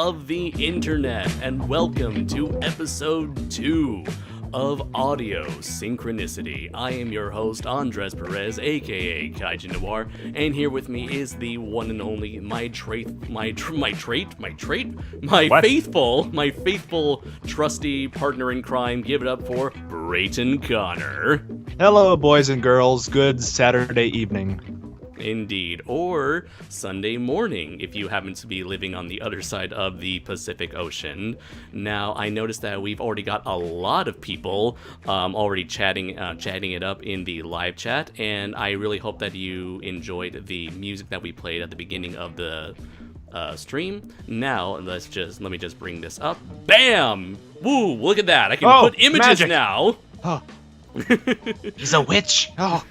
of the internet, and welcome to episode 2 of Audio Synchronicity. I am your host, Andres Perez, aka KaijuNoir, and here with me is the one and only, my faithful, trusty partner in crime. Give it up for Brayton Connor. Hello, boys and girls. Good Saturday evening. Indeed, or Sunday morning if you happen to be living on the other side of the Pacific Ocean. Now, I noticed that we've already got a lot of people already chatting it up in the live chat, and I really hope that you enjoyed the music that we played at the beginning of the stream. Now, let me just bring this up. Bam! Woo! Look at that! I can put images magic. now. Oh. He's a witch. Oh.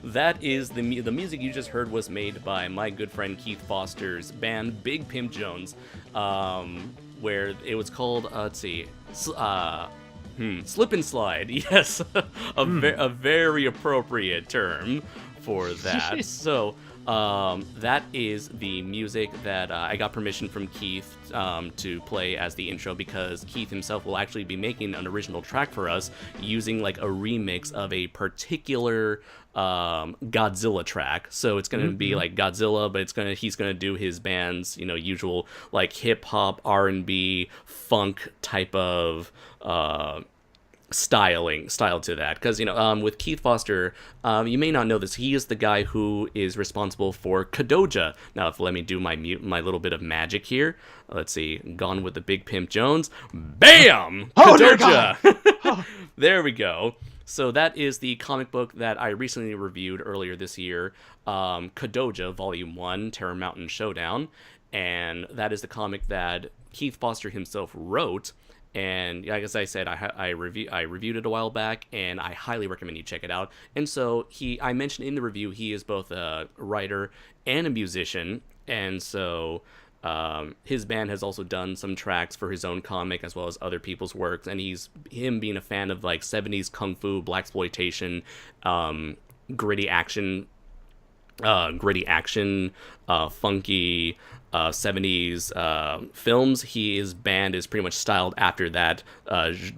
That is the music you just heard was made by my good friend Keith Foster's band Big Pimp Jones, where it was called Slip and Slide. Yes, a very appropriate term for that. So that is the music that I got permission from Keith to play as the intro, because Keith himself will actually be making an original track for us using like a remix of a particular Godzilla track. So it's gonna be like Godzilla, but he's gonna do his band's usual like hip hop, R&B, funk type of style to that, because with Keith Foster, you may not know this, he is the guy who is responsible for Kadoja. Now, let me do my little bit of magic here. Let's see, Gone with the Big Pimp Jones. Bam! Kadoja. There we go. So that is the comic book that I recently reviewed earlier this year, Kadoja Volume 1, Terror Mountain Showdown, and that is the comic that Keith Foster himself wrote. And like as I said, I reviewed it a while back, and I highly recommend you check it out. And so I mentioned in the review, he is both a writer and a musician, and so his band has also done some tracks for his own comic as well as other people's works. And him being a fan of like 70s kung fu, blaxploitation, gritty action, funky 70s films. His band is pretty much styled after that,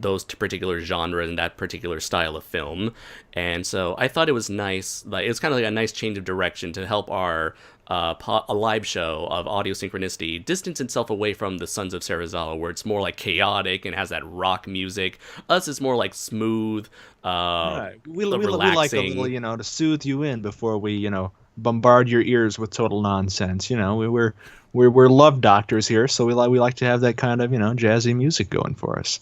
those particular genres and that particular style of film. And so I thought it was nice. Like, it's kind of like a nice change of direction to help our a live show of Audio Synchronicity distance itself away from the Sons of Sarazawa, where it's more like chaotic and has that rock music. Us is more like smooth, Right. We like relaxing. a little, to soothe you in before we, bombard your ears with total nonsense. We're love doctors here, so we like to have that kind of, jazzy music going for us.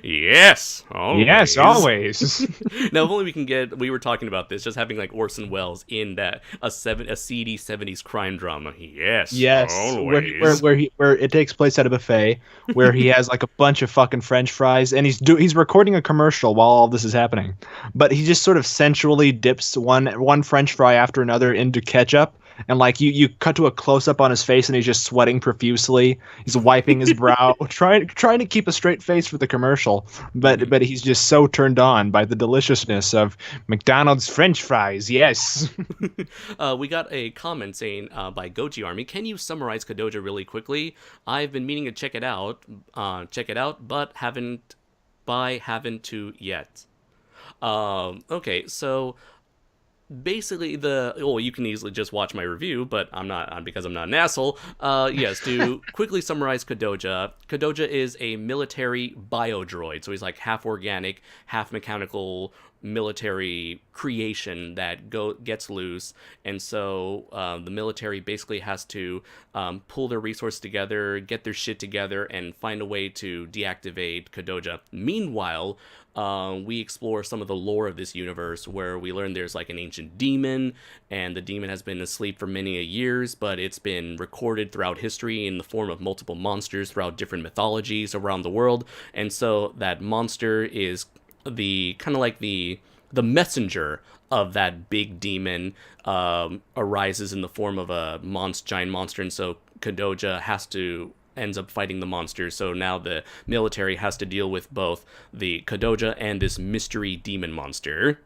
Yes, always. Yes, always. Now, if only we were talking about this, just having like Orson Welles in that a seedy 70s crime drama. Yes, always. Where it takes place at a buffet, where he has like a bunch of fucking French fries, and he's recording a commercial while all this is happening, but he just sort of sensually dips one French fry after another into ketchup. And like you cut to a close up on his face, and he's just sweating profusely. He's wiping his brow, trying to keep a straight face for the commercial. But he's just so turned on by the deliciousness of McDonald's French fries. Yes. We got a comment saying by Goji Army, can you summarize Kadoja really quickly? I've been meaning to check it out, but haven't to yet. Okay, so. Basically, you can easily just watch my review, but I'm not, because I'm not an asshole. Yes, to quickly summarize Kadoja. Kadoja is a military biodroid, so he's like half organic, half mechanical military creation that gets loose, and so the military basically has to pull their resources together, get their shit together, and find a way to deactivate Kadoja. Meanwhile, we explore some of the lore of this universe, where we learn there's like an ancient demon, and the demon has been asleep for many years, but it's been recorded throughout history in the form of multiple monsters throughout different mythologies around the world. And so that monster is the kind of like the messenger of that big demon, arises in the form of a giant monster, and so Kadoja ends up fighting the monster. So now the military has to deal with both the Kadoja and this mystery demon monster.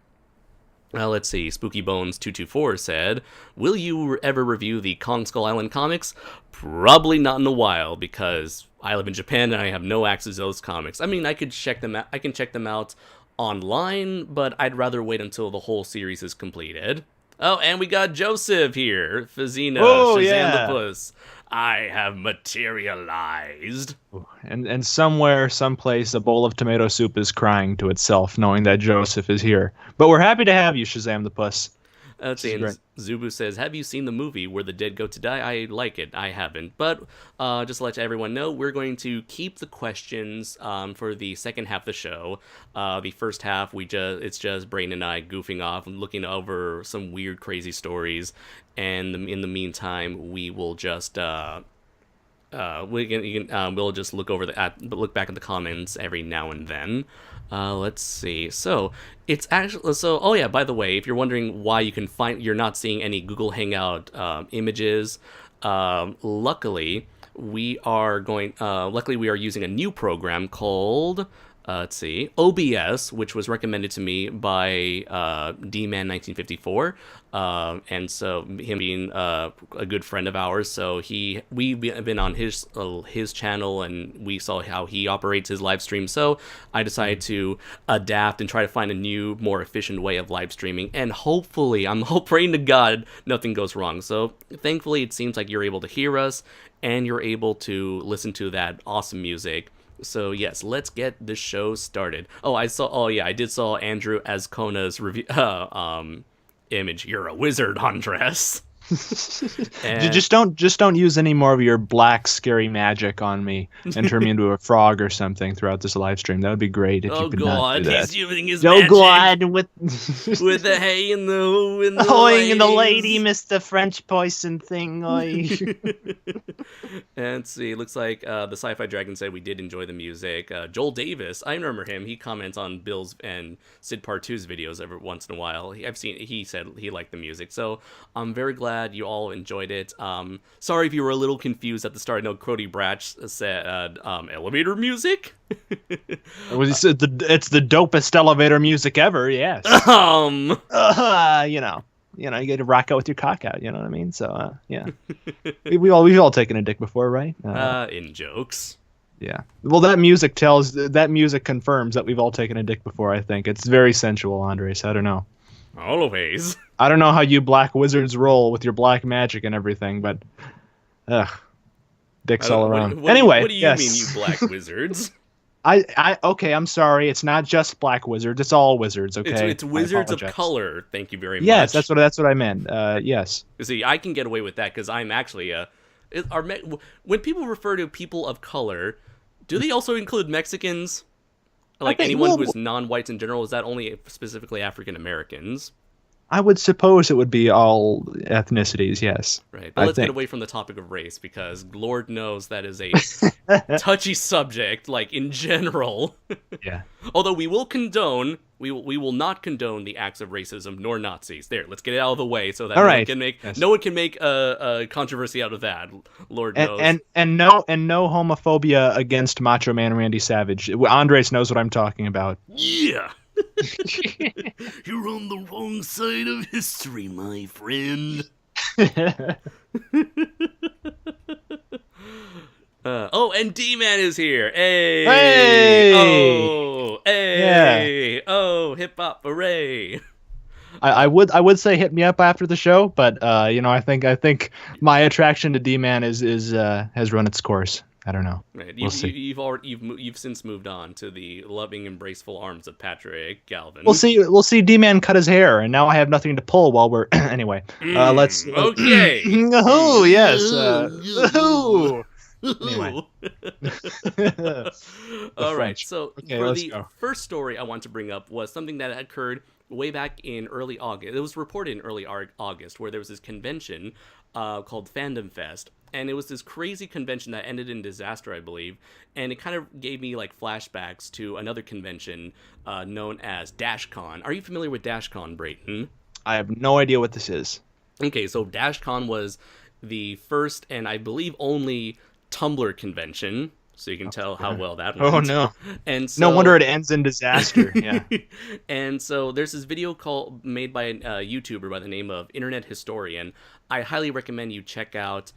Let's see. Spooky Bones 224 said, "Will you ever review the Kong Skull Island comics? Probably not in a while because I live in Japan and I have no access to those comics. I mean, I could check them out. I can check them out online, but I'd rather wait until the whole series is completed." Oh, and we got Joseph here. Fazina, Oh, Shazam yeah. the Puss. I have materialized. And somewhere, someplace, a bowl of tomato soup is crying to itself, knowing that Joseph is here. But we're happy to have you, Shazam the Puss. Let's This see. is great. And Zubu says, "Have you seen the movie Where the Dead Go to Die? I like it. I haven't. But just to let everyone know, we're going to keep the questions for the second half of the show. The first half, it's just Brayton and I goofing off and looking over some weird, crazy stories. And in the meantime, we will just we'll just look back at the comments every now and then. Let's see. So it's actually oh yeah. By the way, if you're wondering why you're not seeing any Google Hangout images, luckily we are using a new program called. Let's see, OBS, which was recommended to me by D-Man1954, and so him being a good friend of ours, so we've been on his channel, and we saw how he operates his live stream. So I decided to adapt and try to find a new, more efficient way of live streaming, and hopefully, I'm praying to God nothing goes wrong. So thankfully, it seems like you're able to hear us and you're able to listen to that awesome music. So yes, let's get the show started. I did saw Andrew Azcona's review image. You're a wizard, Andres. And Just don't use any more of your black scary magic on me and turn me into a frog or something throughout this live stream. That would be great if you could not do that. He's using his Oh magic God, with with the hay and the who and the hoing and the ladies. lady, Mr. French poison thing. Oi. And let's see, looks like the Sci-Fi Dragon said we did enjoy the music. Joel Davis, I remember him. He comments on Bill's and Sid Part 2's videos every once in a while. He said he liked the music. So I'm very glad you all enjoyed it. Sorry if you were a little confused at the start. I know Crody Bratch said elevator music. It's the dopest elevator music ever. Yes. You know, you got to rock out with your cock out. You know what I mean? So yeah, we've all taken a dick before, right? In jokes. Yeah. Well, that music confirms that we've all taken a dick before. I think it's very sensual, Andres. I don't know. Always. I don't know how you black wizards roll with your black magic and everything, but dicks all around. Anyway, what do you yes. mean, you black wizards? Okay, I'm sorry. It's not just black wizards. It's all wizards. Okay, It's wizards of color. Thank you very much. Yes, that's what I meant. Yes. You see, I can get away with that because I'm actually when people refer to people of color, do they also include Mexicans? Like anyone who's non-whites in general? Is that only specifically African Americans? I would suppose it would be all ethnicities, yes. Right, but let's get away from the topic of race because Lord knows that is a touchy subject, like in general. Yeah. Although we will not condone the acts of racism nor Nazis. There, let's get it out of the way so that no one can make a controversy out of that. Lord knows. And no homophobia against Macho Man Randy Savage. Andres knows what I'm talking about. Yeah. You're on the wrong side of history, my friend. And D-Man is here. Hey! Hey! Oh! Hey! Yeah. Oh! Hip hop! Hooray! I would say hit me up after the show, but I think my attraction to D-Man has run its course. I don't know. Right. We'll see. You've since moved on to the loving, embraceful arms of Patrick Galvin. We'll see. D-Man cut his hair, and now I have nothing to pull while we're anyway. Let's. Okay. Oh yes. Anyway. All right. So for the go. first story I want to bring up was something that occurred way back in early August. It was reported in early August where there was this convention called Fandom Fest. And it was this crazy convention that ended in disaster, I believe. And it kind of gave me like flashbacks to another convention known as DashCon. Are you familiar with DashCon, Brayton? I have no idea what this is. Okay, so DashCon was the first and I believe only Tumblr convention. So you can tell how well that Oh went. no. And so, No wonder it ends in disaster. Yeah. and so there's this video made by a YouTuber by the name of Internet Historian. I highly recommend you check out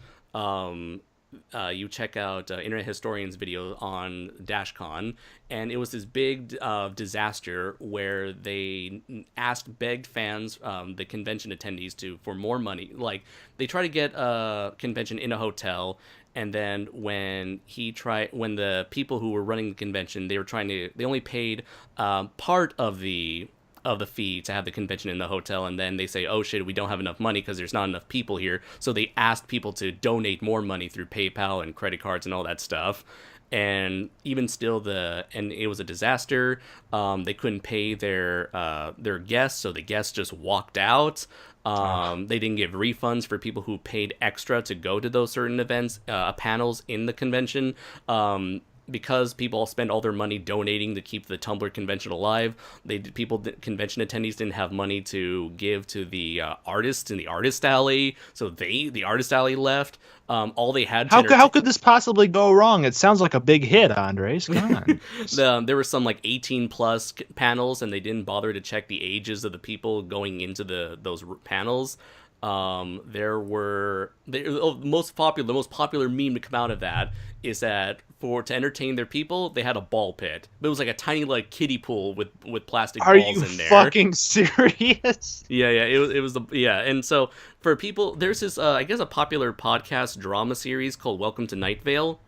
Internet Historian's video on DashCon, and it was this big disaster where they begged fans, the convention attendees, for more money. Like, they try to get a convention in a hotel, and then when the people who were running the convention, they only paid part of the fee to have the convention in the hotel, and then they say, oh shit, we don't have enough money because there's not enough people here, so they asked people to donate more money through PayPal and credit cards and all that stuff. And even still, it was a disaster. They couldn't pay their guests, so the guests just walked out. They didn't give refunds for people who paid extra to go to those certain events, panels in the convention. Because people spend all their money donating to keep the Tumblr convention alive, convention attendees didn't have money to give to the artists in the artist alley, so the artist alley left. All they had to how could this possibly go wrong? It sounds like a big hit, Andres. Come on. There were some like 18 plus panels, and they didn't bother to check the ages of the people going into those panels. The most popular meme to come out of that is that to entertain their people, they had a ball pit. But it was like a tiny like kiddie pool with plastic balls in there. Are you fucking serious? Yeah, it was and so for people, there's this I guess a popular podcast drama series called Welcome to Night Vale.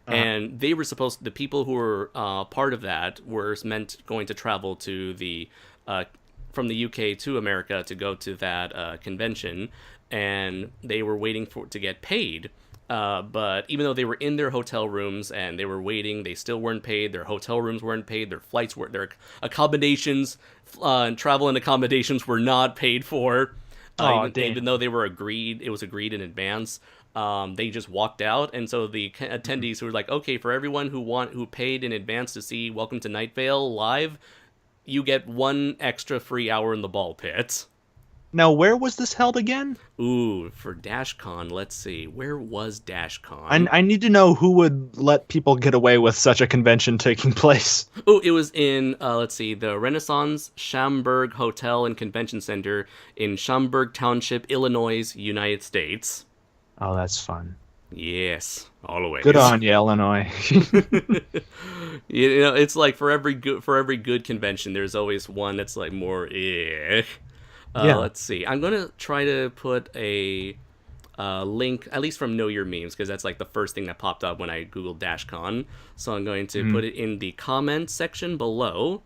And they were the people who were part of that were going to travel to from the UK to America to go to that convention, and they were waiting to get paid. But even though they were in their hotel rooms and they were waiting, they still weren't paid. Their hotel rooms weren't paid. Their their accommodations, and travel and accommodations were not paid for. Even though it was agreed in advance. They just walked out, and so the attendees who were like, okay, for everyone who paid in advance to see Welcome to Night Vale live, you get 1 extra free hour in the ball pit. Now, where was this held again? Ooh, for DashCon, let's see. Where was DashCon? I need to know who would let people get away with such a convention taking place. Oh, it was in, let's see, the Renaissance Schaumburg Hotel and Convention Center in Schaumburg Township, Illinois, United States. Oh, that's fun. Yes, always. Good on you, Illinois. It's like for every good convention, there's always one that's like more. Yeah. Let's see. I'm gonna try to put a link, at least from Know Your Memes, because that's like the first thing that popped up when I googled DashCon. So I'm going to put it in the comments section below.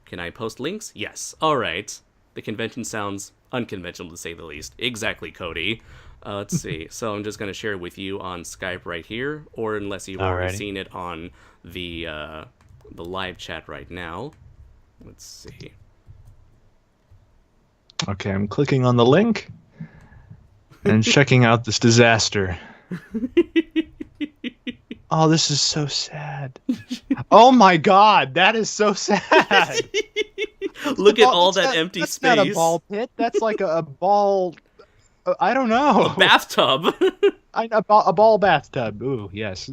Can I post links? Yes. All right. The convention sounds unconventional to say the least. Exactly, Cody. Let's see. So I'm just going to share it with you on Skype right here, or unless you've already seen it on the live chat right now. Let's see. Okay, I'm clicking on the link and checking out this disaster. Oh, this is so sad. Oh my God, that is so sad. Look at all that empty space. That's not a ball pit. That's like a ball. I don't know. A bathtub. A ball bathtub. Ooh, yes.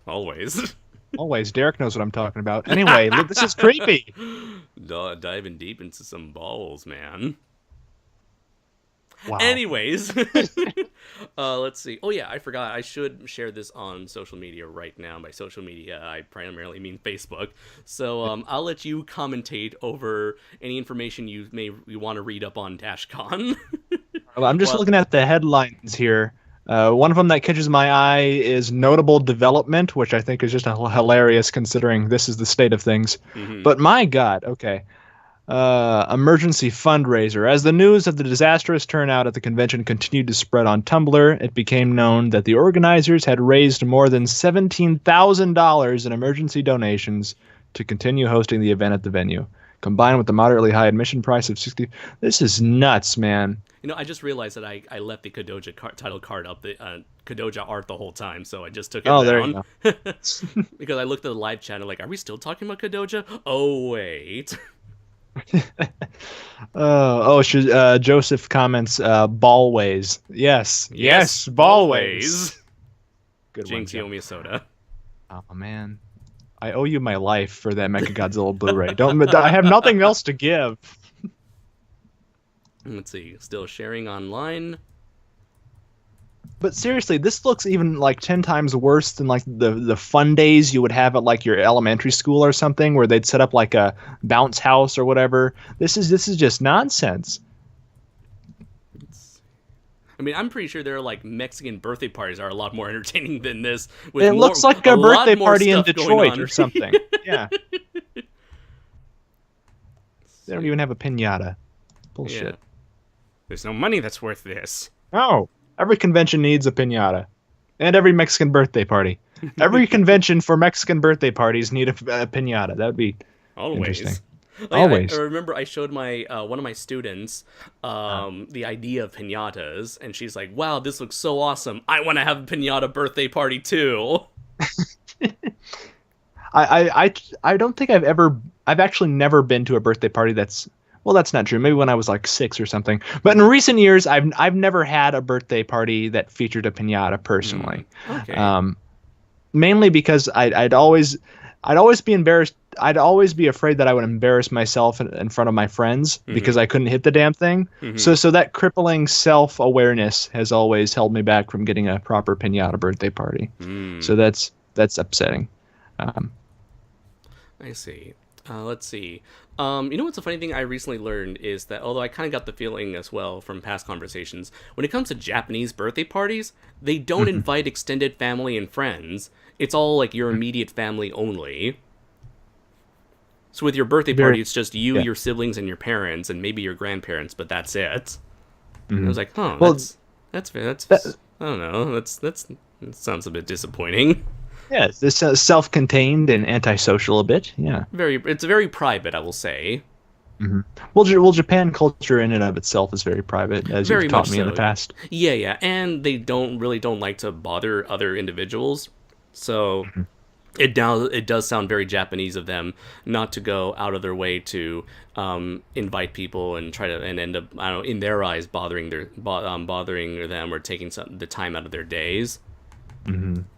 Always. Always. Derek knows what I'm talking about. Anyway, look, this is creepy. Diving deep into some balls, man. Wow. Anyways, let's see. Oh yeah, I forgot. I should share this on social media right now. By social media, I primarily mean Facebook. So I'll let you commentate over any information you want to read up on DashCon. Well, I'm just looking at the headlines here. One of them that catches my eye is notable development, which I think is just hilarious considering this is the state of things. Mm-hmm. But my God, okay. Emergency fundraiser. As the news of the disastrous turnout at the convention continued to spread on Tumblr, it became known that the organizers had raised more than $17,000 in emergency donations to continue hosting the event at the venue. Combined with the moderately high admission price of $60, this is nuts, man. I just realized that I left the Kadoja title card up, the Kadoja art the whole time, so I just took it down. There you go. Because I looked at the live chat and like, are we still talking about Kadoja? Oh, wait. Joseph comments, ballways. Yes, ballways. Good Jinx, one, you owe me a soda. Oh man, I owe you my life for that Mechagodzilla Blu-ray. Don't I have nothing else to give. Let's see. Still sharing online. But seriously, this looks even like 10 times worse than like the fun days you would have at like your elementary school or something, where they'd set up like a bounce house or whatever. This is just nonsense. I mean, I'm pretty sure there are like Mexican birthday parties are a lot more entertaining than this. It looks like a birthday party in stuff going Detroit on. or something. Yeah. They don't even have a piñata. Bullshit. Yeah. There's no money that's worth this. Oh, every convention needs a piñata. And every Mexican birthday party. Every convention for Mexican birthday parties need a piñata. That would be interesting. Always. I remember I showed my one of my students the idea of piñatas, and she's like, "Wow, this looks so awesome! I want to have a piñata birthday party too." I don't think I've actually never been to a birthday party that's, well, that's not true. Maybe when I was like 6 or something. But in recent years, I've never had a birthday party that featured a piñata personally. Okay. Mainly because I'd always be embarrassed. I'd always be afraid that I would embarrass myself in front of my friends because I couldn't hit the damn thing. So that crippling self-awareness has always held me back from getting a proper piñata birthday party. So that's upsetting. I see. Let's see. You know what's a funny thing I recently learned is that, although I kind of got the feeling as well from past conversations, when it comes to Japanese birthday parties, they don't invite extended family and friends. It's all like your immediate family only. So with your birthday party, it's just you, your siblings, and your parents, and maybe your grandparents, but that's it. And I was like, huh, well, that's I don't know, that sounds a bit disappointing. Yeah, it's self-contained and antisocial a bit. Yeah, it's very private, I will say. Well, Japan culture in and of itself is very private, as you've taught me in the past. Yeah, and they don't like to bother other individuals, so it does sound very Japanese of them not to go out of their way to invite people and try to end up, I don't know, in their eyes bothering them or taking the time out of their days.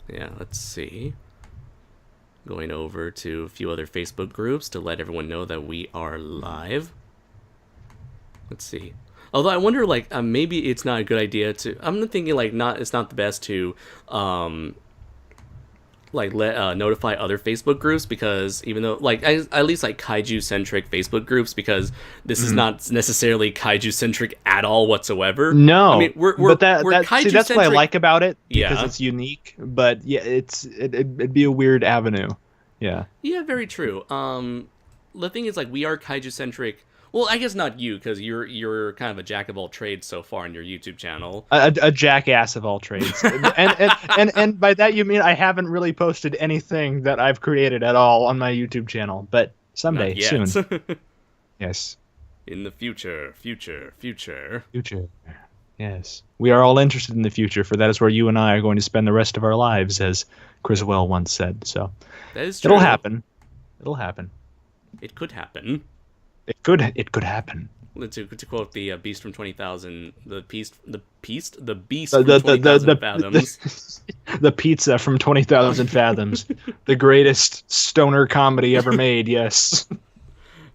Yeah, let's see. Going over to a few other Facebook groups to let everyone know that we are live. Let's see. Although I wonder, like, maybe it's not a good idea to. I'm thinking, like, it's not the best to, notify other Facebook groups, because even though, like, at least like kaiju centric Facebook groups, because this is not necessarily kaiju centric at all whatsoever. No, I mean we're kaiju that's what I like about it, because yeah, it's unique. But yeah, it'd be a weird avenue. Yeah. Yeah, very true. The thing is, like, we are kaiju centric. Well, I guess not you, because you're kind of a jack of all trades so far on your YouTube channel. A jackass of all trades, and by that you mean I haven't really posted anything that I've created at all on my YouTube channel, but someday, soon. Yes. In the future. Yes, we are all interested in the future, for that is where you and I are going to spend the rest of our lives, as Criswell once said. So that is true. It'll happen. It could happen. It could happen. To quote the Beast from 20,000, the Beast from 20,000 Fathoms. The pizza from 20,000 Fathoms. The greatest stoner comedy ever made, yes.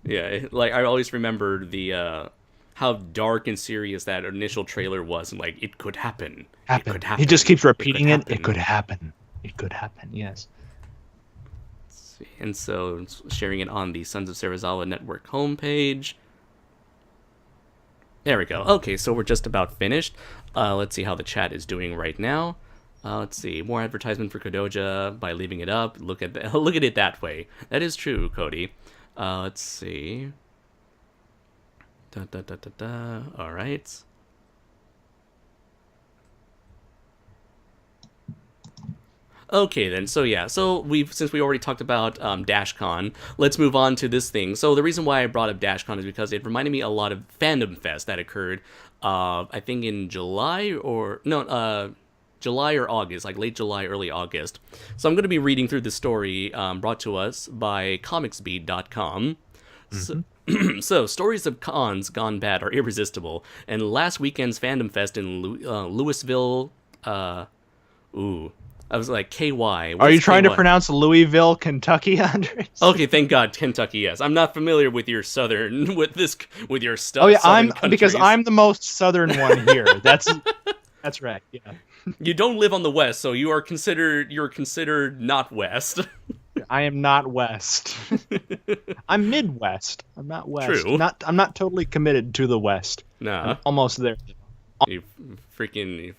Yeah, like, I always remember the how dark and serious that initial trailer was, and like, it could happen. It could happen. He just keeps repeating it. It could happen. It could happen, yes. And so, sharing it on the Sons of Serizawa Network homepage. There we go. Okay, so we're just about finished. Let's see how the chat is doing right now. Let's see. More advertisement for Kodoja by leaving it up. Look at it that way. That is true, Cody. Let's see. All right. Okay then, so yeah, since we already talked about DashCon, let's move on to this thing. So the reason why I brought up DashCon is because it reminded me a lot of Fandom Fest that occurred, I think in July or August, like late July, early August. So I'm going to be reading through this story brought to us by comicsbeat.com. So, stories of cons gone bad are irresistible, and last weekend's Fandom Fest in Louisville, I was like, KY. Are you trying to KY? pronounce Louisville, Kentucky, Andres? Okay, thank God, Kentucky. Yes, I'm not familiar with your southern with your stuff. Oh yeah, Southern because countries. I'm the most southern one here. That's right. Yeah. You don't live on the west, so you're considered not west. I am not west. I'm Midwest. I'm not west. True. I'm not totally committed to the west. Nah. I'm almost there. You freaking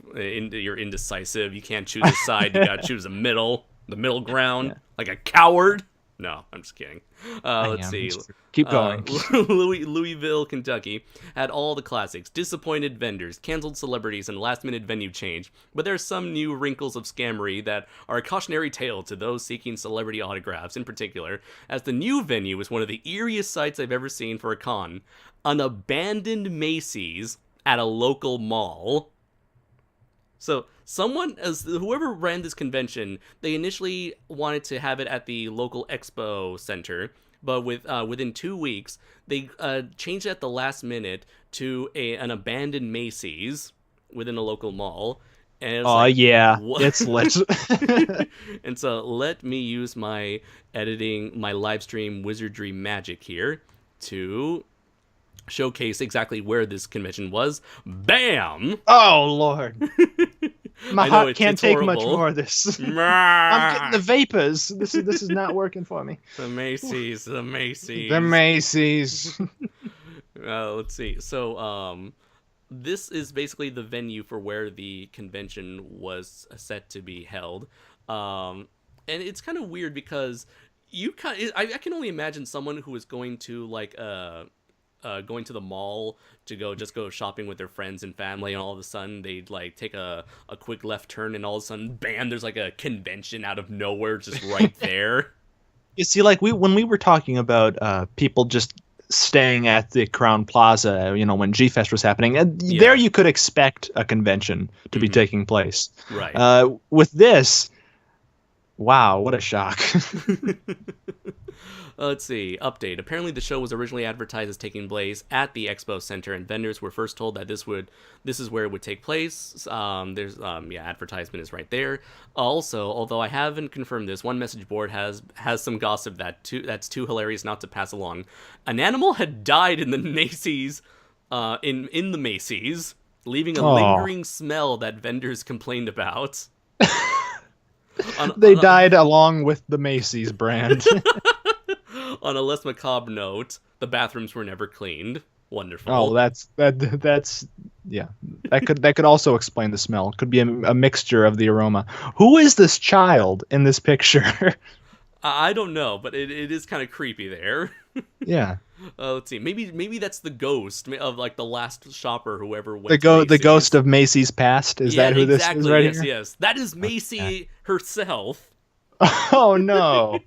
you're indecisive. You can't choose a side. You gotta choose the middle ground, Yeah. like a coward. No, I'm just kidding. I Let's am. see. Keep going. Louisville, Kentucky had all the classics: disappointed vendors, canceled celebrities, and last-minute venue change. But there are some new wrinkles of scammery that are a cautionary tale to those seeking celebrity autographs, in particular, as the new venue is one of the eeriest sights I've ever seen for a con: an abandoned Macy's at a local mall. So whoever ran this convention, they initially wanted to have it at the local expo center, but within 2 weeks, they changed it at the last minute to an abandoned Macy's within a local mall. And it was like, yeah, what? it's lit. And so let me use my live stream wizardry magic here to showcase exactly where this convention was. Bam! Oh Lord, my heart can't take horrible. much more of this. I'm getting the vapors. This is not working for me. The Macy's. The Macy's. Let's see. So, this is basically the venue for where the convention was set to be held. And it's kind of weird because I can only imagine someone who is going to going to the mall to go shopping with their friends and family, and all of a sudden they'd like take a quick left turn, and all of a sudden, bam, there's like a convention out of nowhere just right there. You see, like when we were talking about people just staying at the Crown Plaza, when G-Fest was happening, there you could expect a convention to be taking place. Right. With this, wow, what a shock. Let's see. Update. Apparently, the show was originally advertised as taking place at the Expo Center, and vendors were first told that this is where it would take place. Advertisement is right there. Also, although I haven't confirmed this, one message board has some gossip that's too hilarious not to pass along. An animal had died in the Macy's, in the Macy's, leaving a lingering smell that vendors complained about. They died along with the Macy's brand. On a less macabre note, the bathrooms were never cleaned. Wonderful. Oh, that's yeah. That could also explain the smell. It could be a mixture of the aroma. Who is this child in this picture? I don't know, but it is kind of creepy there. Yeah. Let's see. Maybe that's the ghost of like the last shopper, whoever went. The ghost of Macy's past. Is that who this is right here? Yes. That is Macy herself. Oh no.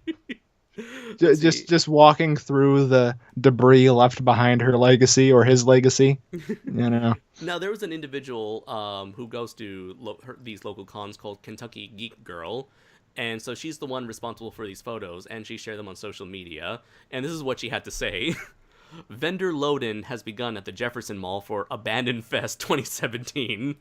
Just walking through the debris left behind her legacy or his legacy. Now, there was an individual who goes to these local cons called Kentucky Geek Girl, and so she's the one responsible for these photos, and she shared them on social media, and this is what she had to say. Vendor load-in has begun at the Jefferson Mall for Abandon Fest 2017.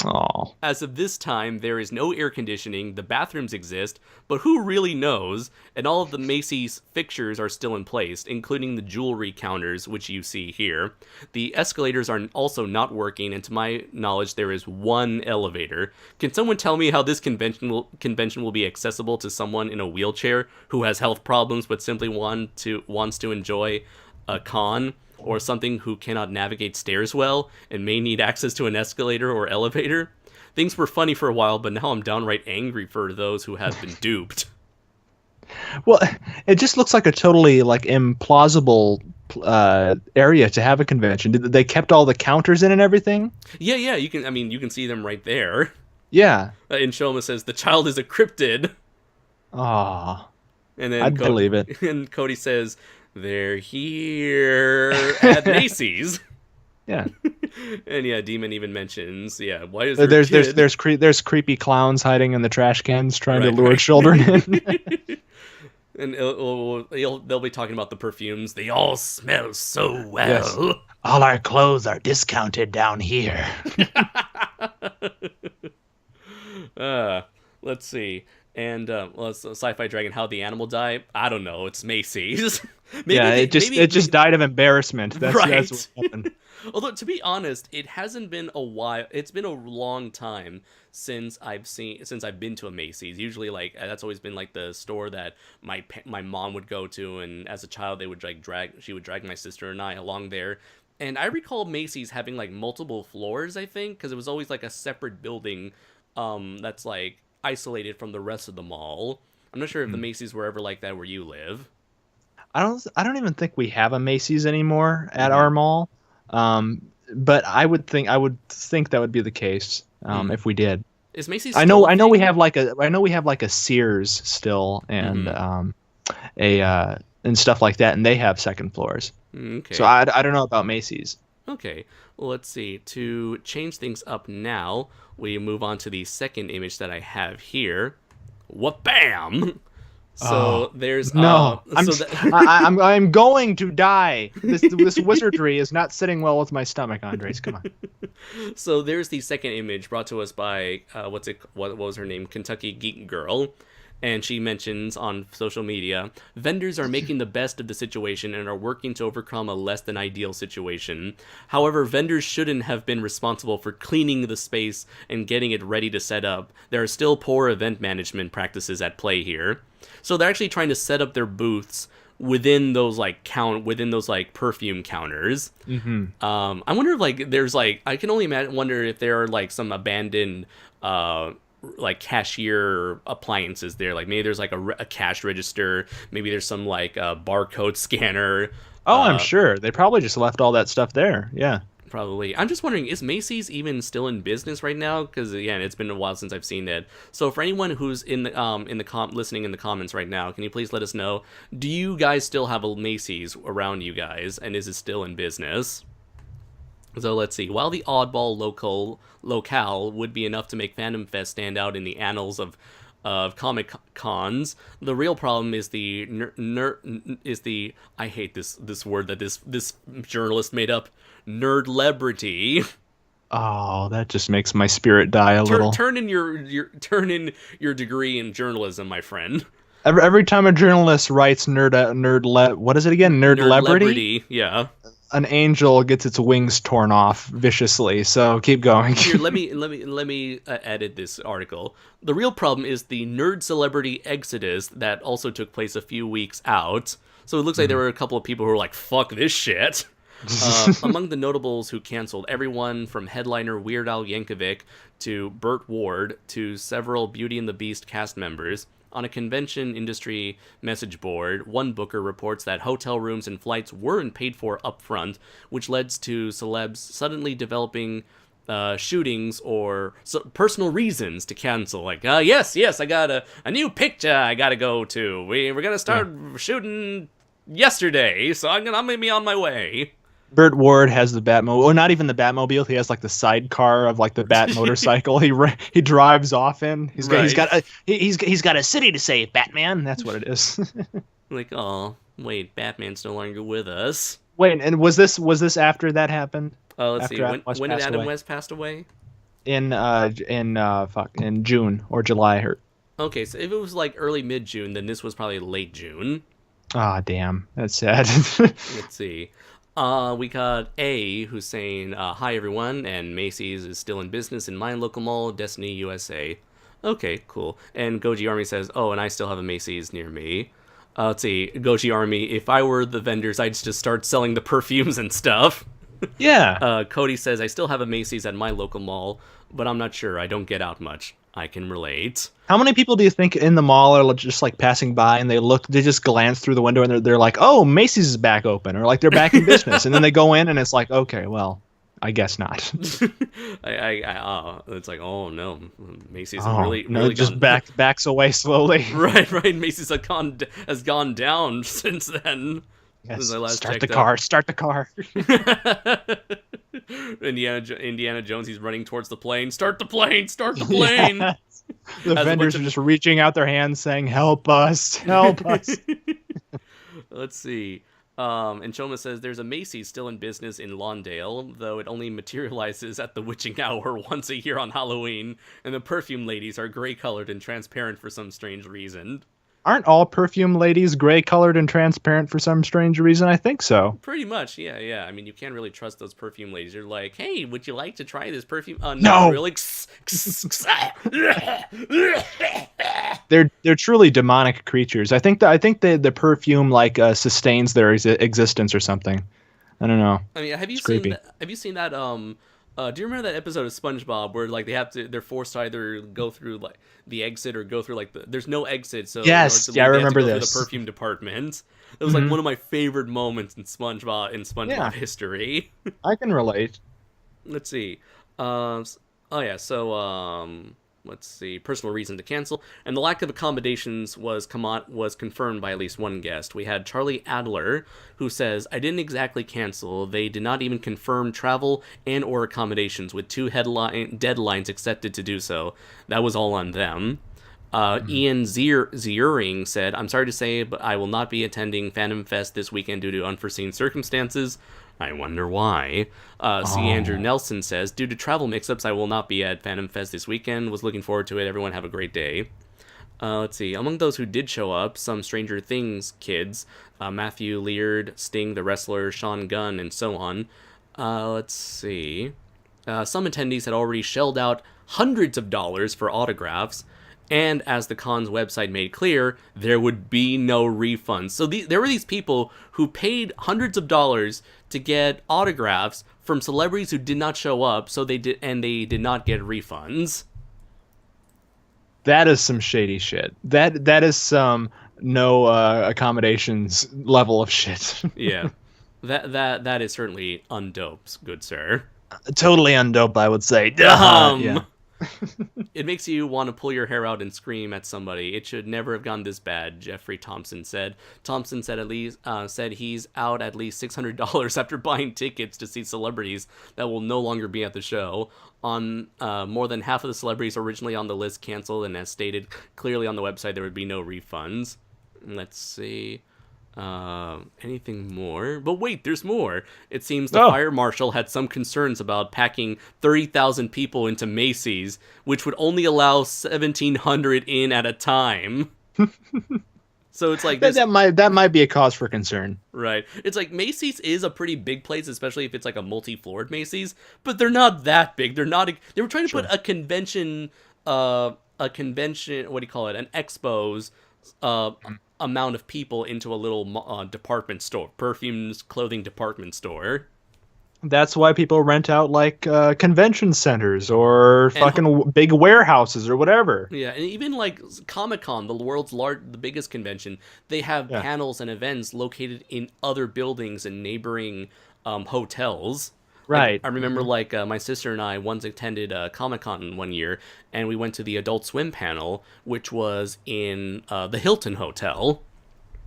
Oh. As of this time, there is no air conditioning, the bathrooms exist, but who really knows? And all of the Macy's fixtures are still in place, including the jewelry counters, which you see here. The escalators are also not working, and to my knowledge, there is one elevator. Can someone tell me how this convention will be accessible to someone in a wheelchair who has health problems but simply wants to enjoy a con? Or something who cannot navigate stairs well and may need access to an escalator or elevator? Things were funny for a while, but now I'm downright angry for those who have been duped. Well, it just looks like a totally implausible area to have a convention. They kept all the counters in and everything? Yeah, you can see them right there. Yeah. And Shoma says the child is a cryptid. Ah. And then I'd believe it. And Cody says, they're here at Macy's. Yeah. And yeah, Demon even mentions, why is there there's creepy clowns hiding in the trash cans trying to lure children in. And they'll be talking about the perfumes. They all smell so well. Yes. All our clothes are discounted down here. Let's see. And Sci-Fi Dragon, how the animal die? I don't know. It's Macy's. Yeah, it just maybe died of embarrassment. That's what right. happened. Although to be honest, it hasn't been a while. It's been a long time since I've been to a Macy's. Usually, like that's always been like the store that my mom would go to, and as a child, they would like she would drag my sister and I along there. And I recall Macy's having like multiple floors. I think because it was always like a separate building, that's like isolated from the rest of the mall. I'm not sure if the Macy's were ever like that where you live. I don't even think we have a Macy's anymore at Mm-hmm. our mall. But I would think that would be the case Hmm. if we did. Is Macy's I still know a I know we thing? have like a Sears still and Mm-hmm. a and stuff like that, and they have second floors. So Okay. I don't know about Macy's. Okay, well, let's see. To change things up now, we move on to the second image that I have here. What bam! Oh So there's no, so that I'm going to die. This wizardry is not sitting well with my stomach, Andres. Come on. so there's the second image brought to us by what was her name? Kentucky Geek Girl. And she mentions on social media, vendors are making the best of the situation and are working to overcome a less than ideal situation. However, vendors shouldn't have been responsible for cleaning the space and getting it ready to set up. There are still poor event management practices at play here. So they're actually trying to set up their booths within those like perfume counters. Hmm. I wonder if like there's like I can only wonder if there are like some abandoned like cashier appliances there. Like maybe there's like a cash register. Maybe there's some like barcode scanner. Oh, I'm sure they probably just left all that stuff there. Yeah. Probably. I'm just wondering, is Macy's even still in business right now? Because again, it's been a while since I've seen it. So for anyone who's listening in the comments right now, can you please let us know? Do you guys still have a Macy's around you guys, and is it still in business? So let's see. While the oddball locale would be enough to make Fandom Fest stand out in the annals of comic cons, the real problem is the I hate this word that this journalist made up, nerdlebrity. Oh, that just makes my spirit die a little. Turn in your degree in journalism, my friend. Every time a journalist writes what is it again? Nerdlebrity? Nerdlebrity, yeah. An angel gets its wings torn off viciously. So keep going. Here, let me edit this article. The real problem is the nerd celebrity exodus that also took place a few weeks out. So it looks like there were a couple of people who were like, "Fuck this shit." Among the notables who canceled, everyone from headliner Weird Al Yankovic to Burt Ward to several Beauty and the Beast cast members. On a convention industry message board, one booker reports that hotel rooms and flights weren't paid for upfront, which led to celebs suddenly developing shootings or personal reasons to cancel. Like, yes, I got a new picture I gotta go to. We're gonna Yeah. start shooting yesterday, so I'm gonna be on my way. Burt Ward has the Batmobile. Well, not even the Batmobile. He has like the sidecar of like the Bat motorcycle. He drives off in. Right. He's got a city to save, Batman. That's what it is. Like, oh, wait, Batman's no longer with us. Wait, and was this after that happened? Let's see. After Adam West When did passed Adam away? West passed away? In June or July. Okay, so if it was like early mid June, then this was probably late June. Ah, damn. That's sad. Let's see. We got A who's saying, "Hi everyone," and Macy's is still in business in my local mall, Destiny USA. Okay, cool. And Goji Army says, "Oh, and I still have a Macy's near me." Let's see, Goji Army. If I were the vendors, I'd just start selling the perfumes and stuff. Yeah. Cody says, "I still have a Macy's at my local mall, but I'm not sure. I don't get out much. I can relate." How many people do you think in the mall are just like passing by and they just glance through the window and they're like, oh, Macy's is back open, or like they're back in business, and then they go in and it's like, okay, well, I guess not. It's like, oh no, Macy's has Oh really, no, really it just gone. backs away slowly. Right. Macy's has gone down since then. Since Yes, I last start the checked car. Start the car. Indiana Jones, he's running towards the plane. Start the plane! Start the plane! Yeah. The As a vendors bunch are just reaching out their hands saying, help us, help us. Let's see. And Choma says there's a Macy's still in business in Lawndale, though it only materializes at the witching hour once a year on Halloween, and the perfume ladies are gray colored and transparent for some strange reason. Aren't all perfume ladies gray colored and transparent for some strange reason? I think so. Pretty much, yeah. I mean, you can't really trust those perfume ladies. You're like, hey, would you like to try this perfume? No, No! really? They're truly demonic creatures. I think the perfume like sustains their existence or something. I don't know. I mean, It's creepy. have you seen that do you remember that episode of SpongeBob where like they're forced to either go through like the exit or go through like there's no exit, so Yes, in order to yeah, I leave, they have to remember go through this. the perfume department. It was like one of my favorite moments in SpongeBob Yeah. history. I can relate. Let's see. Oh yeah. So let's see. Personal reason to cancel, and the lack of accommodations was confirmed by at least one guest. We had Charlie Adler, who says, "I didn't exactly cancel. They did not even confirm travel and or accommodations, with two deadlines accepted to do so. That was all on them." Ian Ziering said, "I'm sorry to say, but I will not be attending Phantom Fest this weekend due to unforeseen circumstances. I wonder why." C. Andrew Nelson says, "Due to travel mix-ups, I will not be at Phantom Fest this weekend. Was looking forward to it. Everyone have a great day." Let's see. Among those who did show up, some Stranger Things kids, Matthew Leard, Sting the Wrestler, Sean Gunn, and so on. Let's see. Some attendees had already shelled out hundreds of dollars for autographs, and as the con's website made clear, there would be no refunds. So there were these people who paid hundreds of dollars to get autographs from celebrities who did not show up, they did not get refunds. That is some shady shit. That is some no accommodations level of shit. Yeah, that is certainly undope, good sir. Totally undope, I would say. Yeah. It makes you want to pull your hair out and scream at somebody. It should never have gone this bad, Jeffrey Thompson said. Thompson said he's out at least $600 after buying tickets to see celebrities that will no longer be at the show. On more than half of the celebrities originally on the list canceled, and as stated clearly on the website, there would be no refunds. Let's see. Anything more? But wait, there's more. It seems the fire marshal had some concerns about packing 30,000 people into Macy's, which would only allow 1,700 in at a time. So it's like that might be a cause for concern. Right. It's like Macy's is a pretty big place, especially if it's like a multi-floored Macy's, but they're not that big. They were trying to put a convention, what do you call it? An expos, amount of people into a little department store, perfumes, clothing department store. That's why people rent out like convention centers or fucking big warehouses or whatever. Yeah, and even like Comic-Con, the world's the biggest convention, they have panels and events located in other buildings and neighboring hotels. Right. I remember like my sister and I once attended Comic-Con one year, and we went to the Adult Swim panel, which was in the Hilton Hotel.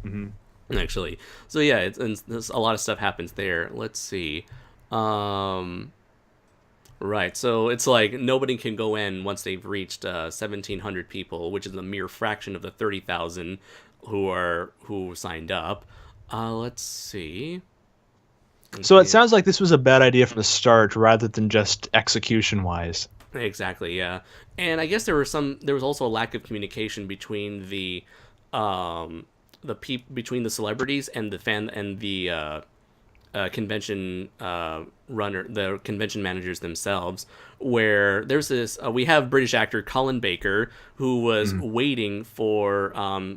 Mm-hmm. Actually. So yeah, there's a lot of stuff happens there. Let's see. Right, so it's like nobody can go in once they've reached 1,700 people, which is a mere fraction of the 30,000 who signed up. Let's see. So it sounds like this was a bad idea from the start rather than just execution-wise. Exactly, yeah. And I guess there was also a lack of communication between between the celebrities and the convention the convention managers themselves, where there's this we have British actor Colin Baker who was waiting for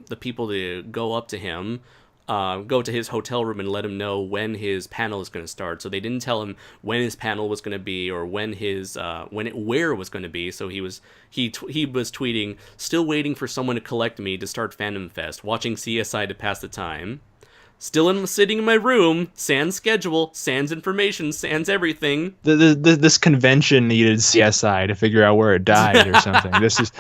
the people to go up to him, go to his hotel room and let him know when his panel is going to start. So they didn't tell him when his panel was going to be or where it was going to be. So he was tweeting, "Still waiting for someone to collect me to start Phantom Fest, watching CSI to pass the time. Still sitting in my room, sans schedule, sans information, sans everything." This convention needed CSI to figure out where it died or something. This is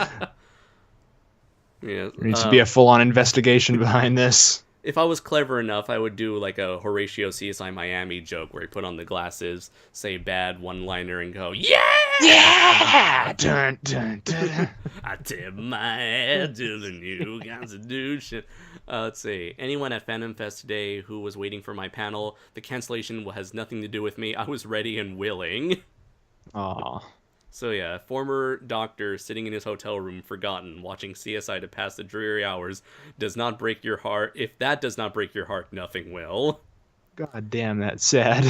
there needs to be a full-on investigation behind this. If I was clever enough, I would do like a Horatio CSI Miami joke where he put on the glasses, say bad one-liner, and go, "Yeah! Yeah! Dun, dun, dun. I tip my head to the new Constitution." Let's see. Anyone at Fandom Fest today who was waiting for my panel, the cancellation has nothing to do with me. I was ready and willing. Aw. So yeah, former doctor sitting in his hotel room, forgotten, watching CSI to pass the dreary hours, does not break your heart. If that does not break your heart, nothing will. God damn, that's sad.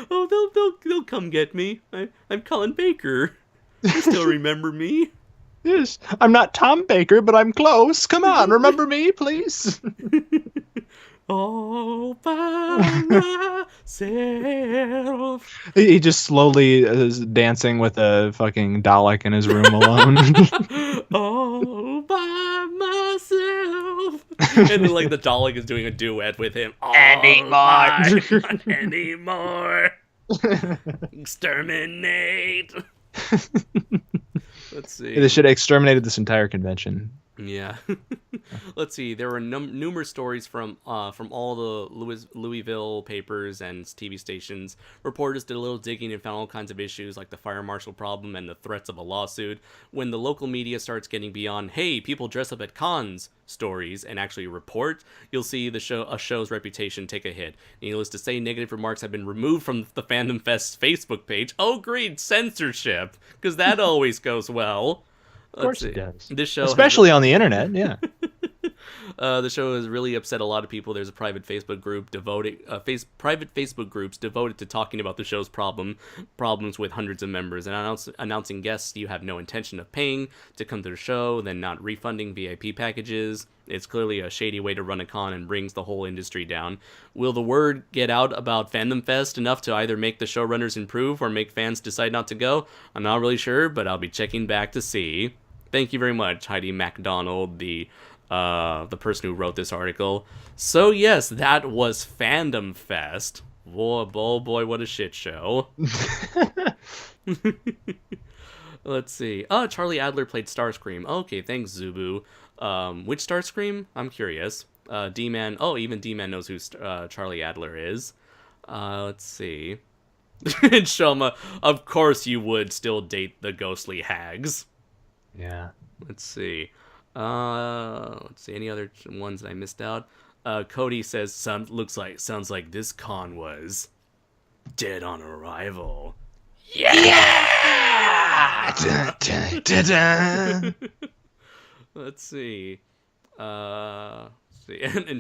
Oh, they'll come get me. I'm Colin Baker. They still remember me. Yes, I'm not Tom Baker, but I'm close. Come on, remember me, please. All by myself. He just slowly is dancing with a fucking Dalek in his room alone. All by myself. And then, like, the Dalek is doing a duet with him. Not anymore. Exterminate. Let's see. They should have exterminated this entire convention. Yeah. Let's see. There were numerous stories from all the Louisville papers and TV stations. Reporters did a little digging and found all kinds of issues like the fire marshal problem and the threats of a lawsuit. When the local media starts getting beyond, hey, people dress up at cons stories and actually report, you'll see a show's reputation take a hit. Needless to say, negative remarks have been removed from the Fandom Fest Facebook page. Oh, great, censorship, because that always goes well. Of course it does. This show, especially on the internet, yeah. The show has really upset a lot of people. There's a private Facebook group private Facebook groups devoted to talking about the show's problems with hundreds of members and announcing guests you have no intention of paying to come to the show, then not refunding VIP packages. It's clearly a shady way to run a con and brings the whole industry down. Will the word get out about Fandom Fest enough to either make the showrunners improve or make fans decide not to go? I'm not really sure, but I'll be checking back to see. Thank you very much, Heidi MacDonald, the person who wrote this article. So yes, that was Fandom Fest. Boy, what a shit show. Let's see. Oh, Charlie Adler played Starscream. Okay, thanks, Zubu. Which Starscream? I'm curious. D-Man. Oh, even D-Man knows who Charlie Adler is. Let's see. And Shoma, of course you would still date the ghostly hags. Yeah. Let's see. Any other ones that I missed out? Cody says, sounds like this con was dead on arrival. Yeah! Dun, dun, dun, dun. Let's see. And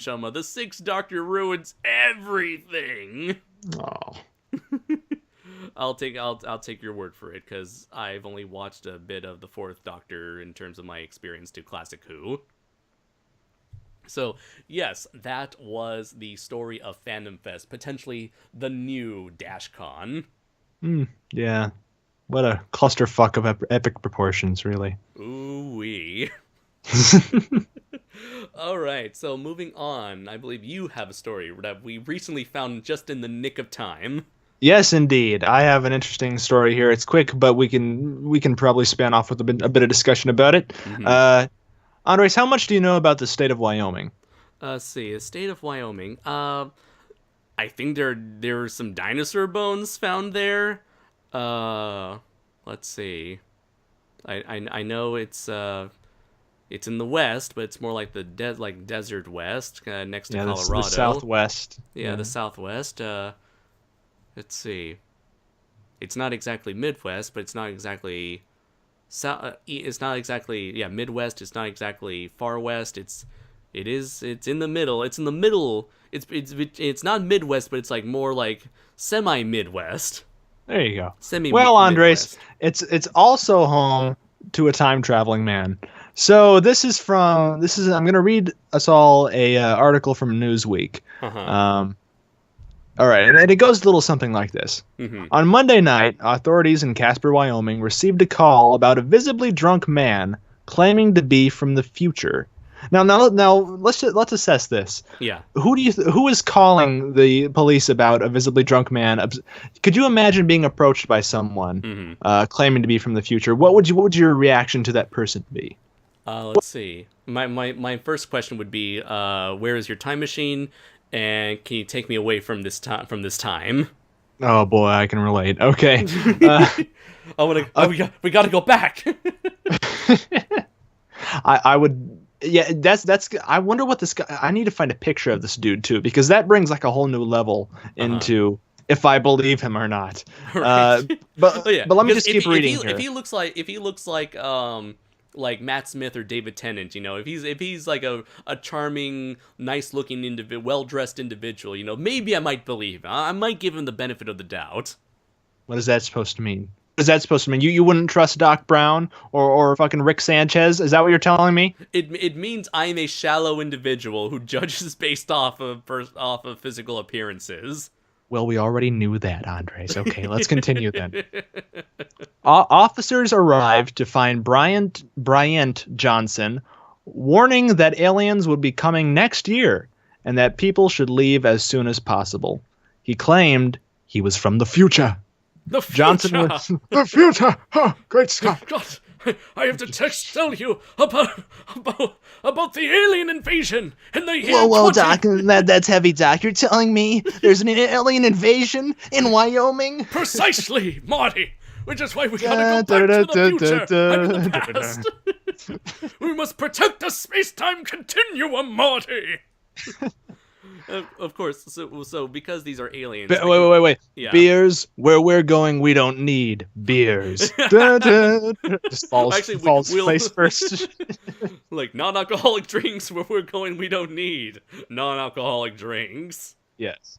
Shama, the Sixth Doctor ruins everything. Oh. I'll take your word for it, because I've only watched a bit of the Fourth Doctor in terms of my experience to Classic Who. So, yes, that was the story of Fandom Fest, potentially the new DashCon. Yeah. What a clusterfuck of epic proportions, really. Ooh-wee. All right, so moving on, I believe you have a story that we recently found just in the nick of time. Yes, indeed. I have an interesting story here. It's quick, but we can probably span off with a bit of discussion about it. Mm-hmm. Andres, how much do you know about the state of Wyoming? Let's see, the state of Wyoming. I think there were some dinosaur bones found there. Let's see. I know it's in the west, but it's more like the desert west, next to Colorado. The southwest. Yeah, the southwest. Let's see. It's not exactly Midwest, but it's not exactly it's not exactly Midwest. It's not exactly far west. It's in the middle. It's in the middle. It's not Midwest, but it's like more like semi-Midwest. There you go. Well, Andres, it's also home to a time traveling man. So I'm going to read us all a article from Newsweek. Uh-huh. All right, and it goes a little something like this. Mm-hmm. On Monday night, authorities in Casper, Wyoming, received a call about a visibly drunk man claiming to be from the future. Now, let's assess this. Yeah. Who is calling the police about a visibly drunk man? Could you imagine being approached by someone claiming to be from the future? What would your reaction to that person be? Let's see. My first question would be, where is your time machine? And can you take me away from this time? Oh boy, I can relate. Okay. We gotta go back. I would Yeah, that's. I wonder what this guy. I need to find a picture of this dude too, because that brings like a whole new level Uh-huh. into if I believe him or not. Right. Oh yeah, But let me because just keep reading if here. he looks like Matt Smith or David Tennant, if he's like a charming, nice looking well dressed individual, maybe I might believe. I might give him the benefit of the doubt. What is that supposed to mean? What is that supposed to mean? You wouldn't trust Doc Brown or fucking Rick Sanchez? Is that what you're telling me? It means I am a shallow individual who judges based off of physical appearances. Well, we already knew that, Andres. Okay, let's continue then. Officers arrived to find Bryant Johnson warning that aliens would be coming next year and that people should leave as soon as possible. He claimed he was from the future. The Johnson future. was the future. Oh, great Scott. God, I have to tell you about the alien invasion in the year Whoa, 20... Doc, that's heavy, Doc. You're telling me there's an alien invasion in Wyoming? Precisely, Marty. Which is why we gotta go back to the future and the past. We must protect the space-time continuum, Marty. Of course. So because these are aliens. Wait. Yeah. Beers, where we're going, we don't need beers. Just falls we'll face first. Like non-alcoholic drinks, where we're going, we don't need non-alcoholic drinks. Yes.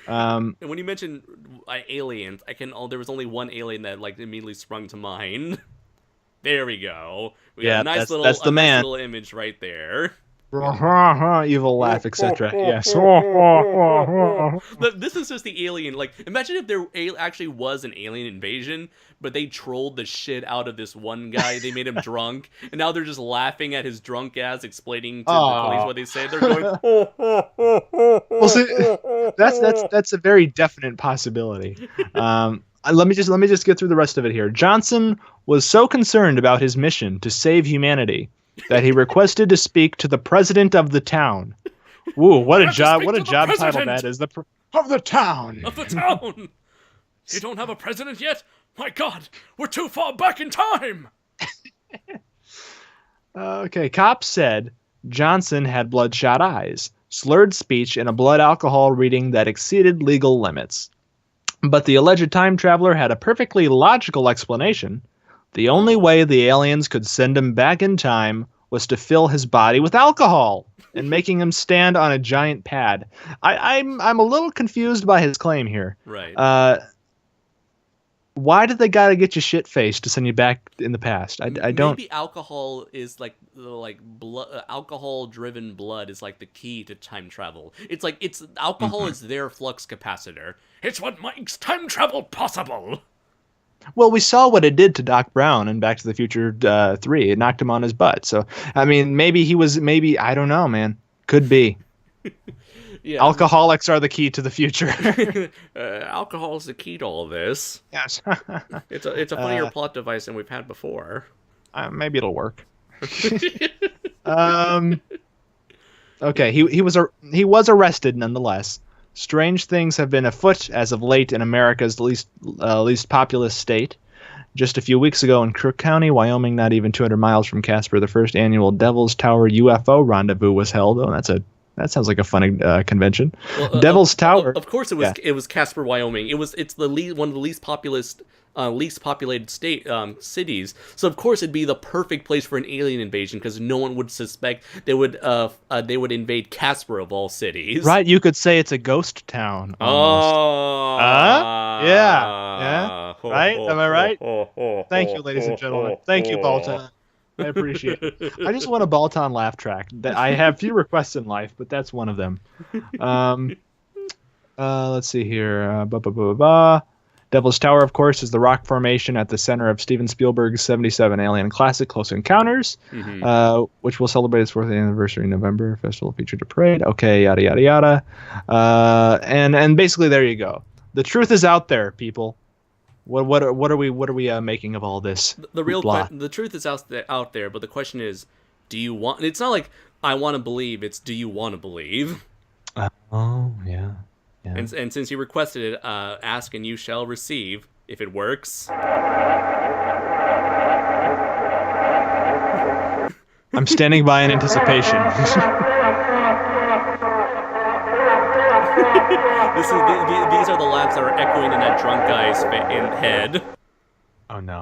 And when you mentioned aliens, there was only one alien that like immediately sprung to mind. There we go. We got a nice little image right there. Evil laugh, etc. Yes. But this is just the alien. Like, imagine if there actually was an alien invasion, but they trolled the shit out of this one guy. They made him drunk, and now they're just laughing at his drunk ass, explaining to the police what they say. They're going, Well, see, that's a very definite possibility. Let me just get through the rest of it here. Johnson was so concerned about his mission to save humanity that he requested to speak to the president of the town. Woo, what a job title that is. Of the town. Of the town. You don't have a president yet? My God, we're too far back in time. Okay, cops said Johnson had bloodshot eyes, slurred speech, and a blood alcohol reading that exceeded legal limits. But the alleged time traveler had a perfectly logical explanation. The only way the aliens could send him back in time was to fill his body with alcohol and making him stand on a giant pad. I'm a little confused by his claim here. Right. Why did they gotta get you shit faced to send you back in the past? I don't. Maybe alcohol is like blood. Alcohol-driven blood is like the key to time travel. It's like alcohol is their flux capacitor. It's what makes time travel possible. Well, we saw what it did to Doc Brown in Back to the Future 3. It knocked him on his butt. So, I mean, maybe, I don't know, man. Could be. Yeah. Alcoholics are the key to the future. Alcohol is the key to all this. Yes. It's a funnier plot device than we've had before. Maybe it'll work. Okay, he was arrested nonetheless. Strange things have been afoot as of late in America's least populous state. Just a few weeks ago in Crook County, Wyoming, not even 200 miles from Casper, the first annual Devil's Tower UFO rendezvous was held. Oh, that sounds like a fun convention. Well, Devil's Tower. Of course, it was Casper, Wyoming. It's one of the least populated cities. So of course it'd be the perfect place for an alien invasion because no one would suspect they would invade Casper of all cities. Right, you could say it's a ghost town. Almost. Oh, yeah. Right? Am I right? Thank you, ladies and gentlemen. Thank you, Baltan. I appreciate it. I just want a Baltan laugh track. I have few requests in life, but that's one of them. Let's see here. Devil's Tower, of course, is the rock formation at the center of Steven Spielberg's 77 alien classic, Close Encounters, which will celebrate its 4th anniversary in November. Festival featured a parade. Okay, yada, yada, yada. And basically, there you go. The truth is out there, people. What are we making of all this? The truth is out there, but the question is, do you want? It's not like I want to believe. It's do you want to believe? Oh yeah. Yeah. And since you requested it, ask and you shall receive. If it works. I'm standing by in anticipation. These are the laughs that are echoing in that drunk guy's head. Oh no.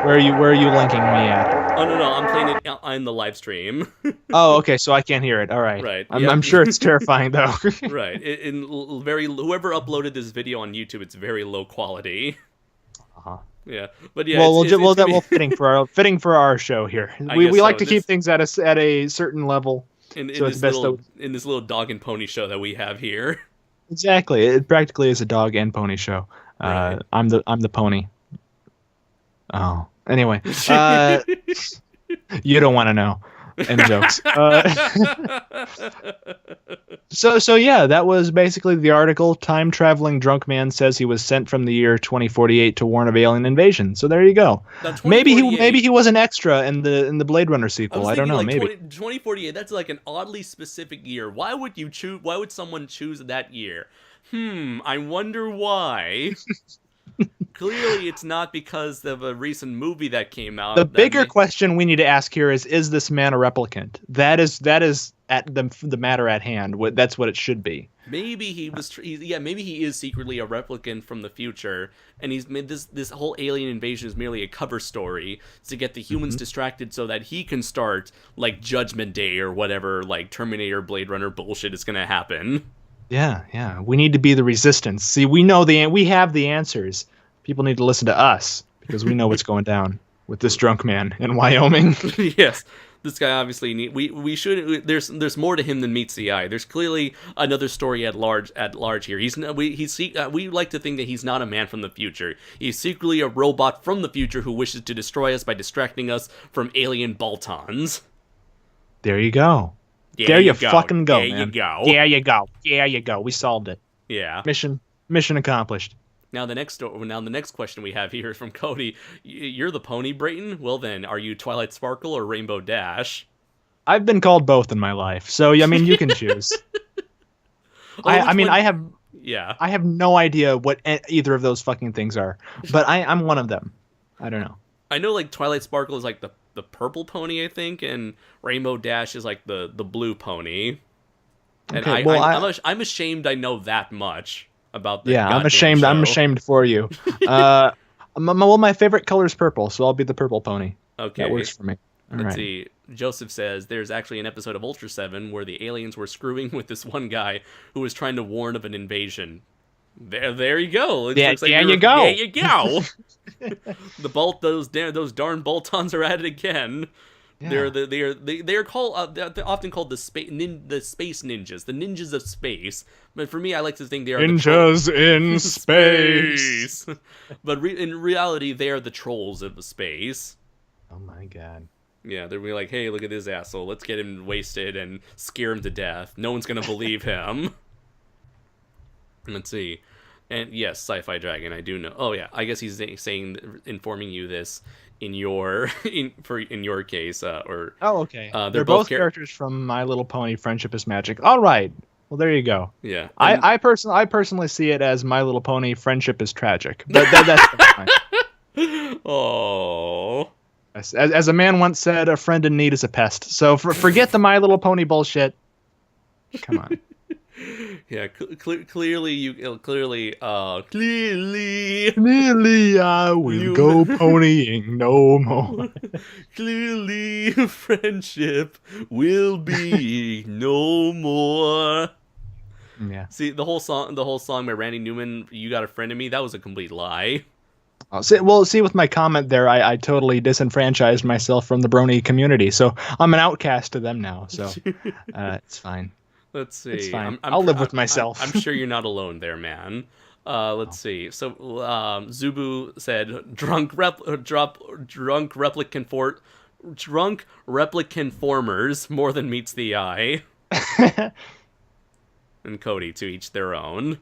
Where are you linking me at? Oh no, I'm playing it on the live stream. Oh, okay, so I can't hear it. All right. Right. I'm sure it's terrifying though. Right. Whoever uploaded this video on YouTube, it's very low quality. Uh-huh. Yeah, but yeah. Well, fitting for our show here. We like to keep things at a certain level. In this little dog and pony show that we have here. Exactly. It practically is a dog and pony show. Right. I'm the pony. Oh. Anyway, you don't want to know. End jokes. So yeah, that was basically the article. Time traveling drunk man says he was sent from the year 2048 to warn of alien invasion. So there you go. Maybe he was an extra in the Blade Runner sequel. I don't know. Maybe 2048. That's like an oddly specific year. Why would you choose? Why would someone choose that year? I wonder why. Clearly, it's not because of a recent movie that came out. The bigger question we need to ask here is this man a replicant? That is at the matter at hand. That's what it should be. Maybe he was. Maybe he is secretly a replicant from the future, and he's made this whole alien invasion is merely a cover story to get the humans distracted so that he can start like Judgment Day or whatever like Terminator, Blade Runner bullshit is gonna happen. Yeah. We need to be the resistance. See, we have the answers. People need to listen to us because we know what's going down with this drunk man in Wyoming. Yes, this guy obviously we should. There's more to him than meets the eye. There's clearly another story at large here. We like to think that he's not a man from the future. He's secretly a robot from the future who wishes to destroy us by distracting us from alien Baltons. There you go. There you fucking go, man. There you go. There you go. We solved it. Yeah. Mission accomplished. Now the next question we have here is from Cody. You're the pony, Brayton? Well then, are you Twilight Sparkle or Rainbow Dash? I've been called both in my life, so I mean you can choose. I have no idea what either of those fucking things are, but I'm one of them. I don't know. I know like Twilight Sparkle is like the purple pony, I think, and Rainbow Dash is like the blue pony. And okay, I'm ashamed I know that much about the I'm ashamed. Show. I'm ashamed for you. My favorite color is purple, so I'll be the purple pony. Okay, that works for me. Let's see. Joseph says there's actually an episode of Ultra 7 where the aliens were screwing with this one guy who was trying to warn of an invasion. There you go. There you go. Those darn Boltons are at it again. Yeah. They're called they're often called the space ninjas, the ninjas of space. But for me, I like to think they are ninjas in space. But in reality, they are the trolls of the space. Oh my god. Yeah, they'll be like, hey, look at this asshole. Let's get him wasted and scare him to death. No one's gonna believe him. Let's see. And yes, Sci-Fi Dragon, I do know. Oh yeah, I guess he's informing you this in your case. Okay. They're both characters from My Little Pony: Friendship is Magic. All right. Well, there you go. Yeah. I personally see it as My Little Pony: Friendship is Tragic. But that's fine. Oh. As a man once said, a friend in need is a pest. So forget the My Little Pony bullshit. Come on. Yeah, clearly I will go ponying no more. Clearly, friendship will be no more. Yeah. See, the whole song by Randy Newman, "You Got a Friend in Me," that was a complete lie. See, with my comment there, I totally disenfranchised myself from the brony community, so I'm an outcast to them now. So it's fine. Let's see. It's fine. I'll live with myself. I'm sure you're not alone there, man. Let's see. So Zubu said, drunk replicant formers more than meets the eye. And Cody, to each their own.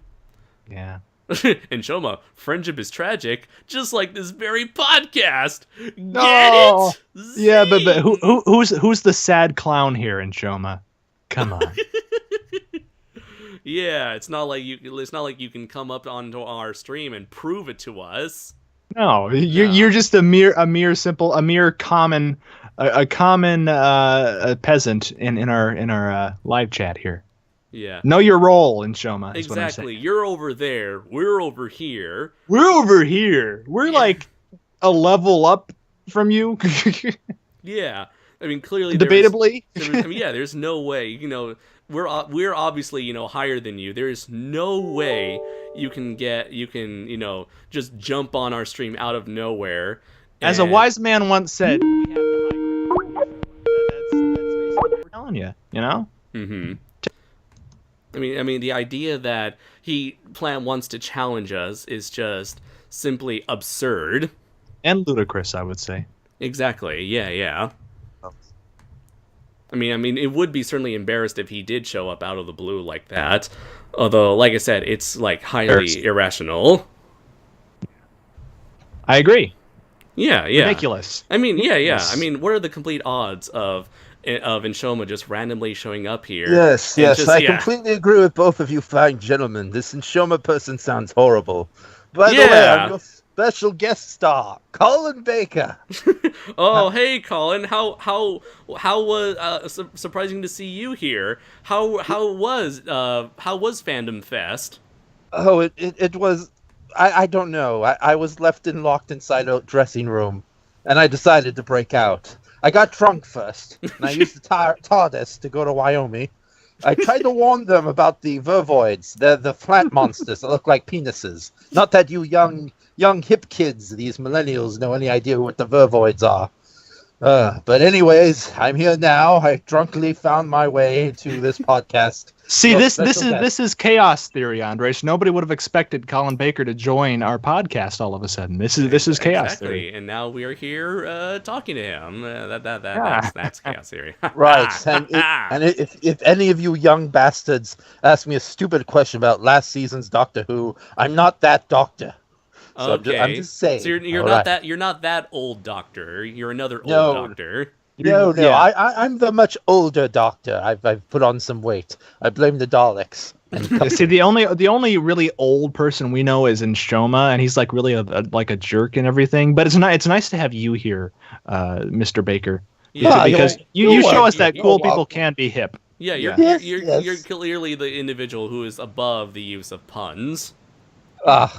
Yeah. And Shoma, friendship is tragic, just like this very podcast. No. Get it? Yeah, but who's the sad clown here in Shoma? Come on. Yeah, it's not like you can come up onto our stream and prove it to us. No, you're just a mere common a common a peasant in our live chat here. Yeah. Know your role in Shoma. Is what I'm Exactly. saying. You're over there. We're over here. We're over here. We're like a level up from you. Yeah. I mean, clearly Debatably. there's no way. We're obviously higher than you. There's no way you can just jump on our stream out of nowhere. As a wise man once said, we have the high ground. That's basically what we're telling you. You know. Mm-hmm. I mean, the idea that he wants to challenge us is just simply absurd. And ludicrous, I would say. Exactly. Yeah. I mean, it would be certainly embarrassed if he did show up out of the blue like that. Although, like I said, it's like highly irrational. I agree. Yeah. Ridiculous. I mean, yeah. I mean, what are the complete odds of Inshoma just randomly showing up here? Yes. I completely agree with both of you fine gentlemen. This Inshoma person sounds horrible. By the way, I'm your special guest star, Colin Baker. Oh, hey, Colin. How was surprising to see you here? How was Fandom Fest? Oh, it was. I don't know. I was left locked inside a dressing room, and I decided to break out. I got drunk first, and I used the TARDIS to go to Wyoming. I tried to warn them about the vervoids. They're the flat monsters that look like penises. Not that you young hip kids, these millennials, know any idea what the vervoids are. But anyways, I'm here now. I drunkenly found my way to this podcast. See, this is chaos theory, Andres. Nobody would have expected Colin Baker to join our podcast all of a sudden. This is chaos theory. And now we are here talking to him. That's chaos theory. Right. And if any of you young bastards ask me a stupid question about last season's Doctor Who, I'm not that doctor. So okay. I'm just saying. So you're not that old Doctor. You're another old Doctor. No. Yeah. I'm the much older Doctor. I've put on some weight. I blame the Daleks. See, the only really old person we know is Inshoma, and he's like really a jerk and everythking. But it's nice to have you here, Mr. Baker. Yeah, because you show us that cool people can be hip. Yeah, you're clearly the individual who is above the use of puns.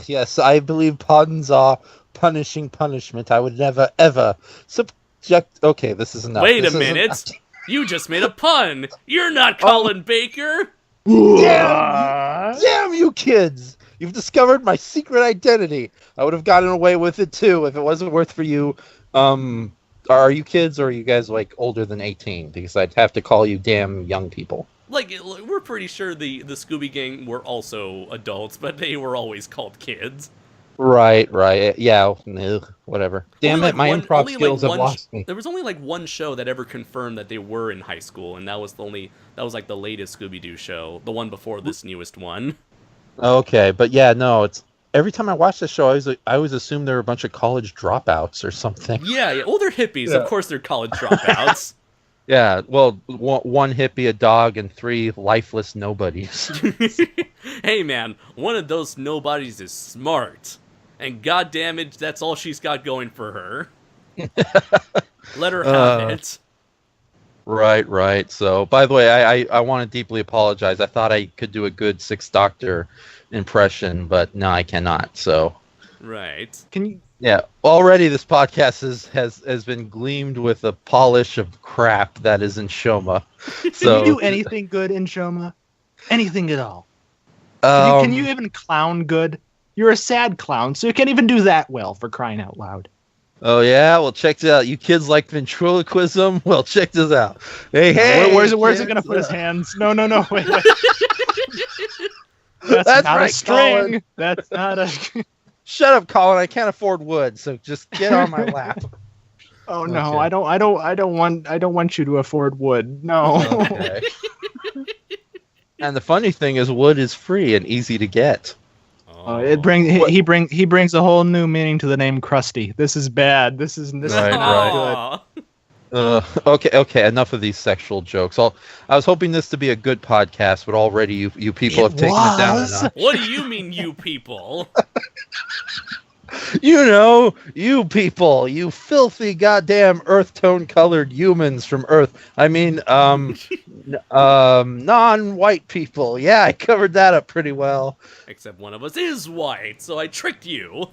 Yes, I believe puns are punishing punishment. I would never, ever subject... Okay, this is enough. Wait a minute. You just made a pun. You're not Colin Baker. Damn you kids. You've discovered my secret identity. I would have gotten away with it, too, if it wasn't worth for you. Are you kids, or are you guys, like, older than 18? Because I'd have to call you damn young people. Like, we're pretty sure the Scooby Gang were also adults, but they were always called kids. Right. Yeah, whatever. Damn it, my improv skills have lost me. There was only like one show that ever confirmed that they were in high school, and that was like the latest Scooby-Doo show, the one before this newest one. Okay, but yeah, no, it's every time I watch the show, I always assume they're a bunch of college dropouts or something. Yeah. Well, they're hippies. Yeah. Of course, they're college dropouts. Yeah, well, one hippie, a dog, and 3 lifeless nobodies. Hey, man, one of those nobodies is smart. And goddammit, that's all she's got going for her. Let her have it. Right. So, by the way, I want to deeply apologize. I thought I could do a good 6th Doctor impression, but no, I cannot. So, right. Can you? Yeah. Already, this podcast has been gleamed with a polish of crap that is Inshoma. So, can you do anything good in Shoma? Anything at all? Can you even clown good? You're a sad clown, so you can't even do that well, for crying out loud. Oh, yeah? Well, check this out. You kids like ventriloquism? Well, check this out. Hey, where's it going to put his hands? No, wait. That's not right, a string. Colin. That's not a... Shut up, Colin. I can't afford wood, so just get on my lap. Oh, no. Okay. I don't want you to afford wood. No. Okay. And the funny thing is, wood is free and easy to get. He brings a whole new meaning to the name Krusty. This is bad. This is not good. Okay. Enough of these sexual jokes. I was hoping this to be a good podcast, but already you people have taken it down a notch. What do you mean, you people? You know, you people, you filthy goddamn earth tone colored humans from Earth. I mean, non-white people. Yeah, I covered that up pretty well. Except one of us is white, so I tricked you.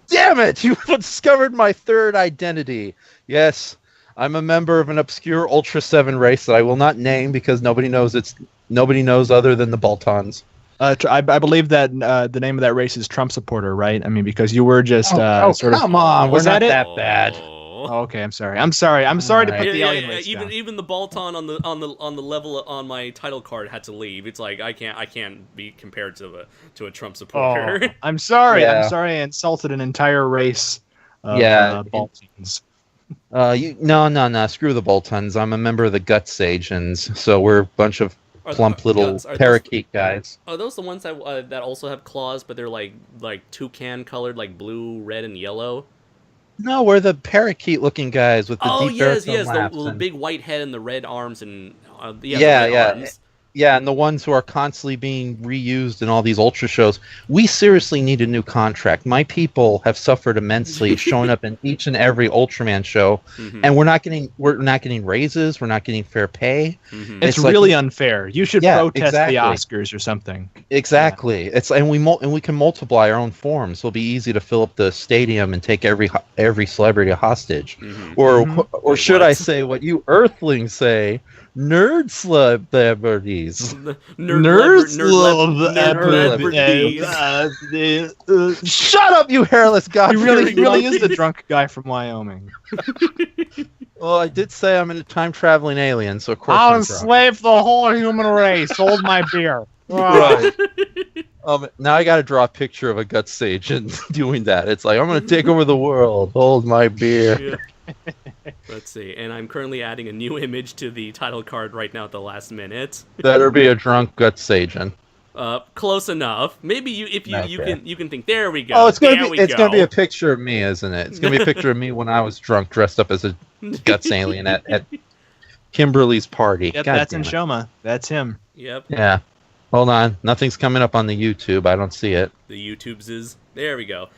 Damn it! You discovered my third identity. Yes, I'm a member of an obscure Ultra 7 race that I will not name because nobody knows other than the Boltons. I believe that the name of that race is Trump supporter, right? I mean, because you were just sort of. Come on, Was we're not that it? that bad. Oh, okay, I'm sorry. I'm sorry to put Alright. the alien race down. Even the Bolton on the level on my title card had to leave. It's like I can't be compared to a Trump supporter. Oh, I'm sorry. Yeah. I'm sorry. I insulted an entire race of Baltans. No. Screw the Boltons. I'm a member of the Gut Sagens, so we're a bunch of plump little parakeet guys. Are those the ones that also have claws, but they're like toucan colored, like blue, red, and yellow? No, we're the parakeet-looking guys with the deep baritone laughs the and- big white head and the red arms and the red Yeah. arms. Yeah, and the ones who are constantly being reused in all these Ultra shows. We seriously need a new contract. My people have suffered immensely showing up in each and every Ultraman show, and we're not getting raises. We're not getting fair pay. It's really unfair. You should protest exactly. the Oscars or something. Exactly. It's and we can multiply our own forms. It'll be easy to fill up the stadium and take every celebrity hostage, or should I say what you Earthlings say? Nerd celebrities. Nerds Shut up, you hairless god! He really is the drunk guy from Wyoming. Well, I did say I'm a time traveling alien, so of course I'll I'm drunk. enslave the whole human race. Hold my beer. Right. Now I got to draw a picture of a gut sage and doing that. It's like I'm going to take over the world. Hold my beer. Yeah. Let's see, and I'm currently adding a new image to the title card right now at the last minute. Better be a drunk gut sagen. Close enough. Maybe you can think. There we go. Oh, it's gonna be a go. picture of me, isn't it? It's gonna be a picture of me when I was drunk, dressed up as a guts alien at Kimberly's party. Yep, God that's damn in it. Shoma. That's him. Yep. Yeah. Hold on, nothing's coming up on the YouTube. I don't see it. The YouTubes is there. We go.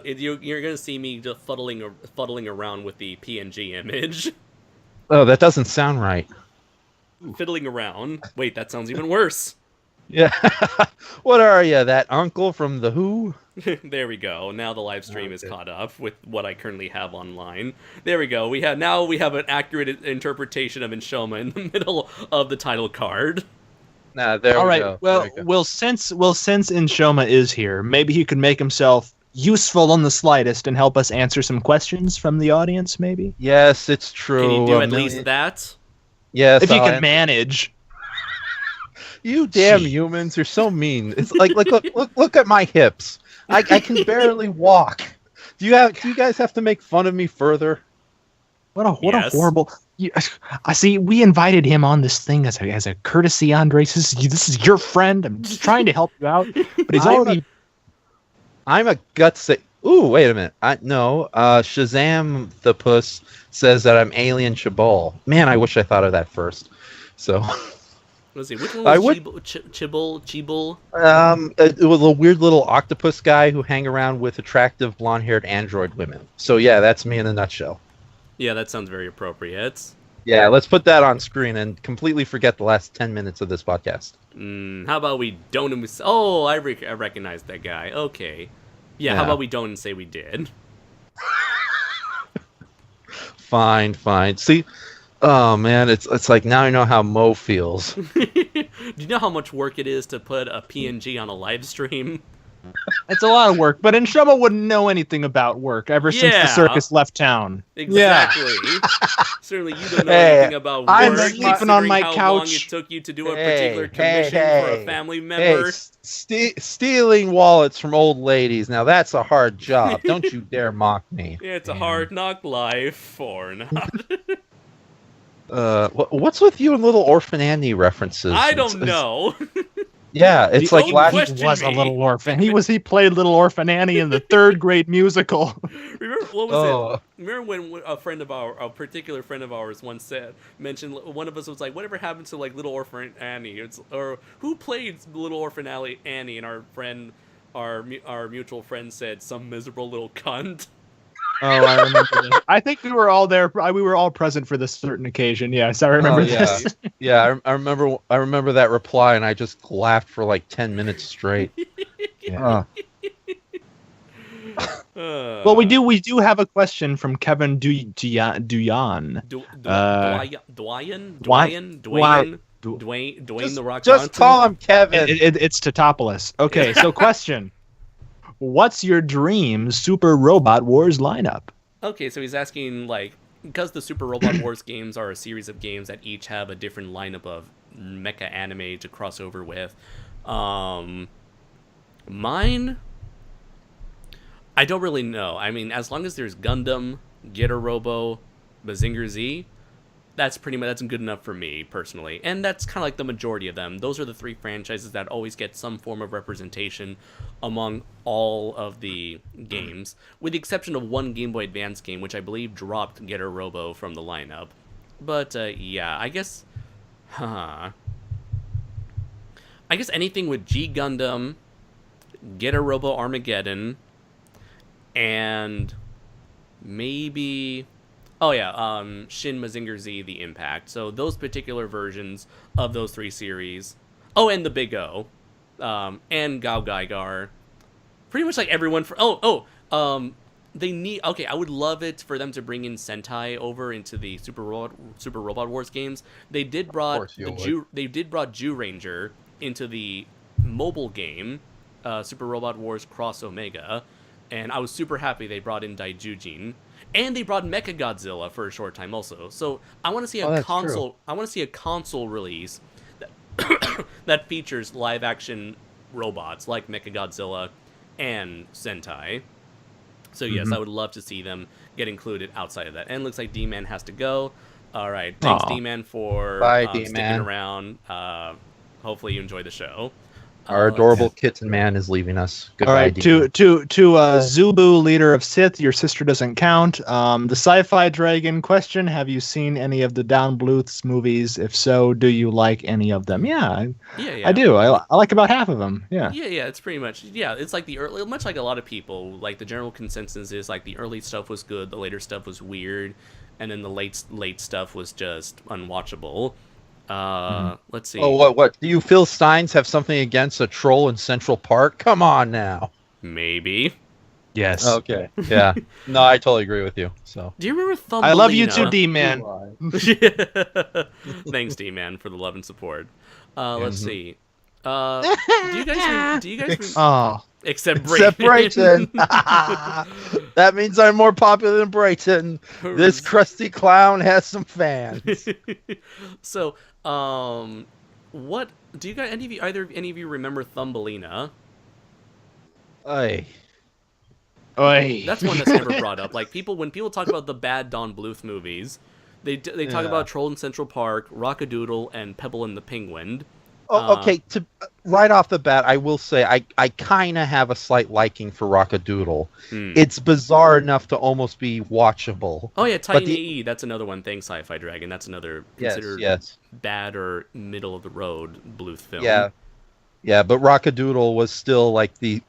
You're gonna see me just fuddling around with the PNG image. Oh, that doesn't sound right. Fiddling around. Wait, that sounds even worse. Yeah. What are you, that uncle from the Who? There we go. Now the live stream is caught up with what I currently have online. There we go. We have an accurate interpretation of Inshoma in the middle of the title card. Nah, there All we right. go. Well, There we go. well, since Inshoma is here, maybe he could make himself useful on the slightest and help us answer some questions from the audience. Maybe Yes, it's true. Can you do A at million- least that? Yes, if you I'll can manage. You damn Gee. humans, you're so mean. It's like look at my hips. I can barely walk. Do you guys have to make fun of me further? What a Yes. horrible. I see. We invited him on this thing as a courtesy, Andres. This is your friend. I'm just trying to help you out, but he's already. I'm a guts. Ooh, wait a minute. Shazam the Puss says that I'm Alien Chabal. Man, I wish I thought of that first. So, Let's see. Which one I was would- Chibble? it was a weird little octopus guy who hang around with attractive blonde-haired android women. So yeah, that's me in a nutshell. Yeah, that sounds very appropriate. Yeah, let's put that on screen and completely forget the last 10 minutes of this podcast. How about we don't? Oh, I recognize that guy. Okay. Yeah, how Yeah. about we don't and say we did? Fine. See, oh man, it's like now I know how Mo feels. Do you know how much work it is to put a PNG on a live stream? It's a lot of work, but Inshoma wouldn't know anything about work ever since the Yeah. circus left town. Exactly. Certainly, you don't know Hey, anything about I'm work. sleeping on considering my how long couch. it took you to do a Hey, particular commission for a hey. family Hey, member. stealing wallets from old ladies. Now that's a hard job. Don't you dare mock me. Yeah, it's a hard knock life or not. What's with you and Little Orphan Annie references? I don't know. Yeah, it's The like old last. question- He was a me. little orphan. He played Little Orphan Annie in the third grade musical. Remember what was Oh. it? Remember when a particular friend of ours once mentioned one of us was like, "Whatever happened to like Little Orphan Annie?" Or who played Little Orphan Annie? And our friend our mutual friend said some miserable little cunt. Oh, I remember this. I think we were all there. We were all present for this certain occasion. Yes, I remember Oh, yeah. this. Yeah, I remember that reply, and I just laughed for like 10 minutes straight. Yeah. Well, we do have a question from Kevin Duyan. Dwayne the Rock Just Johnson. call him Kevin. It's Totopoulos. Okay, so question. What's your dream Super Robot Wars lineup? Okay, so he's asking, like, because the Super Robot Wars games are a series of games that each have a different lineup of mecha anime to cross over with. Mine, I don't really know. I mean, as long as there's Gundam, Getter Robo, Mazinger Z, that's good enough for me personally, and that's kind of like the majority of them. Those are the three franchises that always get some form of representation among all of the games, with the exception of one Game Boy Advance game, which I believe dropped Getter Robo from the lineup. But yeah, I guess anything with G Gundam, Getter Robo Armageddon, and maybe Shin Mazinger Z The Impact. So those particular versions of those three series. Oh, and the Big O. And Gao Gaigar. Pretty much like everyone they need. Okay, I would love it for them to bring in Sentai over into the Super Robot Wars games. They did brought Jew Ranger into the mobile game, Super Robot Wars Cross Omega, and I was super happy they brought in Daijujin. And they brought Mechagodzilla for a short time also. So I want to see a console. True. I want to see a console release that features live action robots like Mechagodzilla and Sentai. So yes, I would love to see them get included outside of that. And it looks like D-Man has to go. All right, thanks D-Man for sticking around. Hopefully you enjoy the show. Our adorable kitten man is leaving us. Goodbye, all right, to Zubu, leader of Sith, your sister doesn't count. The Sci-Fi Dragon question: have you seen any of the Don Bluth's movies? If so, do you like any of them? Yeah, I do. I like about half of them. Yeah. Yeah. It's pretty much it's like the early, much like a lot of people. Like the general consensus is like the early stuff was good, the later stuff was weird, and then the late stuff was just unwatchable. Let's see. Oh, what? Do you Phil Steins have something against a troll in Central Park? Come on now. Maybe. Yes. Okay. Yeah. No, I totally agree with you. So. Do you remember Thumbelina? I love you too, D-Man. Thanks, D-Man, for the love and support. Let's see. Do you guys? Oh. Except Brayton. That means I'm more popular than Brayton. This crusty clown has some fans. So, what do you guys? Any of you remember Thumbelina? Oi. That's one that's never brought up. Like when people talk about the bad Don Bluth movies, they talk about Troll in Central Park, Rockadoodle, and Pebble and the Penguin. Oh, okay. Right off the bat, I will say I kind of have a slight liking for Rockadoodle. It's bizarre enough to almost be watchable. Oh yeah, Tiny E. That's another one. Thanks, Sci-Fi Dragon. That's another considered bad or middle of the road Bluth film. Yeah, but Rockadoodle was still like the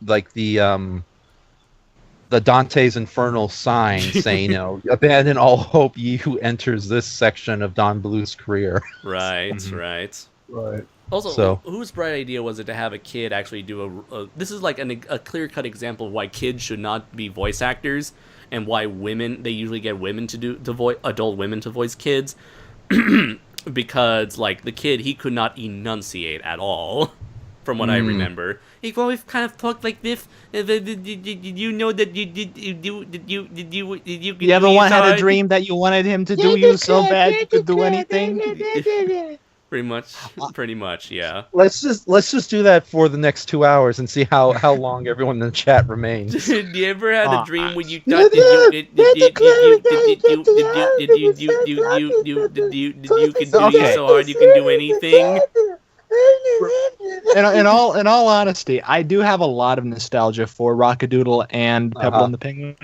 Dante's Infernal sign saying, abandon all hope, ye who enters this section of Don Bluth's career. Right. Also, whose bright idea was it to have a kid actually do this is like a clear-cut example of why kids should not be voice actors and why they usually get women adult women to voice kids because like the kid, he could not enunciate at all from what I remember. He always kind of talked like this. You know that you ever had a dream that you wanted him to do you so bad you could do anything? Pretty much, yeah. Let's just do that for the next 2 hours and see how long everyone in the chat remains. Did you ever had a dream when you thought you could do you so hard you can do anything? In all honesty, I do have a lot of nostalgia for Rockadoodle and Pebble and the Penguin.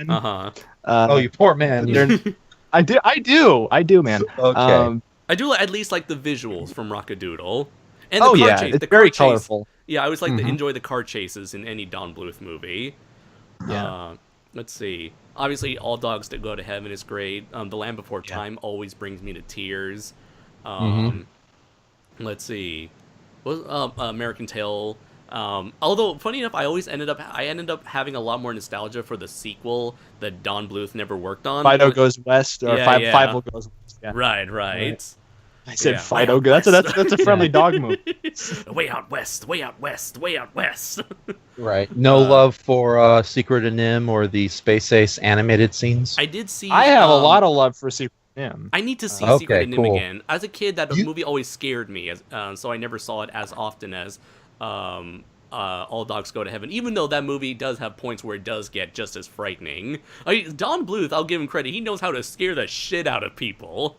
Oh, you poor man. I do, man. Okay. I do at least like the visuals from Rockadoodle. And it's very colorful. Yeah, I always like to enjoy the car chases in any Don Bluth movie. Yeah. Let's see. Obviously, All Dogs That Go to Heaven is great. The Land Before Yeah. Time always brings me to tears. Mhm. Let's see. American Tail. Although funny enough, I ended up having a lot more nostalgia for the sequel that Don Bluth never worked on. Fido Goes West, or Yeah, yeah. Five Goes West. Yeah. Right. I said Yeah. Fido. Way out That's a friendly dog move. Way out west, way out west, way out west. Right. No love for Secret of Nim or the Space Ace animated scenes. I did see. I have a lot of love for Secret Nim. I need to see Okay, Secret of Nim cool. again. As a kid, that You- movie always scared me, so I never saw it as often as All Dogs Go to Heaven. Even though that movie does have points where it does get just as frightening. Don Bluth, I'll give him credit. He knows how to scare the shit out of people.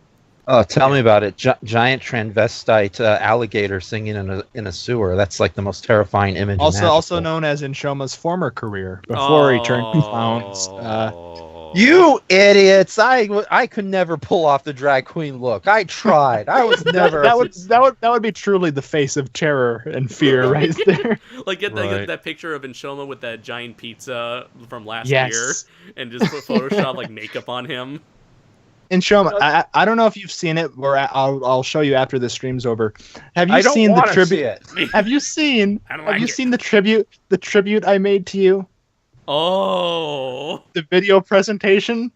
Oh, tell me about it! Giant transvestite alligator singing in a sewer. That's like the most terrifying image. Also imaginable. known as in Shoma's former career before he turned clowns. You idiots! I could never pull off the drag queen look. I tried. I was never. that would be truly the face of terror and fear right there. Like get Right. that picture of Inshoma with that giant pizza from last Yes. year, and just put Photoshop like makeup on him. And Shoma, I don't know if you've seen it, or I'll show you after the stream's over. Have you I don't seen the wanna see tribute? it. Have you seen? I don't Have like you it. seen the tribute I made to you? Oh, The video presentation.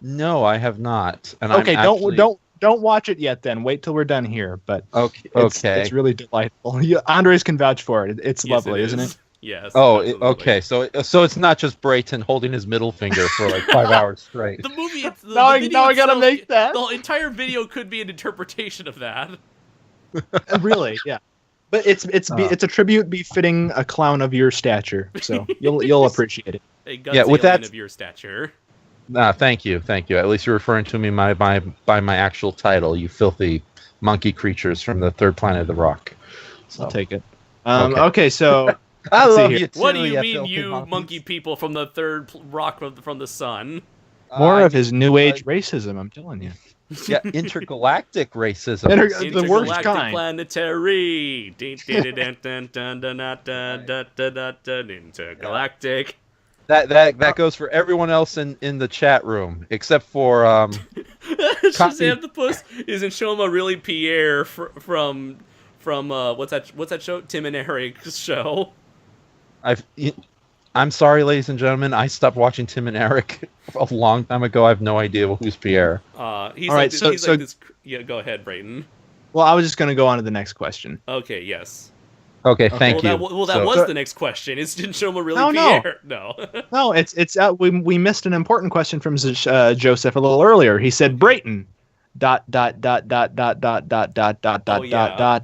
No, I have not. And Okay, I'm actually... don't watch it yet. Then wait till we're done here. But Okay. it's really delightful. Andres can vouch for it. It's yes, lovely, isn't it? Yes. Oh, absolutely. okay. So it's not just Brayton holding his middle finger for like 5 hours straight. The movie. Now I gotta itself, make that. The entire video could be an interpretation of that. Really, yeah. But it's a tribute befitting a clown of your stature. So you'll appreciate it. A gutsy Yeah, with alien that- of your stature. Thank you. At least you're referring to me by my actual title. You filthy monkey creatures from the third planet of the rock. I'll So. take it. Okay. Okay, so I Let's see love here. you too. What do you mean, filthy you monkeys. monkey people from the third rock from the sun? more Uh, of his new age racism. I'm telling you. Yeah, intergalactic racism. The worst Intergalactic kind. planetary. Intergalactic. That goes for everyone else in the chat room except for Shazam the Puss isn't Shoma really Pierre from what's that show? Tim and Eric's show. I'm sorry, ladies and gentlemen. I stopped watching Tim and Eric a long time ago. I have no idea who's Pierre. He's All like right, this, so- he's like this. Yeah, go ahead, Brayton. Well, I was just going to go on to the next question. Okay, yes. Okay, thank well, you. That So- was the next question. Is Shoma really No, no. Pierre? No. No, it's we missed an important question from Joseph a little earlier. He said Brayton ... Oh, yeah.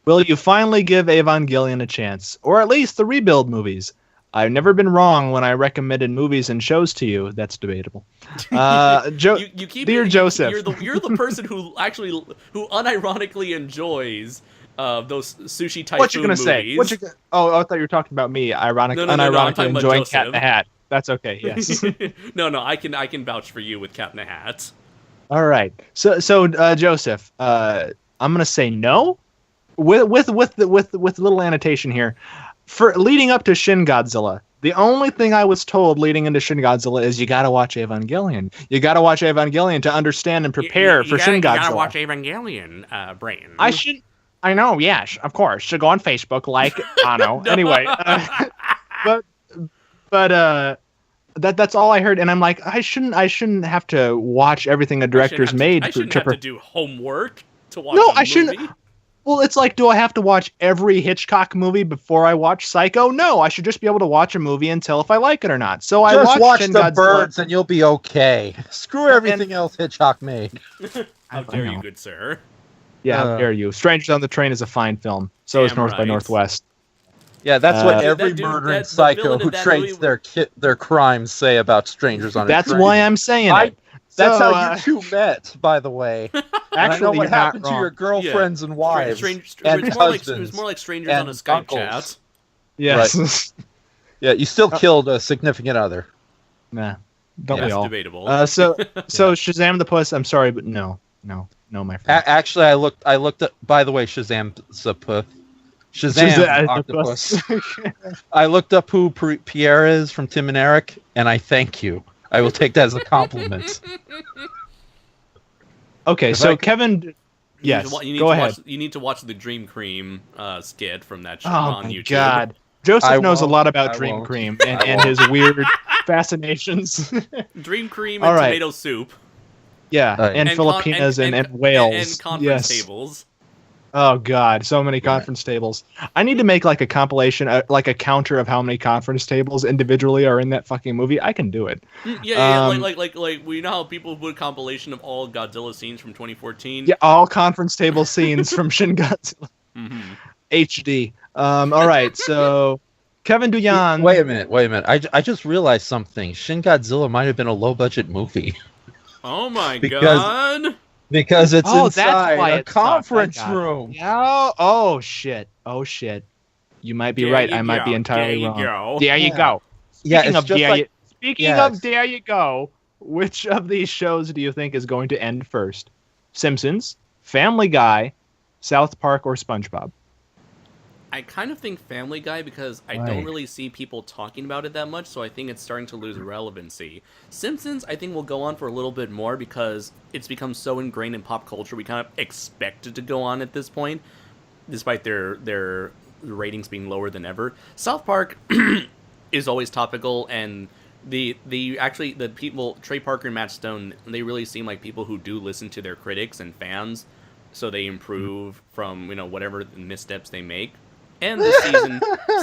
Will you finally give Evangelion a chance, or at least the rebuild movies? I've never been wrong when I recommended movies and shows to you. That's debatable. You keep Dear Joseph. You're the person who unironically enjoys those sushi typhoon What you gonna movies. say? I thought you were talking about me. No, I'm Unironically talking about enjoying Cat in Joseph. the Hat. That's okay. Yes. No, I can vouch for you with Cat in the Hat. All right. So Joseph, I'm gonna say no, with a little annotation here. For leading up to Shin Godzilla, the only thing I was told leading into Shin Godzilla is you gotta watch Evangelion. You gotta watch Evangelion to understand and prepare for Shin Godzilla. You gotta watch Evangelion, Brayton. I know. Yes, of course. Should go on Facebook, like Ano. No. Anyway, but that's all I heard, and I'm like, I shouldn't have to watch everything a director's made. I shouldn't have to do homework to watch. No, a I shouldn't. movie. Well, it's like, do I have to watch every Hitchcock movie before I watch Psycho? No, I should just be able to watch a movie and tell if I like it or not. So I Just watched watch Shin the Godzilla. birds and you'll be okay. Screw everything else Hitchcock made. How dare you, good sir? Yeah, how dare you? Strangers on the Train is a fine film. So is Damn North by right. Northwest. Yeah, that's what Uh, every That dude- murdering the psycho villain who in that trades movie- their crimes say about strangers on a That's train. why I'm saying it. That's So, how you two met, by the way. And I know Actually, what you're not happened to wrong. your girlfriends and wives and it was husbands. more like strangers and on a Skype uncles. chat. Yes. Yeah, you still killed a significant other. Nah. Don't That's we all? debatable. So Shazam the Puss. I'm sorry, but no, my friend. Actually, I looked at. By the way, Shazam Zaputh. Shazam, octopus. I looked up who Pierre is from Tim and Eric, and I thank you. I will take that as a compliment. Okay, so Kevin... Yes, go ahead. You need to watch the Dream Cream skit from that show Oh on my YouTube. God. Joseph knows a lot about I Dream won't. Cream and his weird fascinations. Dream Cream All and right. tomato soup. Yeah, and Filipinas and whales. And conference tables. Oh God, so many conference tables. I need to make like a compilation, like a counter of how many conference tables individually are in that fucking movie. I can do it. Yeah, like we know how people put a compilation of all Godzilla scenes from 2014. Yeah, all conference table scenes from Shin Godzilla HD. All right, so Kevin Duyan. Wait a minute. I just realized something. Shin Godzilla might have been a low budget movie. Oh my Because- God. Because it's that's inside why a it sucked. I conference got it. room. Yeah. Oh shit. You might be right. I might be entirely wrong. There you Yeah. go. Yeah, Speaking it's of just there like- you, speaking Yes. of there you go. Which of these shows do you think is going to end first? Simpsons, Family Guy, South Park, or SpongeBob? I kind of think Family Guy because I don't really see people talking about it that much, so I think it's starting to lose relevancy. Simpsons, I think, will go on for a little bit more because it's become so ingrained in pop culture. We kind of expect it to go on at this point, despite their ratings being lower than ever. South Park is always topical, and the people, Trey Parker and Matt Stone, they really seem like people who do listen to their critics and fans, so they improve from whatever missteps they make. And this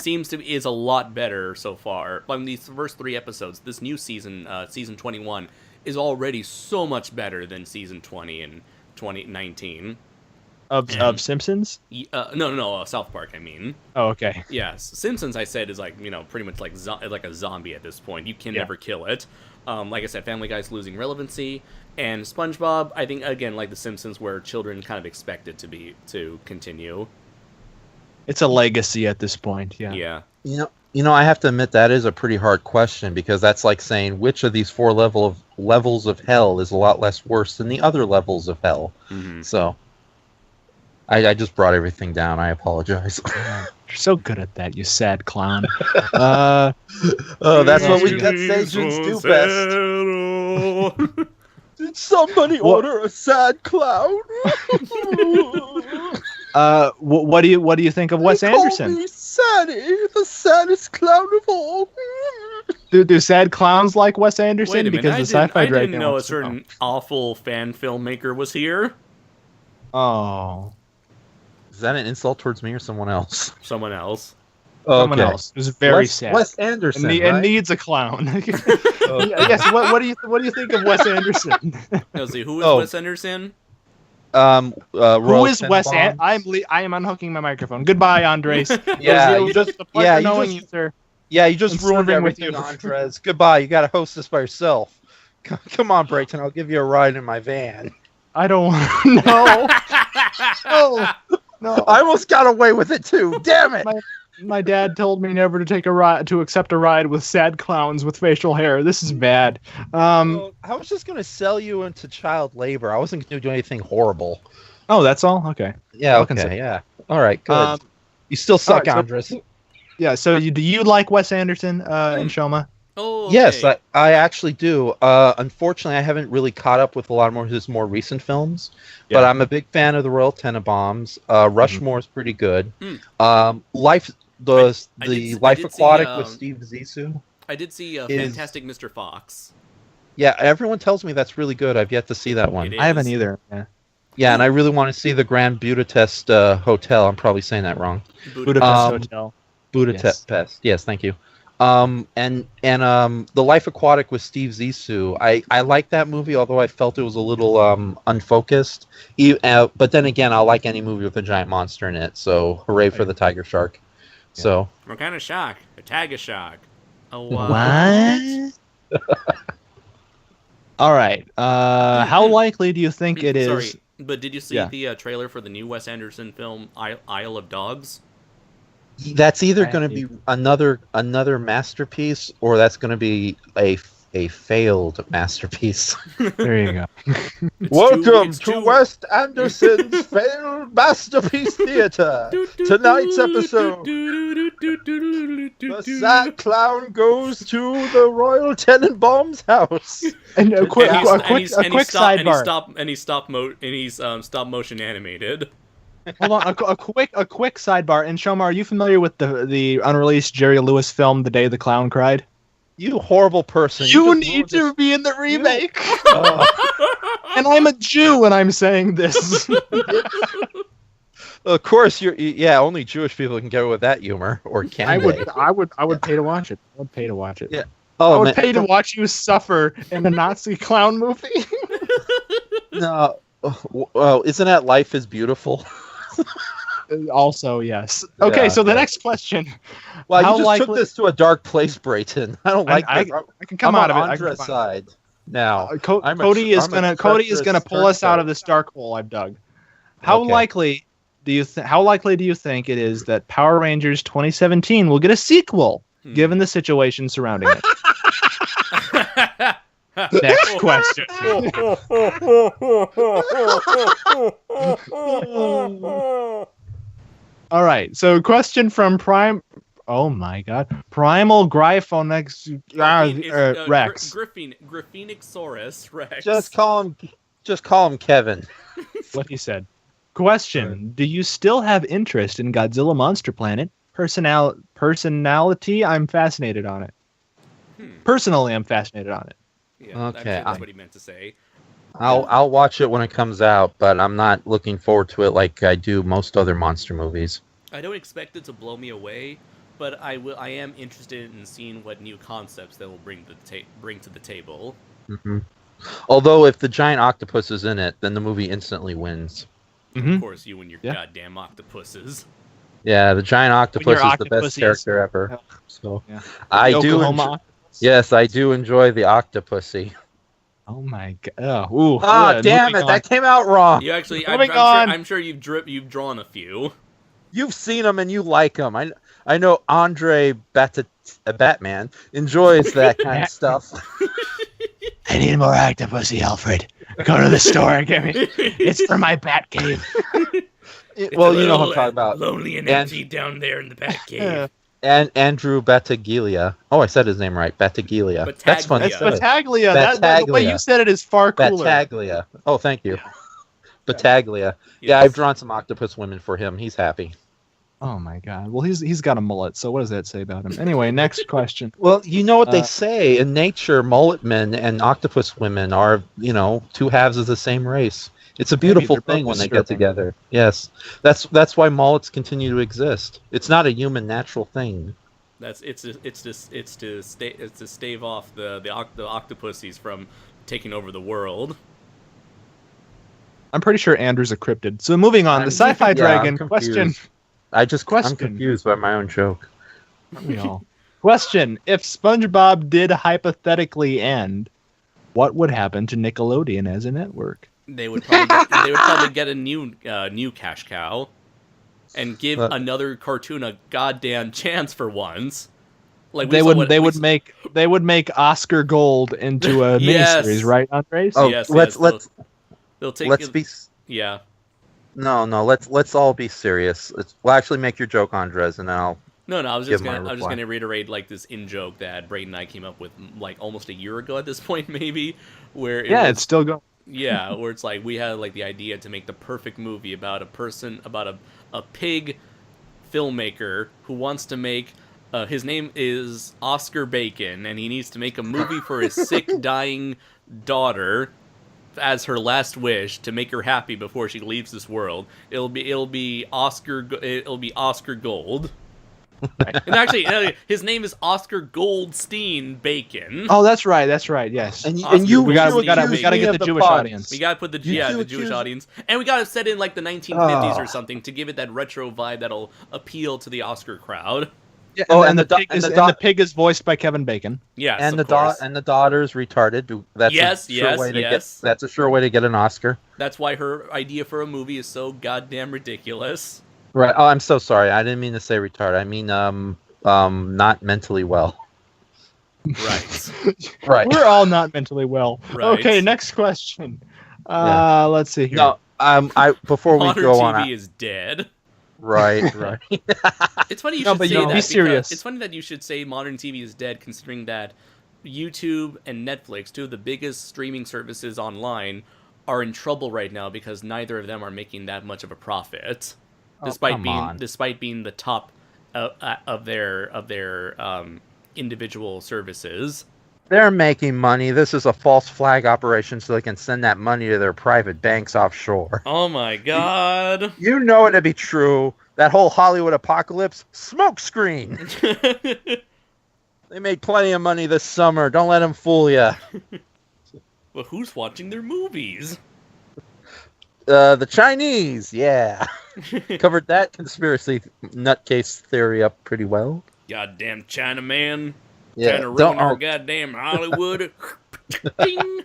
season is a lot better so far. I mean, these first 3 episodes, this new season, season 21, is already so much better than season 20 and 2019. Of Simpsons? No, South Park, I mean. Oh, okay. Yes, Simpsons, I said, is like, pretty much like a zombie at this point. You can never kill it. Like I said, Family Guy's losing relevancy. And SpongeBob, I think, again, like The Simpsons, where children kind of expect it to continue. It's a legacy at this point. Yeah. Yeah. I have to admit that is a pretty hard question because that's like saying which of these 4 levels of hell is a lot less worse than the other levels of hell. Mm-hmm. So I just brought everything down. I apologize. You're so good at that, you sad clown. Oh, that's what we let Sajuns do best. Did somebody order a sad clown? What do you think of Wes Anderson? Call me Sadie, the saddest clown of all. Do sad clowns like Wes Anderson? Wait a minute, Because the sci-fi I dragon didn't know a wants to certain awful fan filmmaker was here. Oh, Is that an insult towards me or someone else? Someone else. someone else. It was very sad. Wes Anderson, and needs a clown. Yes. What do you think of Wes Anderson? Let's see, who is Oh. Wes Anderson? Who is Wes? I am unhooking my microphone. Goodbye, Andres. Yeah, it was just a pleasure knowing you, sir. Yeah, you just And ruined serving with everything, you. Andres. Goodbye. You got to host this by yourself. Come on, Brayton. I'll give you a ride in my van. I don't want. No. No. I almost got away with it too. Damn it! My dad told me never to take a ride, to accept a ride with sad clowns with facial hair. This is bad. I was just gonna sell you into child labor. I wasn't gonna do anything horrible. Oh, that's all. Okay. Yeah. I'll Okay. consider. Yeah. All right. Good. You still all suck, right, so- Andres. Yeah. So, do you like Wes Anderson and Shoma? Oh, okay. Yes, I actually do. Unfortunately, I haven't really caught up with a lot more of his more recent films, but I'm a big fan of the Royal Tenenbaums. Rushmore is pretty good. Life Aquatic with Steve Zissou. I did see Fantastic Mr. Fox. Yeah, everyone tells me that's really good. I've yet to see that one. It I haven't is. either. Yeah. Yeah, and I really want to see the Grand Budapest Hotel. I'm probably saying that wrong. Budapest Hotel. Budapest. Yes, thank you. And the Life Aquatic with Steve Zissou. I like that movie, although I felt it was a little unfocused. But then again, I'll like any movie with a giant monster in it. So hooray for the tiger shark. Yeah. So What kind of shark? A tiger shark. A What? All right. How likely do you think it is? Sorry, but did you see Yeah. the trailer for the new Wes Anderson film Isle of Dogs? that's either going to be another masterpiece, or that's going to be a a failed masterpiece. There you go. Welcome it's to too- Wes Anderson's failed masterpiece theater. Tonight's episode: the sad clown goes to the Royal Tenenbaum's house. And a quick sidebar. sidebar. He's stop motion animated. Hold on, a quick sidebar. And Shomar, are you familiar with the unreleased Jerry Lewis film, The Day the Clown Cried? You horrible person! You just need ruined to this- be in the remake. Oh. And I'm a Jew, and I'm saying this. Of course, only Jewish people can get away with that humor, or can I they? would pay to watch it. I would pay to watch it. Yeah. I Oh, would man. pay to watch you suffer in a Nazi clown movie. No. Well, isn't that Life is Beautiful? Also, yes. Okay, Yeah, so the okay. next question. Well, How you just took likely- this to a dark place, Brayton. I don't like I that. can come I'm out of on it. I can Andra's come out of it. side now. I'm a Cody is I'm a gonna treacherous pull us out of turncoat. this dark hole I've dug. How Okay. likely do you think it is that Power Rangers 2017 will get a sequel, given the situation surrounding it? Next question. All right. So, question from Prime. Oh my God, Primal Gryphonex Rex. Graphenixsaurus Rex. Just call him Kevin. What he said. Question: do you still have interest in Godzilla Monster Planet? Personality? I'm fascinated on it. Personally, I'm fascinated on it. Yeah, I'm Okay, sure that's what he meant to say. I'll watch it when it comes out, but I'm not looking forward to it like I do most other monster movies. I don't expect it to blow me away, but I am interested in seeing what new concepts they will bring to the table. Hmm. Although, if the giant octopus is in it, then the movie instantly wins. Of course, you and your Yeah. goddamn octopuses. Yeah, the giant octopus your is the octopus best is- character ever. So Yeah. I The do. Oklahoma. Yes, I do enjoy the octopussy. Oh my God. Ooh. Ah, good. damn Moving it! on. That came out wrong. You actually, Moving on. I'm sure you've drawn a few. You've seen them and you like them. I know Andre Batman enjoys that kind of stuff. I need more octopusy, Alfred. Go to the store and get me. It's for my bat cave. Well, you know what I'm talking about. Lonely and And- empty down there in the Batcave. And Andrew Battaglia. Oh, I said his name right. Battaglia. That's fun. to That's Yeah. say. Battaglia. The way Battaglia. you said it is far cooler. Battaglia. Oh, thank you. Battaglia. Yeah, Yes. I've drawn some octopus women for him. He's happy. Oh my God. Well, he's got a mullet. So what does that say about him? Anyway, next question. Well, you know what they Uh, say in nature: mullet men and octopus women are, two halves of the same race. It's a beautiful they're both thing when they get disturbing. together. Yes, that's why mullets continue to exist. It's not a human natural thing. It's to stave off the octopussies from taking over the world. I'm pretty sure Andrew's a cryptid. So moving on, the sci-fi dragon I'm question. confused. I'm Question. confused by my own joke. We all. Question: if SpongeBob did hypothetically end, what would happen to Nickelodeon as a network? They would probably get a new cash cow, and give Well- another cartoon a goddamn chance for once. Like They would make Oscar Gold into a Yes. miniseries, right, Andres? Oh, Yes, let's they'll take let's be. yeah. No, let's all be serious. We'll actually make your joke, Andres, and then I'll. No, I was Give just my gonna reply. reiterate like this in joke that Brayton and I came up with like almost a year ago at this point, maybe, where it Yeah, was- it's still going. yeah, where it's like we had like the idea to make the perfect movie about a pig filmmaker who wants to make his name is Oscar Bacon, and he needs to make a movie for his sick dying daughter as her last wish to make her happy before she leaves this world. It'll be Oscar Gold. And actually, his name is Oscar Goldstein Bacon. Oh, that's right. Yes. And Oscar you we got Goldstein to accused get me the of Jewish puns. audience. We gotta put the You Jewish choose- audience, and we gotta set in like the 1950s or Oh. something to give it that retro vibe that'll appeal to the Oscar crowd. Yeah, Oh, and and the the pig do- is and the do- the pig is voiced by Kevin Bacon. Yes, And of the course. and the daughter's retarded. That's Yes, a sure yes, way to yes. That's a sure way to get an Oscar. That's why her idea for a movie is so goddamn ridiculous. Right. Oh, I'm so sorry. I didn't mean to say retarded. I mean not mentally well. Right. Right. We're all not mentally well. Right. Okay, next question. Yeah. Let's see here. No, I before we Modern go TV on. is dead. Right. It's funny you No, should but say you know, that. be because serious. It's funny that you should say modern TV is dead, considering that YouTube and Netflix, two of the biggest streaming services online, are in trouble right now because neither of them are making that much of a profit, despite being the top of their individual services. They're making money. This is a false flag operation so they can send that money to their private banks offshore. Oh my god! You know it to be true. That whole Hollywood apocalypse, smokescreen. They made plenty of money this summer. Don't let them fool you. But who's watching their movies? The Chinese, yeah. Covered that conspiracy nutcase theory up pretty well. Goddamn Chinaman. Yeah, Trying to ruin our goddamn Hollywood. Ding.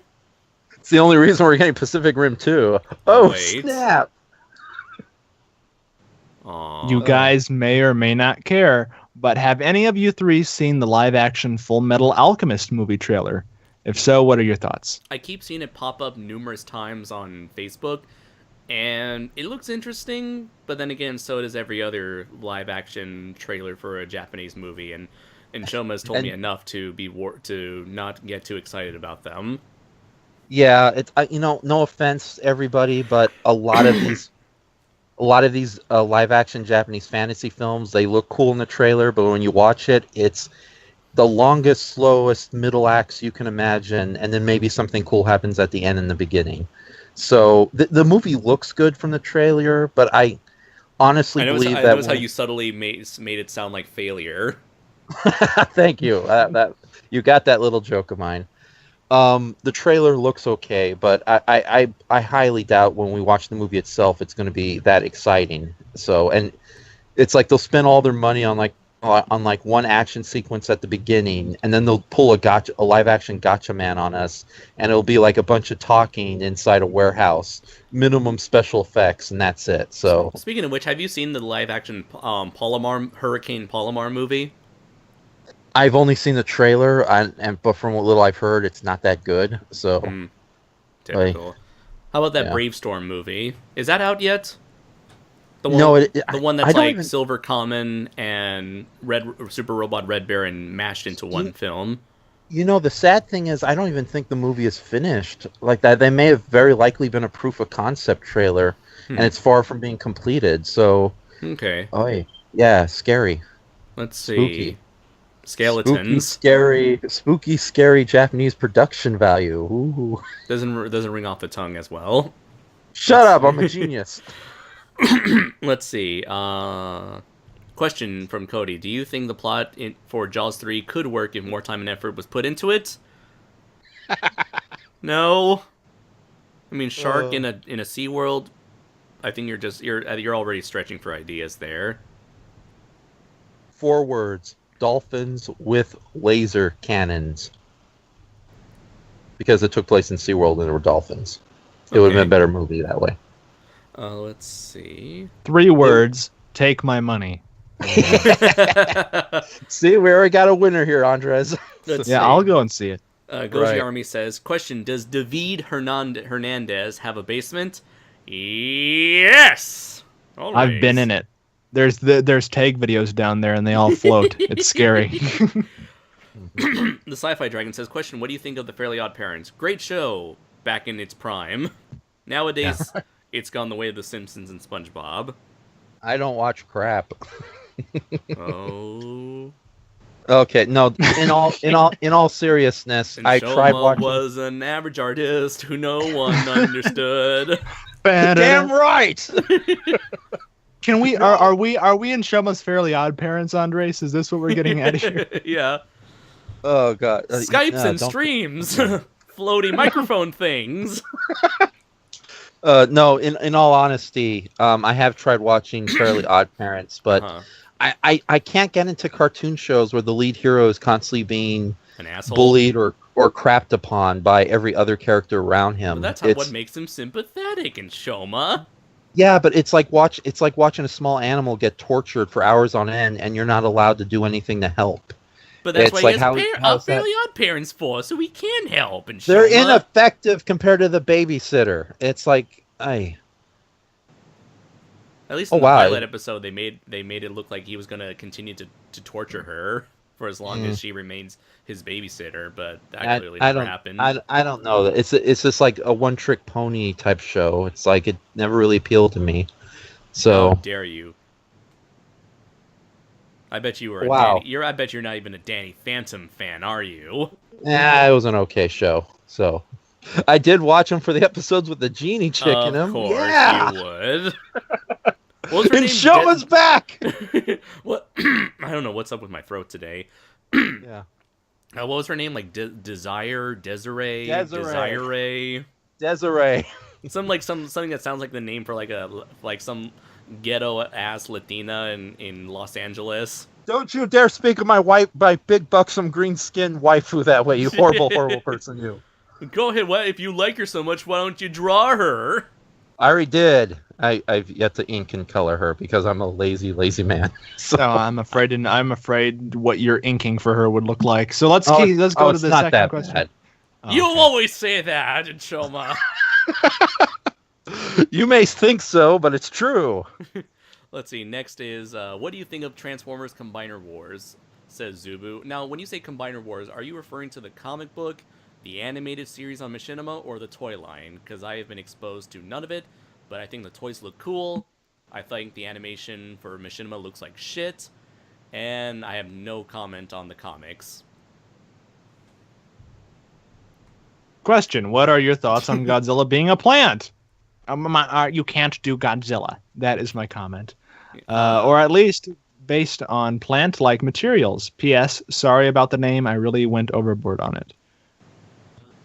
It's the only reason we're getting Pacific Rim 2. Oh, Wait. snap. Aww. You guys may or may not care, but have any of you three seen the live-action Full Metal Alchemist movie trailer? If so, what are your thoughts? I keep seeing it pop up numerous times on Facebook, and it looks interesting, but then again, so does every other live-action trailer for a Japanese movie, and Shoma's told me enough to to not get too excited about them. Yeah, it's no offense, everybody, but a lot of these live-action Japanese fantasy films, they look cool in the trailer, but when you watch it, it's the longest, slowest middle acts you can imagine, and then maybe something cool happens at the end and the beginning. So the movie looks good from the trailer, but I honestly believe I noticed how you subtly made it sound like failure. Thank you. That you got that little joke of mine. The trailer looks okay, but I highly doubt when we watch the movie itself it's going to be that exciting. So, and it's like they'll spend all their money on one action sequence at the beginning, and then they'll pull a live action gotcha man on us, and it'll be like a bunch of talking inside a warehouse, minimum special effects, and that's it. So, speaking of which, have you seen the live action Hurricane Palomar movie? I've only seen the trailer, but from what little I've heard, it's not that good. So, typical. How about that Brave Storm movie? Is that out yet? The one that's like Silver Common and Super Robot Red Baron mashed into one film. You know, the sad thing is, I don't even think the movie is finished. Like that, they may have very likely been a proof of concept trailer, and it's far from being completed. So, okay. Oh, yeah, scary. Let's see. Spooky. Skeletons. Spooky, scary Japanese production value. Ooh. Doesn't ring off the tongue as well. Shut up! I'm a genius. Let's see. Question from Cody: do you think the plot for Jaws 3 could work if more time and effort was put into it? No. I mean, shark in a SeaWorld. I think you're already stretching for ideas there. 4 words. Dolphins with laser cannons. Because it took place in SeaWorld and there were dolphins. It would have been a better movie that way. Let's see. 3 words. Take my money. See, we already got a winner here, Andres. I'll go and see it. Goji Army says, question, does David Hernandez have a basement? Yes! Always. I've been in it. There's tag videos down there, and they all float. It's scary. The Sci-Fi Dragon says, question, what do you think of The Fairly Odd Parents? Great show, back in its prime. Nowadays, it's gone the way of The Simpsons and SpongeBob. I don't watch crap. Oh. Okay, no. In all seriousness, And I tried Shoma watching. Was an average artist who no one understood. Damn right. Can we are we in Shoma's Fairly Odd Parents, Andres? Is this what we're getting at here? Yeah. Oh god. Skypes and streams. Floaty microphone things. No, in all honesty, I have tried watching Fairly Odd Parents, but I can't get into cartoon shows where the lead hero is constantly being an asshole, bullied or crapped upon by every other character around him. Well, that's what makes him sympathetic in Shoma. Yeah, but it's like watching a small animal get tortured for hours on end, and you're not allowed to do anything to help. But that's It's why like he has how's that? Fairly Odd Parents for, so he can help. And They're Shoma. ineffective compared to the babysitter. It's like, At least Oh, in the wow. pilot episode, they made it look like he was gonna continue to torture her for as long as she remains his babysitter. But that clearly never happened. I don't know. It's just like a one-trick pony type show. It's like it never really appealed to me. How So dare you? I bet you were Wow. a Danny. I bet you're not even a Danny Phantom fan, are you? yeah, it was an okay show. So I did watch them for the episodes with the genie chick in them. Of course Yeah, you would. What was her and name? Shoma's back. What? I don't know what's up with my throat today. Yeah, What was her name? Like Desiree. Desiree. Something that sounds like the name for like some ghetto ass Latina in Los Angeles. Don't you dare speak of my big buxom green skinned waifu that way, you horrible person, you. Go ahead. What if you like her so much? Why don't you draw her? I already did. I've yet to ink and color her because I'm a lazy man. So No, I'm afraid what you're inking for her would look like. So let's go to it's the not second that question. bad. You always say that, Choma. You may think so, but it's true. Let's see. Next is what do you think of Transformers Combiner Wars? Says Zubu. Now, when you say Combiner Wars, are you referring to the comic book, the animated series on Machinima, or the toy line? Because I have been exposed to none of it, but I think the toys look cool. I think the animation for Machinima looks like shit, and I have no comment on the comics. Question: what are your thoughts on Godzilla being a plant? You can't do Godzilla. That is my comment. Or at least based on plant-like materials. P.S. Sorry about the name. I really went overboard on it.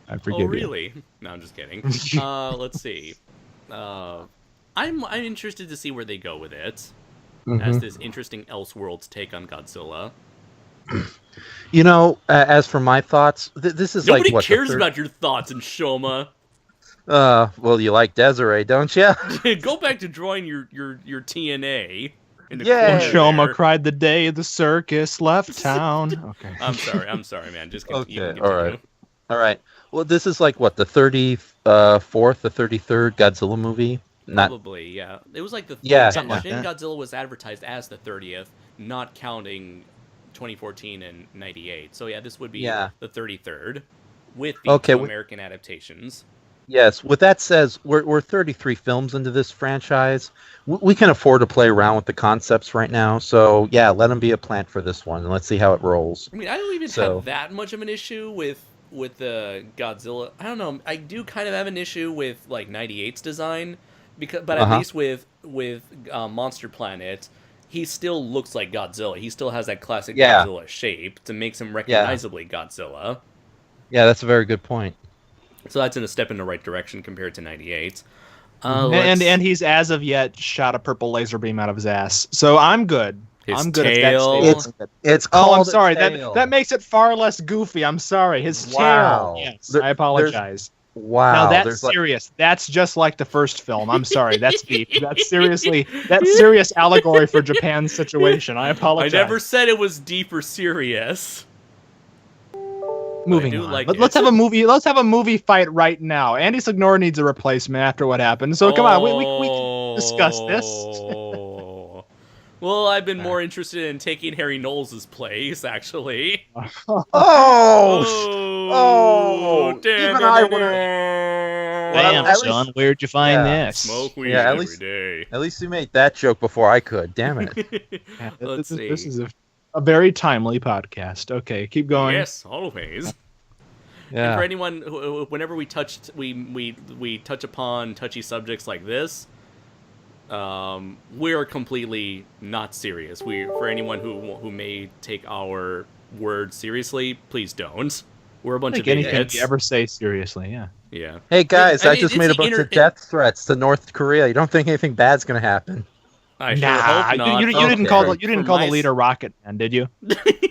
I forgive you. Oh, really? No, I'm just kidding. Let's see. I'm interested to see where they go with it. As this interesting Elseworlds take on Godzilla. You know, as for my thoughts, this is Nobody like what cares about your thoughts in Shoma. Well, you like Desiree, don't you? Go back to drawing your TNA. In the Yeah. corner Shoma there. cried the day the circus left town. Okay. I'm sorry, man. Just you can Okay, all continue. right. All right. Well, this is like what, the 34th, the 33rd Godzilla movie? Not Probably, yeah. It was like the Yeah, something like Shin that. Godzilla was advertised as the 30th, not counting 2014 and 98. So yeah, this would be Yeah. the 33rd with the Okay, two we- American adaptations. Yes. With that says, we're 33 films into this franchise. We can afford to play around with the concepts right now. So yeah, let them be a plant for this one, and let's see how it rolls. I mean, I don't even So- have that much of an issue with the Godzilla. I don't know. I do kind of have an issue with like 98's design, but at least with Monster Planet, he still looks like Godzilla. He still has that classic Yeah. Godzilla shape that makes him recognizably Godzilla. Yeah, that's a very good point. So that's a step in the right direction compared to 98. And he's as of yet shot a purple laser beam out of his ass. So I'm good. His I'm good tail. at that statement. It's Oh, called I'm sorry. a tail. That makes it far less goofy. I'm sorry. His Wow. tail. Yes, There- I apologize. Wow. Now that's there's like- serious. That's just like the first film. I'm sorry. That's deep. That's serious allegory for Japan's situation. I I apologize. never said it was deep or serious. Moving I do on. like Let's it. have a movie. Let's have a movie fight right now. Andy Signore needs a replacement after what happened. So come on, we can discuss this. Oh. Well, I've been more interested in taking Harry Knowles' place, actually. Oh, damn, even I damn, would've- damn. Damn, at least- son, where'd you find Yeah. this? Smoke weed Yeah, at every least- day. At least you made that joke before I could. Damn it. Yeah, Let's see. This is a very timely podcast. Okay, keep going. Yes, always. And Yeah. for anyone, whenever we touch upon touchy subjects like this, we are completely not serious. For anyone who may take our words seriously, please don't. We're a I bunch think of anything idiots. you ever say seriously, yeah. Yeah. Hey guys, I I, mean, just it's made a the bunch inter- of death threats to North Korea. You don't think anything bad's gonna happen? I sure hope not. you didn't Okay. call For the my leader Rocket Man, did you?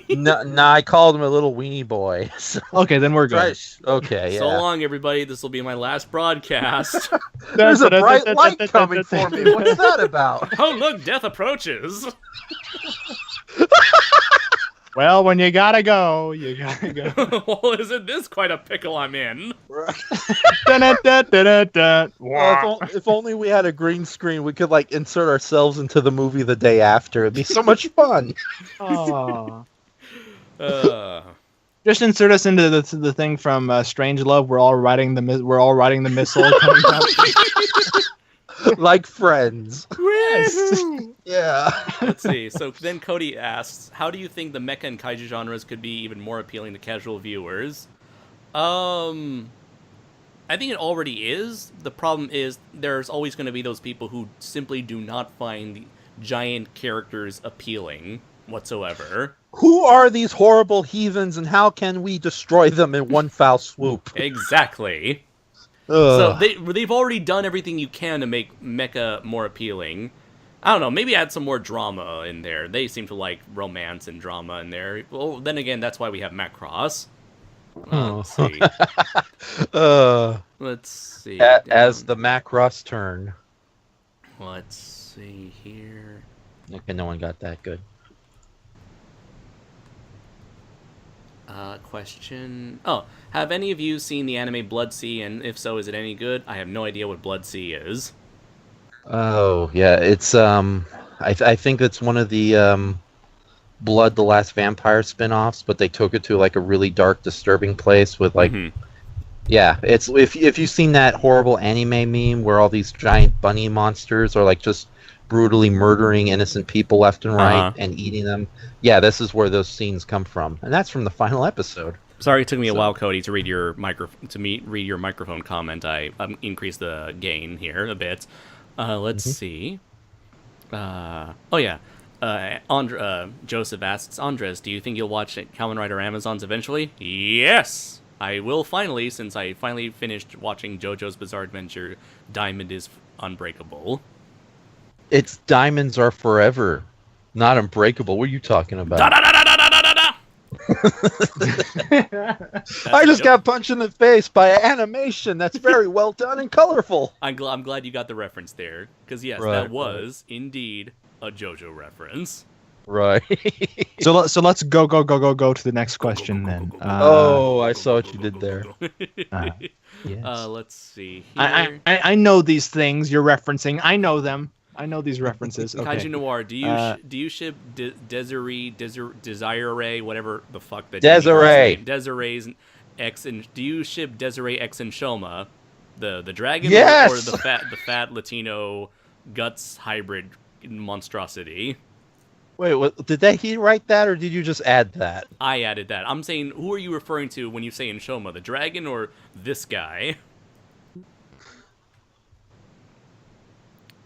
No, I called him a little weenie boy. So, Okay, then we're good. okay, yeah. So long, everybody. This will be my last broadcast. There's a bright light coming for me. What's that about? Oh, look, death approaches. Well, when you gotta go, you gotta go. Well, isn't this quite a pickle I'm in? Da-da-da-da-da-da. Well, if only we had a green screen, we could like insert ourselves into the movie the day after. It'd be so much fun. Aw. Uh, Just insert us into the thing from Strangelove. We're all riding the missile coming up. Like Friends. Yes. Yeah. let's see. So then Cody asks, how do you think the mecha and kaiju genres could be even more appealing to casual viewers? I think it already is. The problem is there's always going to be those people who simply do not find the giant characters appealing whatsoever. Who are these horrible heathens, and how can we destroy them in one foul swoop? Exactly. Ugh. So they've already done everything you can to make mecha more appealing. I don't know, maybe add some more drama in there. They seem to like romance and drama in there. Well, then again, that's why we have Macross. Let's see. Let's see. As the Macross turn. Let's see here. Okay, no one got that good. Question. Oh, have any of you seen the anime Blood Sea? And if so, is it any good? I have no idea what Blood Sea is. Oh, yeah, it's I think it's one of the Blood the Last Vampire spin-offs, but they took it to like a really dark, disturbing place with like yeah, it's if you've seen that horrible anime meme where all these giant bunny monsters are like just brutally murdering innocent people left and right and eating them. Yeah, this is where those scenes come from. And that's from the final episode. Sorry, it took me a while, Cody, to read your read your microphone comment. I increased the gain here a bit. Let's see. Oh yeah. Joseph asks, Andres, do you think you'll watch Kamen Rider Amazons eventually? Yes! I will finally, since I finally finished watching JoJo's Bizarre Adventure, Diamond is Unbreakable. It's Diamonds Are Forever, not Unbreakable. What are you talking about? I just got punched in the face by an animation that's very well done and colorful. I'm glad you got the reference there, because yes, Right, that was indeed a JoJo reference. Right. So let's go to the next question then. Oh, I saw what you did there. Yes. Let's see here. I know these things you're referencing. I know them. I know these references. Okay. KaijuNoir, do you ship Desiree, whatever the fuck that Desiree. Desiree's X and do you ship Desiree X and Shoma, the dragon, Yes! or the fat Latino guts hybrid monstrosity? Wait, did he write that, or did you just add that? I added that. I'm saying, who are you referring to when you say in Shoma, the dragon or this guy?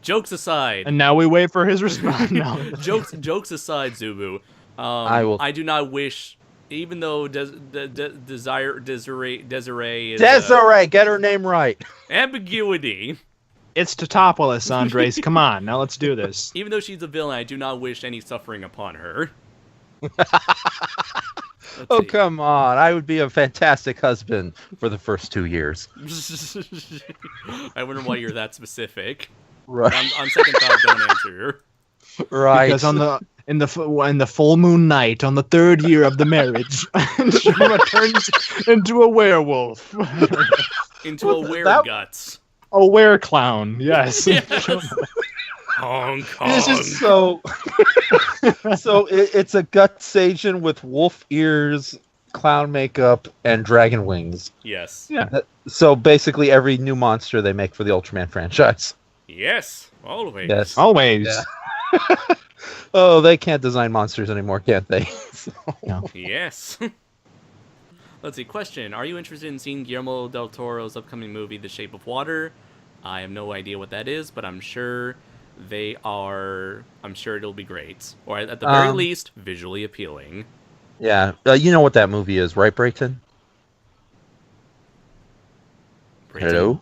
Jokes aside. And now we wait for his response. No. Jokes aside, Zubu. I do not wish, even though Desiree is Desiree, get her name right. ambiguity. It's Totopoulos, Andres. Come on, now let's do this. Even though she's a villain, I do not wish any suffering upon her. Oh, come on. I would be a fantastic husband for the first 2 years. I wonder why you're that specific. Right. On second thought, don't answer. Right. Because in the full moon night, on the 3rd year of the marriage, Shoma turns into a werewolf. Into a wereguts. A wereclown, yes. Honk, honk. This is so... So it's a guts Asian with wolf ears, clown makeup, and dragon wings. Yes. Yeah. So basically every new monster they make for the Ultraman franchise. Yes. Always. Yes. Always. Yeah. Oh, they can't design monsters anymore, can't they? So... No. Yes. Let's see. Question. Are you interested in seeing Guillermo del Toro's upcoming movie, The Shape of Water? I have no idea what that is, but I'm sure they are... I'm sure it'll be great. Or at the very least, visually appealing. Yeah. You know what that movie is, right, Brayton? Hello?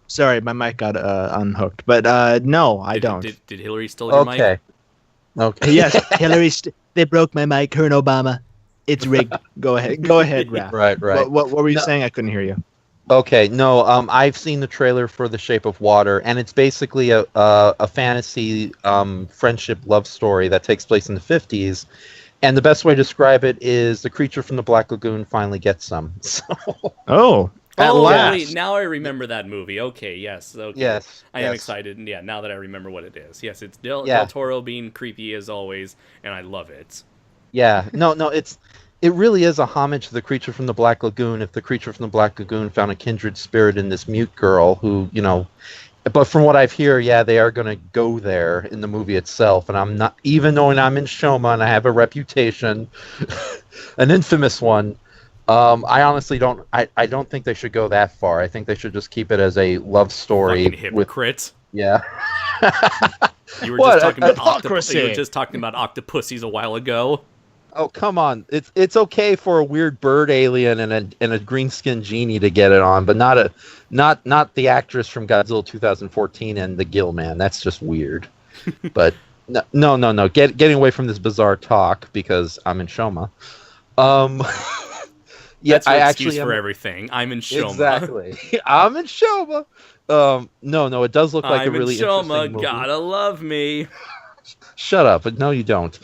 Sorry, my mic got unhooked. But no, I don't. Did Hillary steal your mic? Okay. Yes, Hillary. They broke my mic. Her and Obama. It's rigged. Go ahead, Raph. Right. What were you saying? I couldn't hear you. Okay, no. I've seen the trailer for The Shape of Water, and it's basically a fantasy friendship love story that takes place in the 50s, And the best way to describe it is the creature from the Black Lagoon finally gets some. So, Oh, at Oh, last. wait, now I remember that movie. Okay, yes. Okay. yes. I am yes. excited. Yeah, now that I remember what it is. Yes, it's Yeah. Del Toro being creepy as always, and I love it. Yeah. No, it really is a homage to the creature from the Black Lagoon. If the creature from the Black Lagoon found a kindred spirit in this mute girl who, but from what I've heard, yeah, they are going to go there in the movie itself. And I'm not, even though I'm in Shoma and I have a reputation, an infamous one, I honestly don't, I don't think they should go that far. I think they should just keep it as a love story. Fucking hypocrite. Yeah. You were What? just talking about Hypocrisy. You were just talking about octopussies a while ago. Oh, come on. It's okay for a weird bird alien and a green skinned genie to get it on, but not the actress from Godzilla 2014 and the Gill Man. That's just weird. But no. Getting away from this bizarre talk because I'm in Shoma. Yeah, That's your I excuse actually for am, everything. I'm in Shoma. exactly. I'm in Shoma. No, it does look like I'm a really in Shoma. interesting movie. Gotta love me. Shut up! But no, you don't.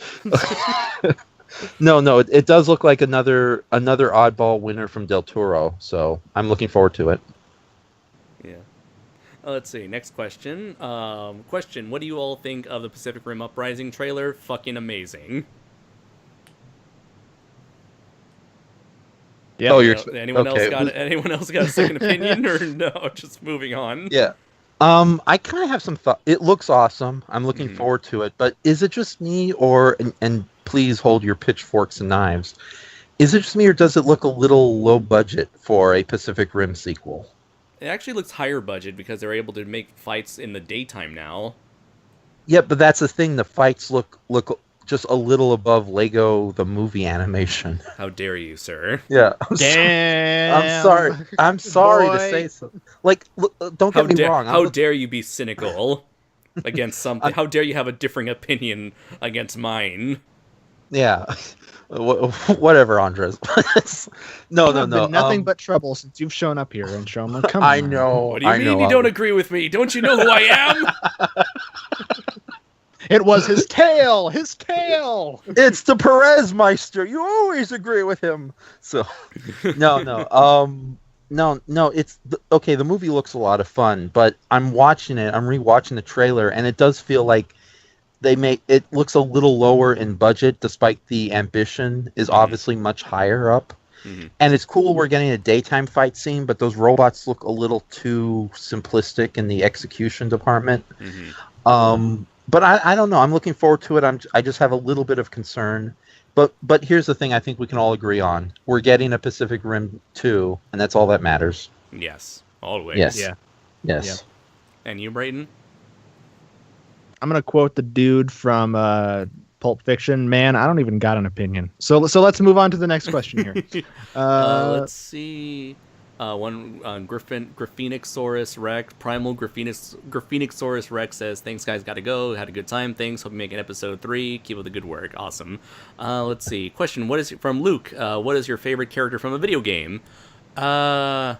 No, it does look like another oddball winner from Del Toro. So I'm looking forward to it. Yeah. Let's see. Next question. Question: what do you all think of the Pacific Rim Uprising trailer? Fucking amazing. Yeah. Oh, you're Anyone okay. Anyone else got a second opinion, or no? Just moving on. Yeah. I kind of have some thought. It looks awesome. I'm looking Mhm. forward to it. But is it just me, or and please hold your pitchforks and knives? Is it just me, or does it look a little low budget for a Pacific Rim sequel? It actually looks higher budget because they're able to make fights in the daytime now. Yeah, but that's the thing. The fights look just a little above Lego the movie animation. How dare you, sir? Yeah. Damn. I'm sorry to boy. say so. Like, look, don't How get me dare wrong. How dare you be cynical against something? How dare you have a differing opinion against mine? Yeah. Whatever, Andres. No. Been nothing but trouble since you've shown up here in Shoma. Come on. I know. What do you I mean know. you don't agree with me? Don't you know who I am? It was his tail. His tail. It's the Perez Meister. You always agree with him. So, no. It's okay. The movie looks a lot of fun, but I'm watching it. I'm rewatching the trailer, and it does feel like it looks a little lower in budget, despite the ambition is obviously much higher up. Mm-hmm. And it's cool we're getting a daytime fight scene, but those robots look a little too simplistic in the execution department. Mm-hmm. But I don't know. I'm looking forward to it. I just have a little bit of concern. But here's the thing I think we can all agree on. We're getting a Pacific Rim 2, and that's all that matters. Yes, always. Yes. Yeah. Yes. Yeah. And you, Brayton? I'm gonna quote the dude from Pulp Fiction. Man, I don't even got an opinion. So let's move on to the next question here. Let's see. Graphenosaurus Rex, Primal Graphenosaurus Rex says, "Thanks, guys. Gotta go. Had a good time. Thanks. Hope you make an episode 3. Keep up the good work. Awesome." Let's see. Question: what is from Luke? What is your favorite character from a video game? Bubble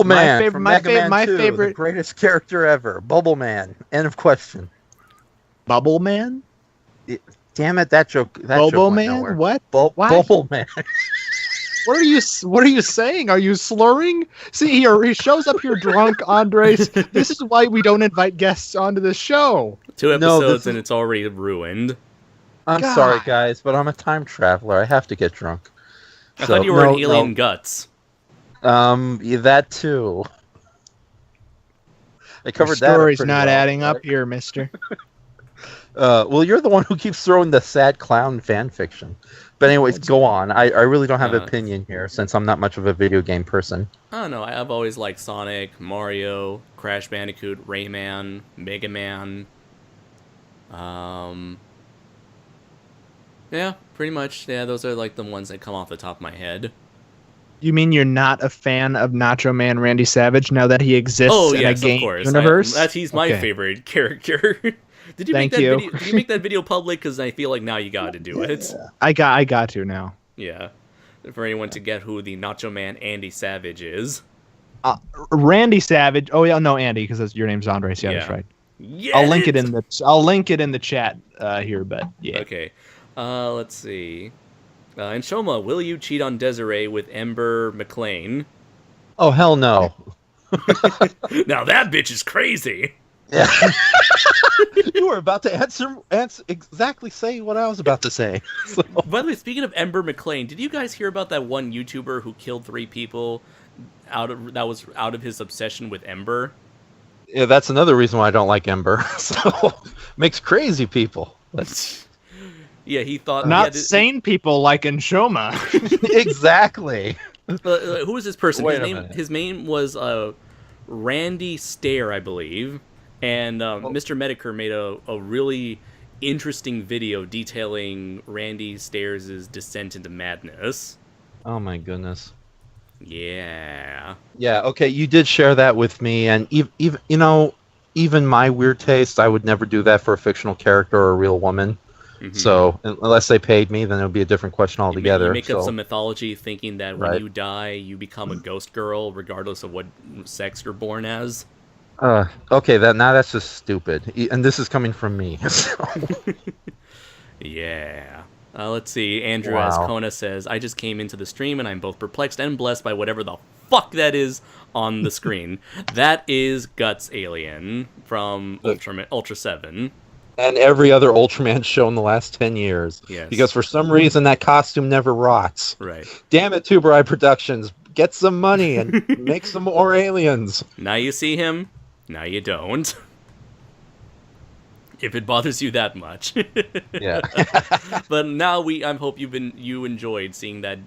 My Man fav- from my Mega fav- Man my 2, favorite- the greatest character ever. Bubble Man. End of question. Bubble Man. Damn it, that joke. That Bobo joke went Man. nowhere. What? Why? Bubble Man. What are you saying? Are you slurring? See, he shows up here drunk, Andres. This is why we don't invite guests onto the show. 2 No, episodes this is- and it's already ruined. I'm God. sorry, guys, but I'm a time traveler. I have to get drunk. I thought you were an alien guts. Yeah, that too. I Your covered that. story's pretty not well, adding up right? here, mister. Well, you're the one who keeps throwing the sad clown fan fiction. But anyways, go on. I really don't have an opinion here since I'm not much of a video game person. I don't know. I've always liked Sonic, Mario, Crash Bandicoot, Rayman, Mega Man. Yeah, pretty much. Yeah, those are like the ones that come off the top of my head. You mean you're not a fan of Nacho Man Randy Savage now that he exists Oh in yes, a game of course. universe? He's my Okay. favorite character. Did you Thank make that you. video? Did you make that video public? Because I feel like now you got to do it. I got to now. Yeah, for anyone to get who the Nacho Man Andy Savage is. Randy Savage. Oh yeah, no Andy, because your name's Andres. Yeah, that's Yeah. right. I'll link it in the chat here, but yeah. Okay. Let's see. And Shoma, will you cheat on Desiree with Ember McLean? Oh, hell no. Now that bitch is crazy. Yeah. You were about to answer exactly say what I was about to say. So. By the way, speaking of Ember McLean, did you guys hear about that one YouTuber who killed 3 people out of his obsession with Ember? Yeah, that's another reason why I don't like Ember. So makes crazy people. Yeah, he thought not sane people like Enshoma. Exactly. Who was this person? Wait His name was Randy Stair, I believe. And Mr. Medicare made a really interesting video detailing Randy Stairs' descent into madness. Oh my goodness. Yeah. Yeah, okay, you did share that with me, and even my weird taste, I would never do that for a fictional character or a real woman. Mm-hmm. So, unless they paid me, then it would be a different question altogether. You make up some mythology thinking that when you die, you become a ghost girl, regardless of what sex you're born as. Okay, now that's just stupid, and this is coming from me. So. Yeah. Let's see. Andrew Ascona says, I just came into the stream and I'm both perplexed and blessed by whatever the fuck that is on the screen. That is Guts Alien from Ultra 7. And every other Ultraman show in the last 10 years. Yes. Because for some reason that costume never rots. Right. Damn it, Tuber Eye Productions. Get some money and make some more aliens. Now you see him. Now you don't. If it bothers you that much. Yeah. But now I hope you enjoyed seeing that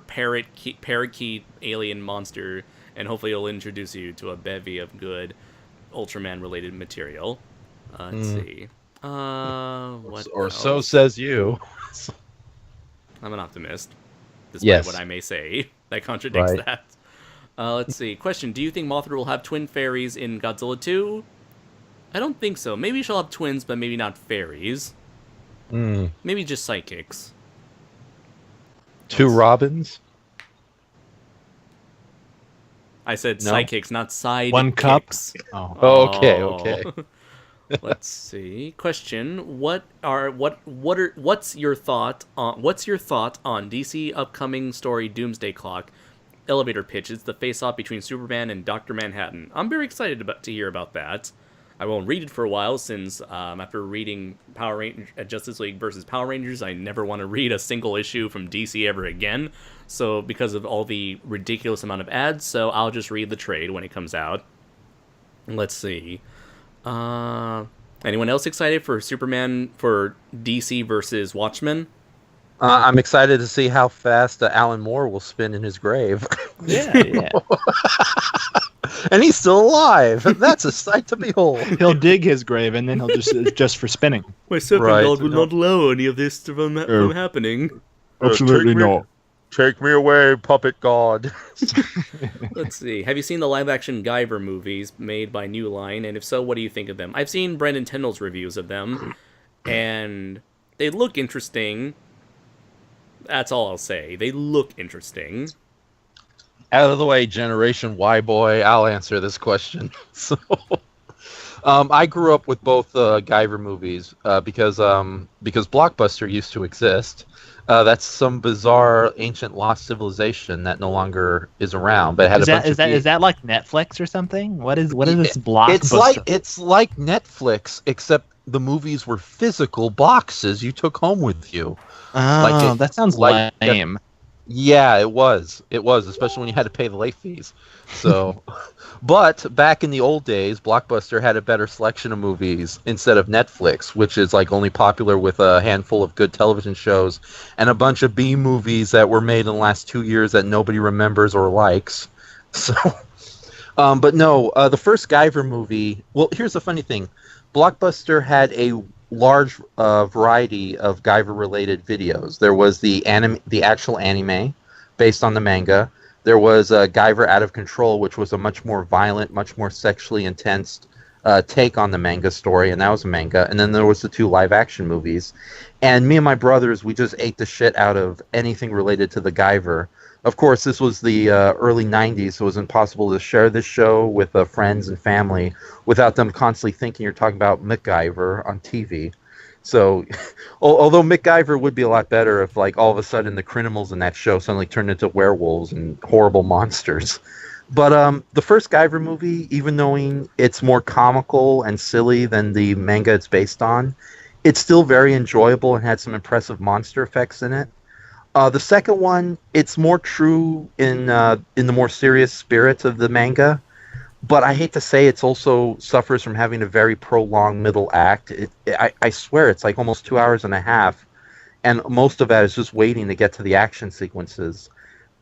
parakeet alien monster, and hopefully it'll introduce you to a bevy of good Ultraman related material. Let's see. What or else? so says you. I'm an optimist, despite what I may say. That contradicts right. that. Let's see. Question: do you think Mothra will have twin fairies in Godzilla 2? I don't think so. Maybe she'll have twins, but maybe not fairies. Maybe just psychics. 2 Robins? I said psychics, not side. 1 cup. Oh, okay. Let's see. Question: what's your thought on DC upcoming story Doomsday Clock? Elevator pitch. It's the face-off between Superman and Dr. Manhattan. I'm very excited to hear about that. I won't read it for a while since after reading Justice League versus Power Rangers, I never want to read a single issue from DC ever again. So because of all the ridiculous amount of ads, so I'll just read the trade when it comes out. Let's see. Anyone else excited for Superman for DC versus Watchmen? I'm excited to see how fast Alan Moore will spin in his grave. Yeah. And he's still alive. That's a sight to behold. He'll dig his grave, and then he'll just for spinning. My serpent god will not allow any of this from happening. Absolutely not. Take me away, puppet god. Let's see. Have you seen the live-action Guyver movies made by New Line? And if so, what do you think of them? I've seen Brendan Tindall's reviews of them, and they look interesting. That's all I'll say. They look interesting. Out of the way, Generation Y boy. I'll answer this question. So, I grew up with both Guyver movies because Blockbuster used to exist. That's some bizarre ancient lost civilization that no longer is around. But it had is that like Netflix or something? What is this Blockbuster? It's like Netflix, except the movies were physical boxes you took home with you. Oh, that sounds lame. Yeah, it was, especially when you had to pay the late fees. So, but back in the old days, Blockbuster had a better selection of movies instead of Netflix, which is like only popular with a handful of good television shows and a bunch of B movies that were made in the last 2 years that nobody remembers or likes. So, but no, the first Guyver movie. Well, here's the funny thing: Blockbuster had a large variety of Guyver-related videos. There was the actual anime based on the manga. There was Guyver Out of Control, which was a much more violent, much more sexually intense take on the manga story, and that was a manga. And then there was the 2 live-action movies. And me and my brothers, we just ate the shit out of anything related to the Guyver. Of course, this was the early 90s, so it was impossible to share this show with friends and family without them constantly thinking you're talking about MacGyver on TV. So, although MacGyver would be a lot better if, like, all of a sudden the criminals in that show suddenly turned into werewolves and horrible monsters. But the first Guyver movie, even knowing it's more comical and silly than the manga it's based on, it's still very enjoyable and had some impressive monster effects in it. The second one, it's more true in the more serious spirits of the manga, but I hate to say it's also suffers from having a very prolonged middle act. I swear it's like almost 2 hours and a half, and most of that is just waiting to get to the action sequences.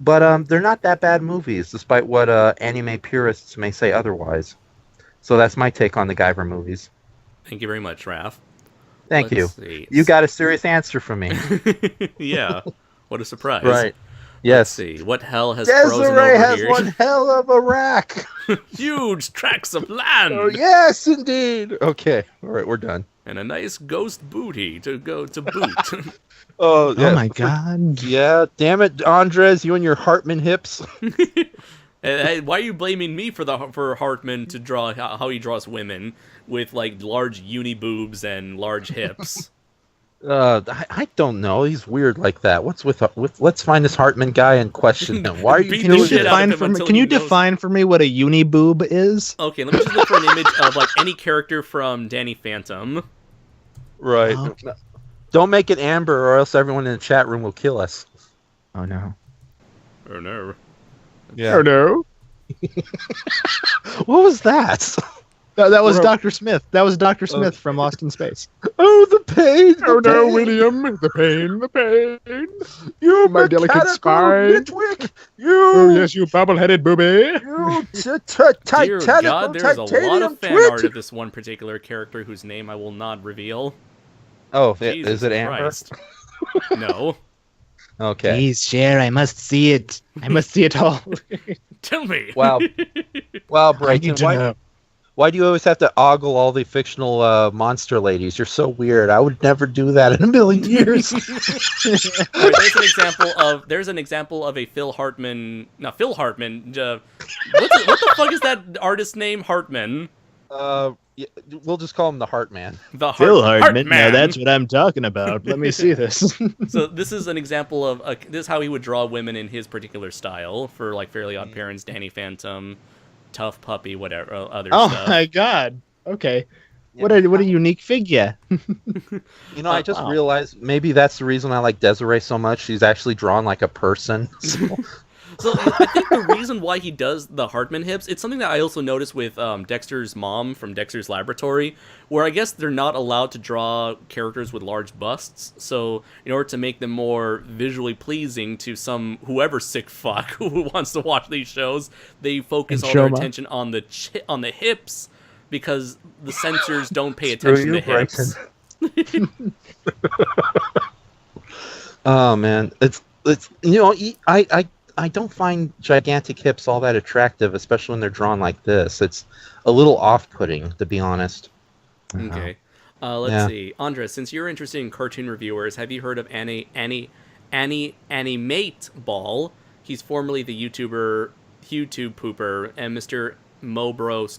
But they're not that bad movies, despite what anime purists may say otherwise. So that's my take on the Guyver movies. Thank you very much, Raph. Thank you. See. You got a serious answer from me. Yeah. What a surprise. Right. Yes. Let's see. What hell has frozen over Desiree has here? one hell of a rack. Huge tracts of land. Oh, yes, indeed. Okay. All right, we're done. And a nice ghost booty to go to boot. Oh, yeah. Oh my god. Yeah, damn it, Andres, you and your Hartman hips. Hey, why are you blaming me for Hartman to draw how he draws women with like large uni boobs and large hips? I don't know. He's weird like that. What's with let's find this Hartman guy and question him. Why are you Beat Can the you shit out of define him for me? until Can he you knows- define for me what a uni boob is? Okay, let me just look for an image of like any character from Danny Phantom. Right. Okay. Don't make it Amber, or else everyone in the chat room will kill us. Oh no. Oh no. Yeah. Oh no. What was that? That was We're- Dr. Smith. That was Dr. Smith from Lost in Space. Oh, the pain! Oh the no, pain. William, the pain, the pain. You My delicate mechanical spine. nitwit! You! Oh yes, you bubble-headed booby. You Dear titanical God, there's a lot titanium of fan twit! art of this one particular character whose name I will not reveal. Oh, Jesus is it Amber? Christ. No. Okay. Please share. I must see it. I must see it all. Tell me. Wow. Wow, I Brayton, need to know. why do you always have to ogle all the fictional monster ladies? You're so weird. I would never do that in a million years. Alright, there's an example of a Phil Hartman. What the fuck is that artist's name? Hartman. Yeah, we'll just call him the Heart Man. The Phil Hartman. Now Hartman. that's what I'm talking about. Let me see this. So this is an example of this is how he would draw women in his particular style for like Fairly Odd Parents, Danny Phantom, Tough Puppy, whatever other Oh stuff. my god. Okay. Yeah. What a unique figure. You know, I just Wow. realized maybe that's the reason I like Desiree so much. She's actually drawn like a person. So, So I think the reason why he does the Hartman hips, it's something that I also noticed with Dexter's mom from Dexter's Laboratory, where I guess they're not allowed to draw characters with large busts. So in order to make them more visually pleasing to whoever sick fuck who wants to watch these shows, they focus And all their Shoma. attention on the hips because the censors don't pay Screw attention you, to hips. oh man, it's you know, I don't find gigantic hips all that attractive, especially when they're drawn like this. It's a little off-putting, to be honest. Okay. Let's Yeah. see. Andres, since you're interested in cartoon reviewers, have you heard of Animate Ball? He's formerly the YouTube pooper and Mr. Mobro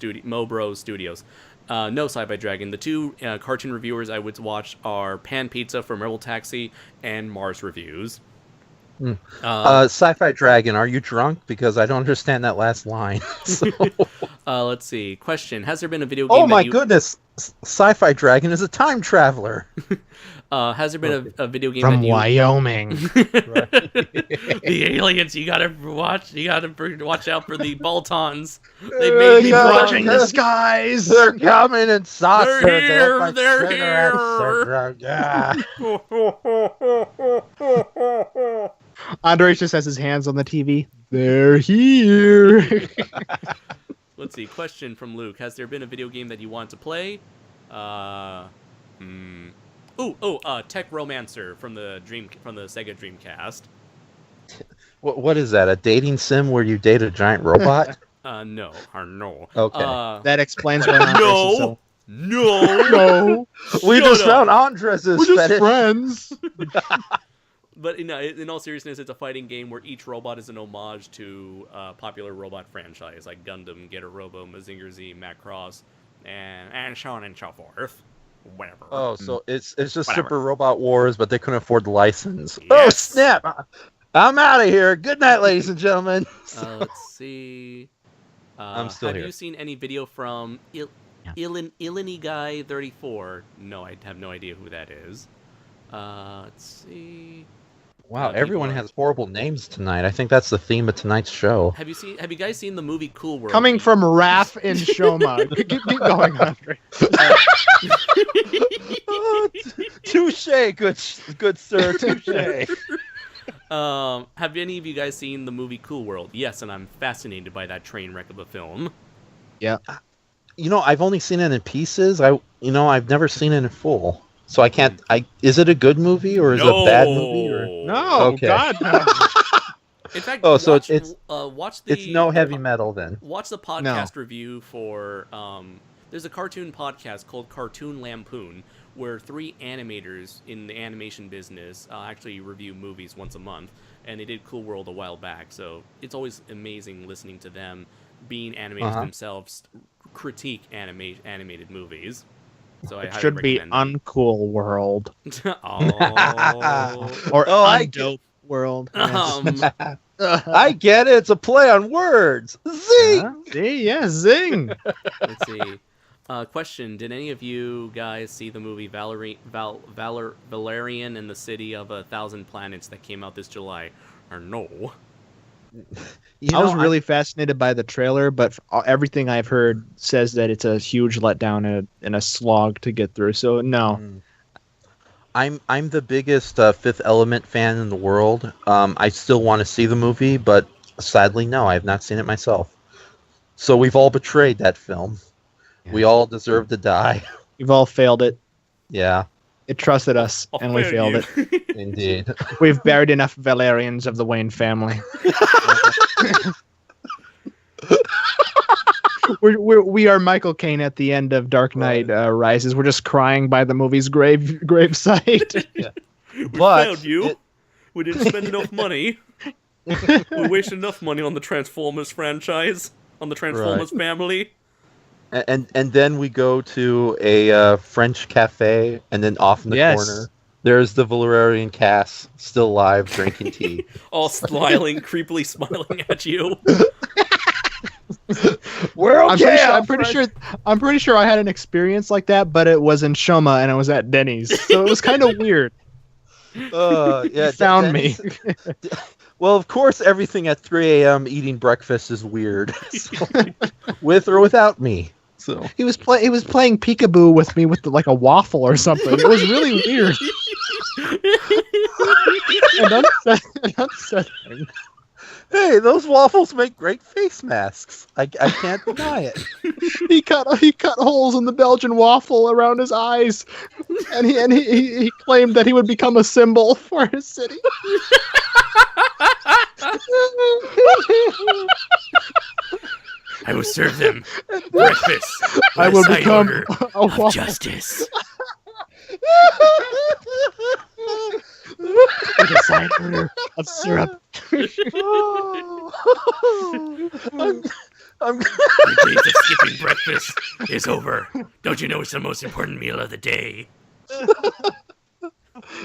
Studios. No Sci-Fi Dragon. The two cartoon reviewers I would watch are Pan Pizza from Rebel Taxi and Mars Reviews. Sci-Fi Dragon, are you drunk? Because I don't understand that last line. So- Let's see. Question: has there been a video game? oh my that you, goodness, Sci-Fi Dragon is a time traveler. Has there been a video game From that you? Wyoming. The aliens, you gotta watch out for the Boltons. They made me yeah, drunk. Watching the skies. They're coming in saucers. They're here, like they're cigarettes. Yeah. Andres just has his hands on the TV. They're here. Let's see. Question from Luke: has there been a video game that you want to play? Tech Romancer from the Sega Dreamcast. What is that? A dating sim where you date a giant robot? No. Or no. Okay. That explains why Andres is so... No. No, We Shut just up. found Andres's we're just fetish. friends. But in all seriousness, it's a fighting game where each robot is an homage to a popular robot franchise like Gundam, Getter Robo, Mazinger Z, Macross, and so on and so forth. Whatever. Oh, so it's just Whatever. Super Robot Wars, but they couldn't afford the license. Yes. Oh snap! I'm out of here. Good night, ladies and gentlemen. Let's see. I'm still have here. you seen any video from Illini Guy 34? No, I have no idea who that is. Let's see. Wow, people everyone are- has horrible names tonight. I think that's the theme of tonight's show. Have you guys seen the movie Cool World? Coming from Raph and Shoma. keep going, Andre. Touche, good sir, touche. Have any of you guys seen the movie Cool World? Yes, and I'm fascinated by that train wreck of a film. Yeah. You know, I've only seen it in pieces. I've never seen it in full. So I can't. Is it a good movie or is it a bad movie? Or? No, Okay. God, no. In fact, Oh, so watch, it's watch the It's no heavy metal then. Watch the podcast review for there's a cartoon podcast called Cartoon Lampoon where 3 animators in the animation business actually review movies once a month, and they did Cool World a while back. So it's always amazing listening to them, being animators themselves, critique animated movies. So I It highly should be recommend Uncool World. Oh. Or I Undope World. Yes. I get it. It's a play on words. Zing. See, yeah, zing. Let's see. Question: did any of you guys see the movie Valerian and the City of 1,000 Planets that came out this July? Or no? I was really fascinated by the trailer, but everything I've heard says that it's a huge letdown and a slog to get through. So no. I'm the biggest Fifth Element fan in the world. I still want to see the movie, but sadly, no, I have not seen it myself. So we've all betrayed that film. Yeah. We all deserve to die. We've all failed it. Yeah, It trusted us, and we failed it. indeed. We've buried enough Valerians of the Wayne family. We are Michael Caine at the end of Dark Knight Rises. We're just crying by the movie's gravesite. We But failed you. We didn't spend enough money. We wasted enough money on the Transformers franchise, on the Transformers family. And then we go to a French cafe, and then off in the corner, there's the Valerian cast still alive, drinking tea. All smiling, creepily smiling at you. We're okay. I'm pretty sure I had an experience like that, but it was in Shoma and it was at Denny's, so it was kind of weird. Yeah, You found me. Well, of course, everything at 3 a.m. eating breakfast is weird, so, with or without me. So He was playing peekaboo with me with like a waffle or something. It was really weird and unsettling. hey, those waffles make great face masks. I can't deny it. He cut holes in the Belgian waffle around his eyes, and he claimed that he would become a symbol for his city. I will serve them breakfast. I will become a of waffle. justice. With a side order of syrup. I'm The days of skipping breakfast is over. Don't you know it's the most important meal of the day?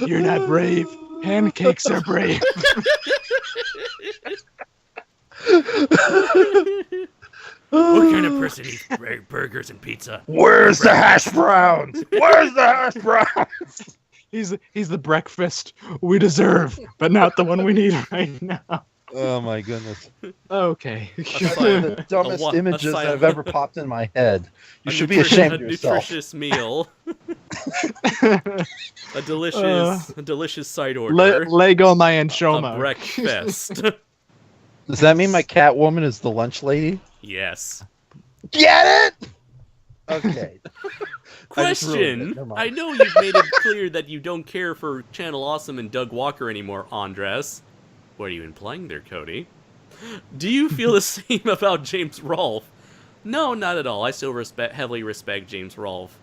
You're not brave. Pancakes are brave. What kind of person eats burgers and pizza? Where's the hash browns? Where's the hash browns? He's the breakfast we deserve, but not the one we need right now. Oh my goodness. Okay. The dumbest a images that silent- have ever popped in my head. You A should be nutritious- ashamed of a yourself. nutritious meal. A delicious side order. Lego my A Anshoma. breakfast. Does that mean my Catwoman is the lunch lady? Yes. Get it? Okay. I just ruined it. Question. Never mind. I know you've made it clear that you don't care for Channel Awesome and Doug Walker anymore, Andres. What are you implying there, Cody? Do you feel the same about James Rolfe? No, not at all. I still heavily respect James Rolfe.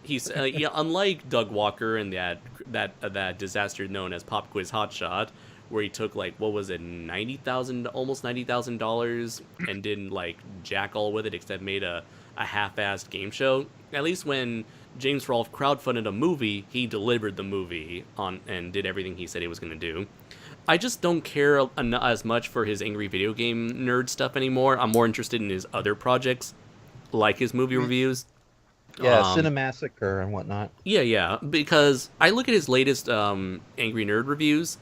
He's unlike Doug Walker and that disaster known as Pop Quiz Hotshot, where he took like what was it, almost $90,000, and didn't like jack all with it except made a half-assed game show. At least when James Rolfe crowdfunded a movie, he delivered the movie and did everything he said he was going to do. I just don't care as much for his angry video game nerd stuff anymore. I'm more interested in his other projects, like his movie reviews. Yeah, Cinemassacre and whatnot. Yeah, because I look at his latest Angry Nerd reviews,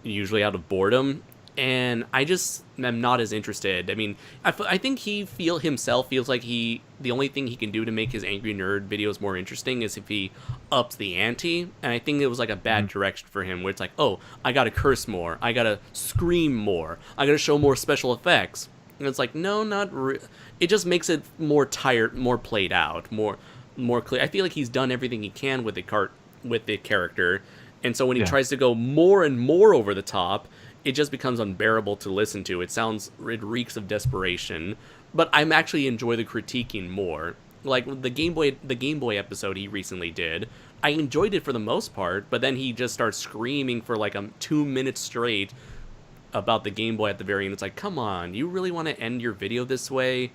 usually out of boredom, and I just am not as interested. I mean, I think he feels like the only thing he can do to make his Angry Nerd videos more interesting is if he ups the ante, and I think it was like a bad direction for him, where it's like, oh, I gotta curse more, I gotta scream more, I gotta show more special effects, and it's like, no, it just makes it more tired, more played out, more clear. I feel like he's done everything he can with the character, and so when he tries to go more and more over the top, it just becomes unbearable to listen to. It reeks of desperation. But I'm actually enjoy the critiquing more. Like the Game Boy episode he recently did, I enjoyed it for the most part, but then he just starts screaming for like 2 minutes straight about the Game Boy at the very end. It's like, come on, you really want to end your video this way?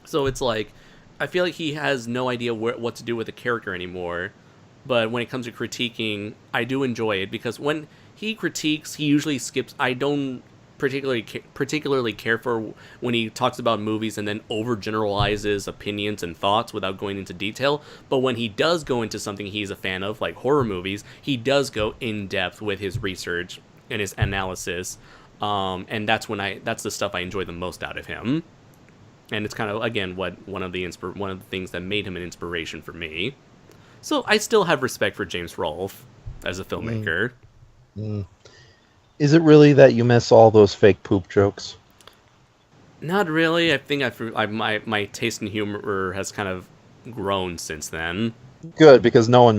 So it's like, I feel like he has no idea what to do with the character anymore. But when it comes to critiquing, I do enjoy it, because when he critiques, he usually skips. I don't particularly care for when he talks about movies and then overgeneralizes opinions and thoughts without going into detail. But when he does go into something he's a fan of, like horror movies, he does go in depth with his research and his analysis. And that's the stuff I enjoy the most out of him. And it's kind of, again, one of the things that made him an inspiration for me. So I still have respect for James Rolfe as a filmmaker. Is it really that you miss all those fake poop jokes? Not really. I think my taste in humor has kind of grown since then. Good, because no one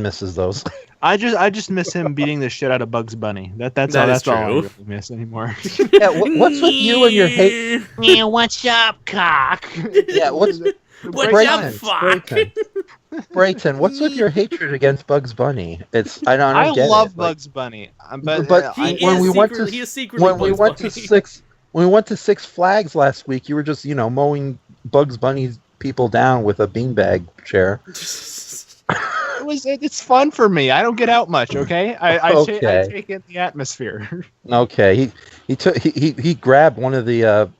misses those. I just miss him beating the shit out of Bugs Bunny. That's all I really miss anymore. Yeah, what's with you and your hate? Yeah, what's up, cock? Yeah, what's up, fuck? Brayton, what's with your hatred against Bugs Bunny? I love Bugs Bunny, but when we went to Six Flags last week, you were just mowing Bugs Bunny's people down with a beanbag chair. It's fun for me. I don't get out much. Okay, I take in the atmosphere. Okay, he grabbed one of the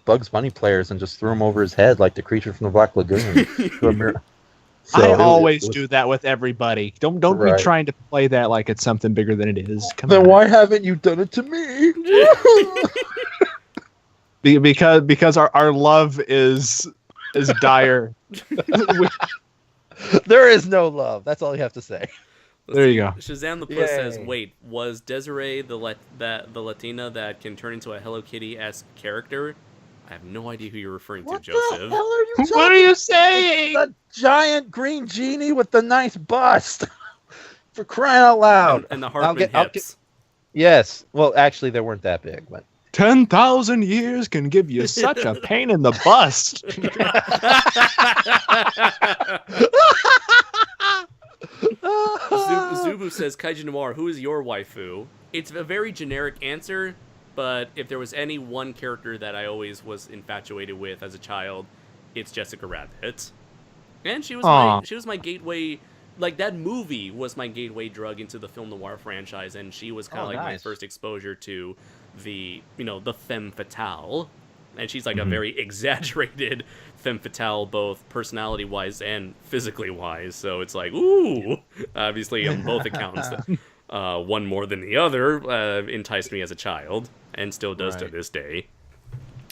Bugs Bunny players and just threw him over his head like the creature from the Black Lagoon. I always do that with everybody. Don't be trying to play that like it's something bigger than it is. Then why haven't you done it to me? because our love is dire. There is no love. That's all you have to say. There you go. Shazam the Puss says, "Wait, was Desiree the Latina that can turn into a Hello Kitty-esque character?" I have no idea who you're referring to, Joseph. What the hell are you talking? What are you saying? The giant green genie with the nice bust. For crying out loud! And the Hartman hips. Yes. Well, actually, they weren't that big, but 10,000 years can give you such a pain in the bust. Zubu says, KaijuNoir, who is your waifu? It's a very generic answer, but if there was any one character that I always was infatuated with as a child, it's Jessica Rabbit. And she was my gateway. Like, that movie was my gateway drug into the film noir franchise, and she was kind of my first exposure to the femme fatale. And she's like a very exaggerated femme fatale, both personality-wise and physically-wise. So it's like, ooh! Obviously, on both accounts, one more than the other enticed me as a child, and still does to this day.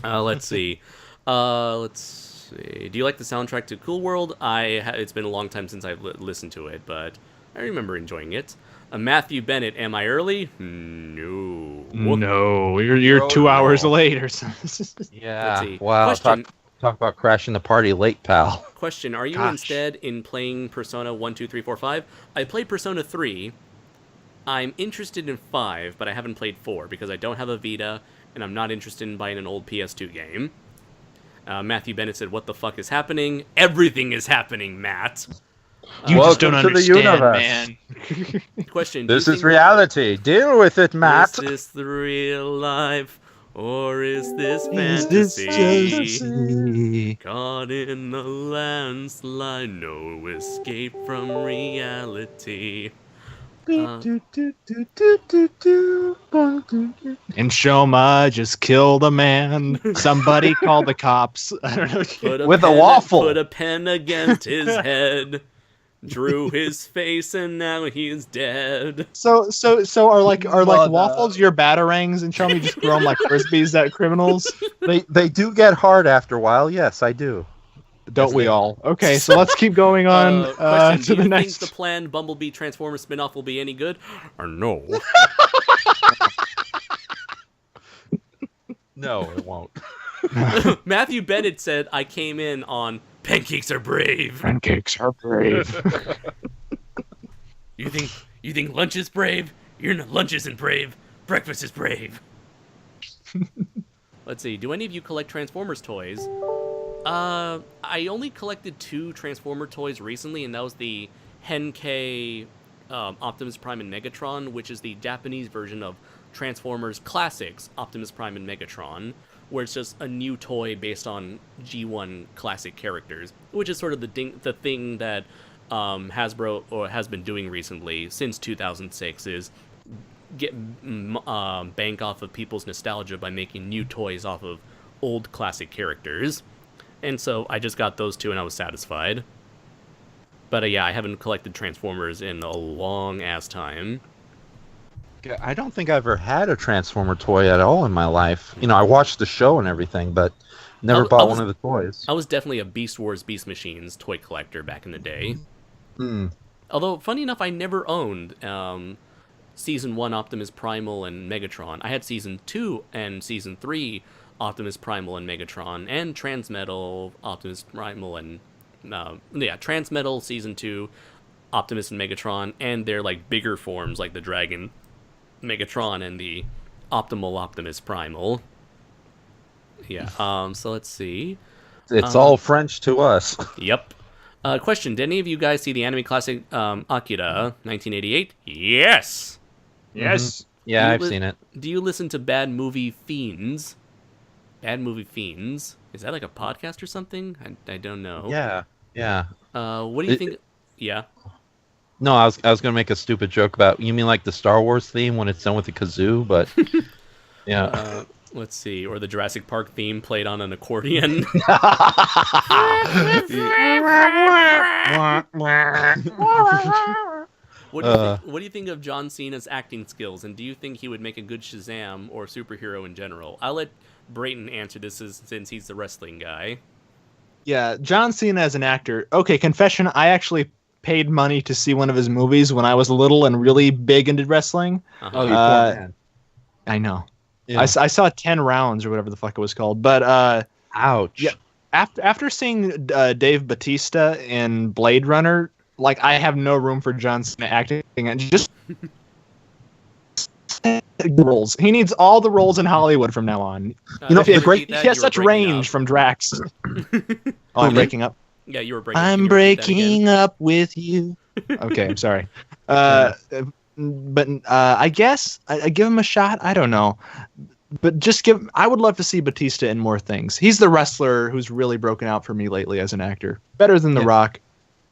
Let's see. Do you like the soundtrack to Cool World? It's been a long time since I've listened to it, but I remember enjoying it. Matthew Bennett, am I early? No. No, you're 2 hours late or something. Yeah. Wow. Question, talk about crashing the party late, pal. Question, are you instead in playing Persona 1, 2, 3, 4, 5? I played Persona 3. I'm interested in 5, but I haven't played 4 because I don't have a Vita, and I'm not interested in buying an old PS2 game. Matthew Bennett said, "What the fuck is happening? Everything is happening, Matt." You just don't Welcome to the understand, universe. man. Question: do This you is think- reality. Deal with it, Matt. Is this the real life, or is this Is this fantasy? just Caught in the landslide, no escape from reality. And Shoma just killed a man. Somebody call the cops. I don't know. With a pen- waffle. Put a pen against his head. Drew his face and now he's dead. So are like waffles your batarangs, and Shoma just throw them like frisbees at criminals? They do get hard after a while. Yes, I do. Don't we all? Okay, so let's keep going on Question, to do the you next. think the planned Bumblebee Transformers spinoff will be any good? Or no? No, it won't. Matthew Bennett said, I came in on Pancakes Are Brave. Pancakes are brave. You think lunch is brave? Lunch isn't brave. Breakfast is brave. Let's see. Do any of you collect Transformers toys? I only collected 2 Transformer toys recently, and that was the Henkei Optimus Prime and Megatron, which is the Japanese version of Transformers Classics Optimus Prime and Megatron, where it's just a new toy based on G1 classic characters, which is sort of the thing that Hasbro or has been doing recently since 2006 is bank off of people's nostalgia by making new toys off of old classic characters. And so I just got those 2 and I was satisfied. But yeah, I haven't collected Transformers in a long ass time. I don't think I've ever had a Transformer toy at all in my life. You know, I watched the show and everything, but never bought one of the toys. I was definitely a Beast Wars Beast Machines toy collector back in the day. Mm. Although, funny enough, I never owned Season 1 Optimus Primal and Megatron. I had Season 2 and Season 3 Optimus Primal and Megatron, and Transmetal Optimus Primal and... Transmetal Season 2 Optimus and Megatron, and their, like, bigger forms, like the Dragon Megatron and the Optimal Optimus Primal. Yeah, so let's see. It's all French to us. Yep. Question, did any of you guys see the anime classic Akira, 1988? Yes! Yes. Yeah, You I've li- seen it. Do you listen to Bad Movie Fiends? Bad Movie Fiends? Is that like a podcast or something? I don't know. Yeah, yeah. What do you think? Yeah. No, I was gonna make a stupid joke about, you mean like the Star Wars theme when it's done with a kazoo, but yeah. Let's see. Or the Jurassic Park theme played on an accordion. What do you think of John Cena's acting skills, and do you think he would make a good Shazam or superhero in general? I'll let Brayton answer this since he's the wrestling guy. Yeah, John Cena as an actor. Okay, confession, I actually paid money to see one of his movies when I was little and really big into wrestling. Oh, you poor man. I know. Yeah. I saw 10 rounds or whatever the fuck it was called. But Ouch. yeah, after seeing Dave Bautista in Blade Runner, like, I have no room for John Cena acting, and just roles. He needs all the roles in Hollywood from now on. You know, If you the great- repeat that, He has you were such breaking range up. from Drax. Oh, I'm breaking up. Yeah, you were breaking up. I'm Can you repeat that again? breaking up with you. Okay, I'm sorry. But I guess I give him a shot. I don't know. But I would love to see Batista in more things. He's the wrestler who's really broken out for me lately as an actor. Better than The Rock.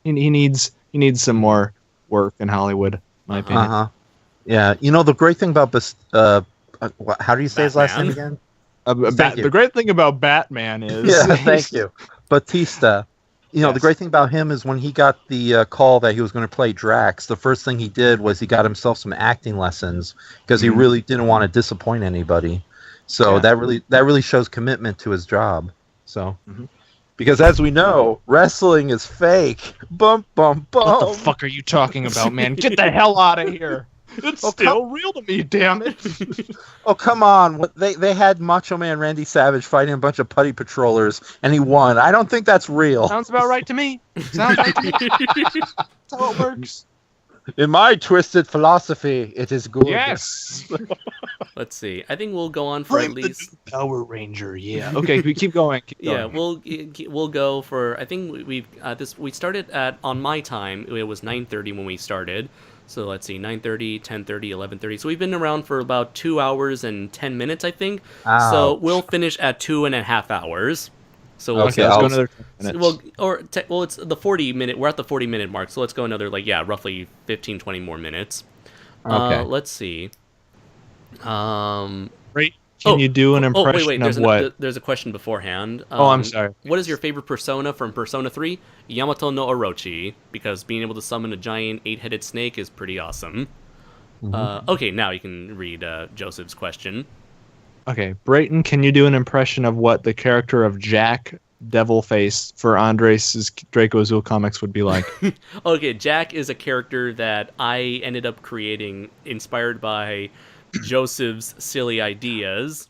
He needs some more work in Hollywood, in my opinion. Uh-huh. Yeah, you know, the great thing about how do you say his last name Batman? again? Thank you. The great thing about Batman is... Yeah, thank you. Batista. You know, the Yes. great thing about him is when he got the call that he was going to play Drax, the first thing he did was he got himself some acting lessons because he really didn't want to disappoint anybody. So Yeah. that really shows commitment to his job. So, because as we know, wrestling is fake. Bum bum bum. What the fuck are you talking about, man? Get the hell out of here. It's Oh, still real to me, damn it. Oh, come on. They had Macho Man Randy Savage fighting a bunch of putty patrollers, and he won. I don't think that's real. Sounds about right to me. Sounds right to me. That's how it works. In my twisted philosophy, it is good. Yes. Let's see. I think we'll go on for at I'm the least. new Power Ranger. Yeah. Okay. We keep going. Keep Yeah, going. we'll go for. I think we started at on my time. It was 9:30 when we started. So let's see, 9:30, 10:30, 11:30. So we've been around for about 2 hours and 10 minutes, I think. So Ouch. we'll finish at 2.5 hours. So Okay, Let's go I'll- another 10 minutes. well, it's the 40-minute. We're at the 40-minute mark. So let's go another roughly 15, 20 more minutes. Okay. Let's see. Great. Can you do an impression wait. of what? There's a question beforehand. I'm sorry. What is your favorite persona from Persona 3? Yamato no Orochi, because being able to summon a giant 8-headed snake is pretty awesome. Okay, now you can read Joseph's question. Okay, Brayton, can you do an impression of what the character of Jack Devilface for Andres' Draco Azul comics would be like? Okay, Jack is a character that I ended up creating inspired by Joseph's silly ideas.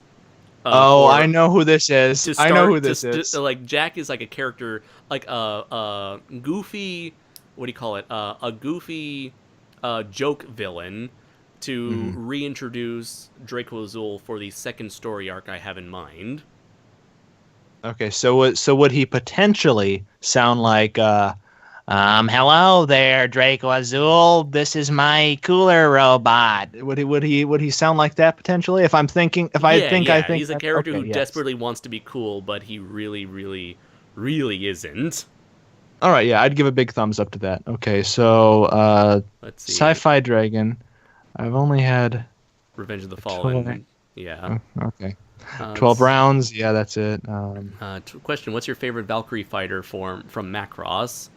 I know who this is. I know who this is. Like Jack is like a character, like a goofy, what do you call it? A goofy joke villain to reintroduce Draco Azul for the second story arc I have in mind. Okay, so would he potentially sound like, hello there, Draco Azul. This is my cooler robot. Would he sound like that potentially? I think He's a character who desperately wants to be cool, but he really, really, really isn't. All right, yeah, I'd give a big thumbs up to that. Okay, so Let's see. Sci-Fi Dragon. I've only had Revenge of the Fallen. Yeah. okay. 12 rounds. Yeah, that's it. Question: what's your favorite Valkyrie fighter form from Macross?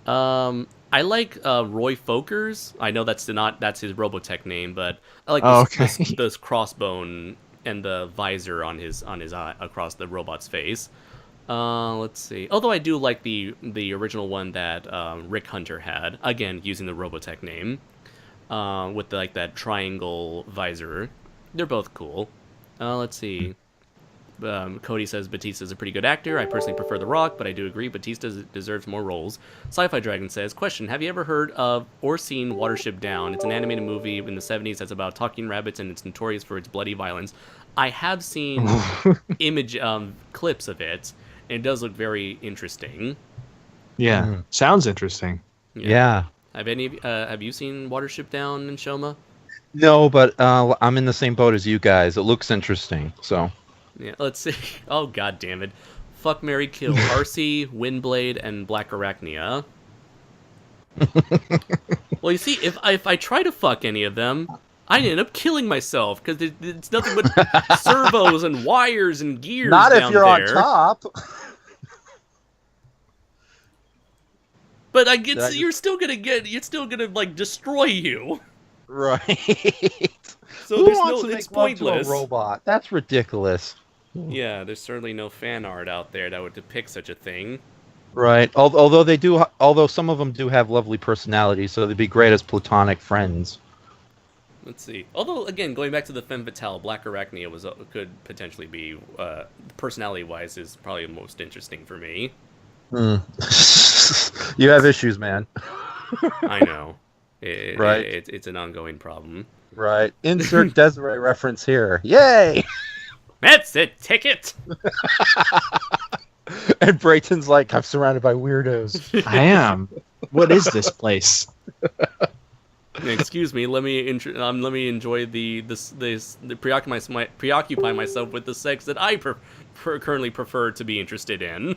I like Roy Folkers. I know that's his Robotech name, but I like this crossbone and the visor on his eye across the robot's face. Let's see. Although I do like the original one that Rick Hunter had, again using the Robotech name, with that triangle visor. They're both cool. Let's see. Cody says Batista's a pretty good actor. I personally prefer The Rock, but I do agree Batista deserves more roles. Sci-Fi Dragon says, question, have you ever heard of or seen Watership Down? It's an animated movie in the 70s that's about talking rabbits and it's notorious for its bloody violence. I have seen clips of it, and it does look very interesting. Yeah, sounds interesting. Yeah. Have you seen Watership Down in Shoma? No, but I'm in the same boat as you guys. It looks interesting, so. Yeah, let's see. Oh, god damn it. Fuck, marry, kill. Arcee, Windblade, and Black Arachnia. Well, you see, if I try to fuck any of them, I end up killing myself, because it's nothing but servos and wires and gears Not down if you're there. on top. But you're still gonna like destroy you. Right. So Who there's wants to it's make love to pointless. a robot? That's ridiculous. Yeah, there's certainly no fan art out there that would depict such a thing. Right. Although some of them do have lovely personalities, so they'd be great as platonic friends. Let's see. Although, again, going back to the femme fatale, Black Arachnia could potentially be, personality-wise, is probably the most interesting for me. You have issues, man. I know. Right. It's an ongoing problem. Right. Insert Desiree reference here. Yay! That's a ticket! And Brayton's like, I'm surrounded by weirdos. I am. What is this place? Excuse me. Let me enjoy the preoccupy myself with the sex that I currently prefer to be interested in.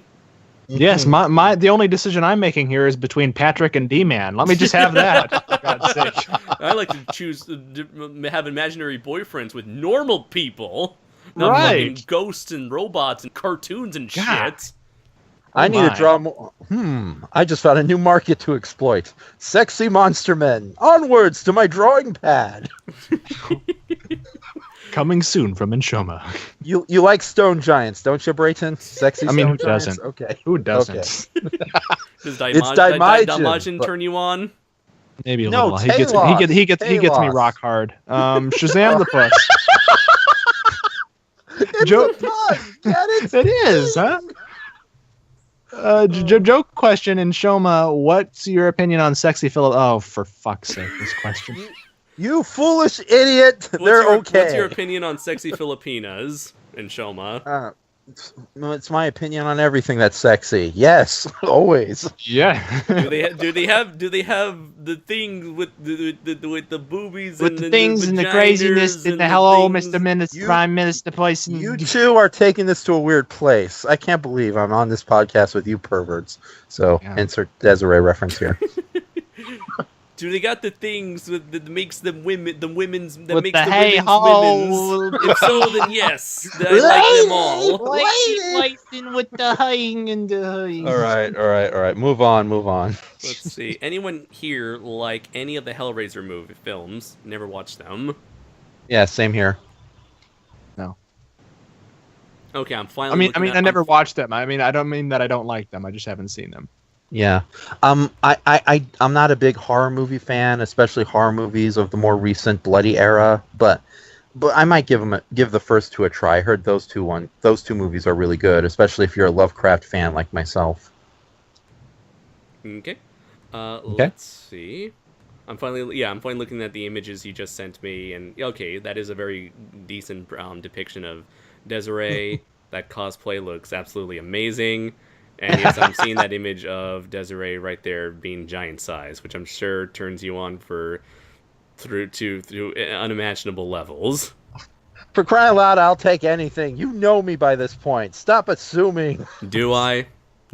Yes, the only decision I'm making here is between Patrick and D-Man. Let me just have that. For God's sake. I like to choose to have imaginary boyfriends with normal people, not Right. fucking ghosts and robots and cartoons and God. shit. I need to my. draw more. I just found a new market to exploit. Sexy monster men. Onwards to my drawing pad. Coming soon from Inshoma. You like stone giants, don't you, Brayton? Sexy. I mean, stone who giants? doesn't? Okay. Who doesn't? Okay. Does It's Daimajin, Daimajin but- turn you on? Maybe a No, little. Talos. He gets me Talos. rock hard. Shazam the puss. It's Joe- a pun. Get it? It is, huh? Joke question in Shoma. What's your opinion on sexy Philip? Oh, for fuck's sake, this question. You foolish idiot! They're okay. What's your opinion on sexy Filipinas in Shoma? It's my opinion on everything that's sexy. Yes, always. Yeah. do they have the things with the boobies with and the things and the craziness and the hello, Mr. Minister, Prime Minister, Poison? You two are taking this to a weird place. I can't believe I'm on this podcast with you perverts. So insert Desiree reference here. Do they got the things that makes them women, the women's that with makes the the hey women's? If so, then yes, I like them all. Lacing with the hying and the hying. All right. Move on. Let's see. Anyone here like any of the Hellraiser movie films? Never watched them. Yeah, same here. No. Okay, I'm finally. I never watched them. I don't mean that I don't like them. I just haven't seen them. Yeah. I'm not a big horror movie fan, especially horror movies of the more recent bloody era, but I might give the first two a try. I heard those two movies are really good, especially if you're a Lovecraft fan like myself. Okay. Let's see. I'm finally looking at the images you just sent me, and okay, that is a very decent depiction of Desiree. That cosplay looks absolutely amazing. And yes, I'm seeing that image of Desiree right there being giant size, which I'm sure turns you on through unimaginable levels. For crying out loud, I'll take anything. You know me by this point. Stop assuming. Do I?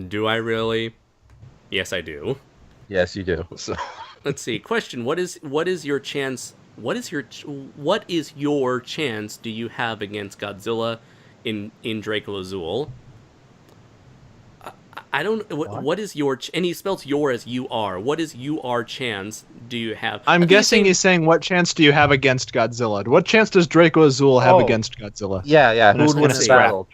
Do I really? Yes, I do. Yes, you do. So. Let's see. Question: What is your chance? What is your chance? Do you have against Godzilla in Draco Azul? I don't. What is your? And he spells your as you are. What is your chance? Do you have? I'm guessing he's saying, what chance do you have against Godzilla? What chance does Draco Azul have against Godzilla? Yeah. Who would win a battle?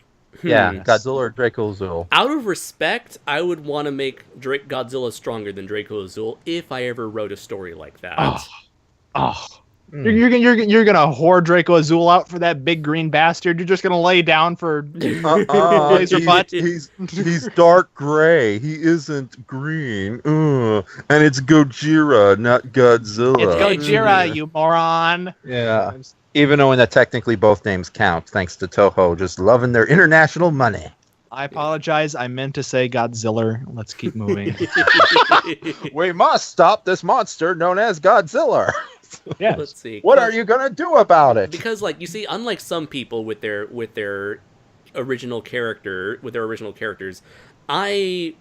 Yeah, Yes. Godzilla or Draco Azul. Out of respect, I would want to make Godzilla stronger than Draco Azul if I ever wrote a story like that. You're gonna whore Draco Azul out for that big green bastard. You're just gonna lay down for laser butt. He's dark gray. He isn't green. And it's Gojira, not Godzilla. It's Gojira, you moron. Yeah. Even knowing that technically both names count, thanks to Toho just loving their international money. I apologize. I meant to say Godzilla. Let's keep moving. We must stop this monster known as Godzilla. Yeah. Let's see. What are you gonna do about it? Because, like, you see, unlike some people with their original characters, I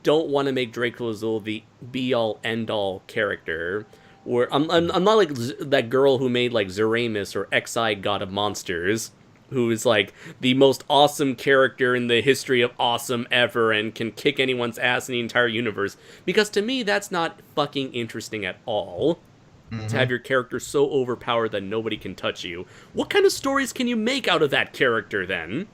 don't want to make Draco Azul the be-all, end-all character. Where I'm not like that girl who made like Zeramis or Xi God of Monsters, who is like the most awesome character in the history of awesome ever and can kick anyone's ass in the entire universe. Because to me, that's not fucking interesting at all. Mm-hmm. To have your character so overpowered that nobody can touch you. What kind of stories can you make out of that character then?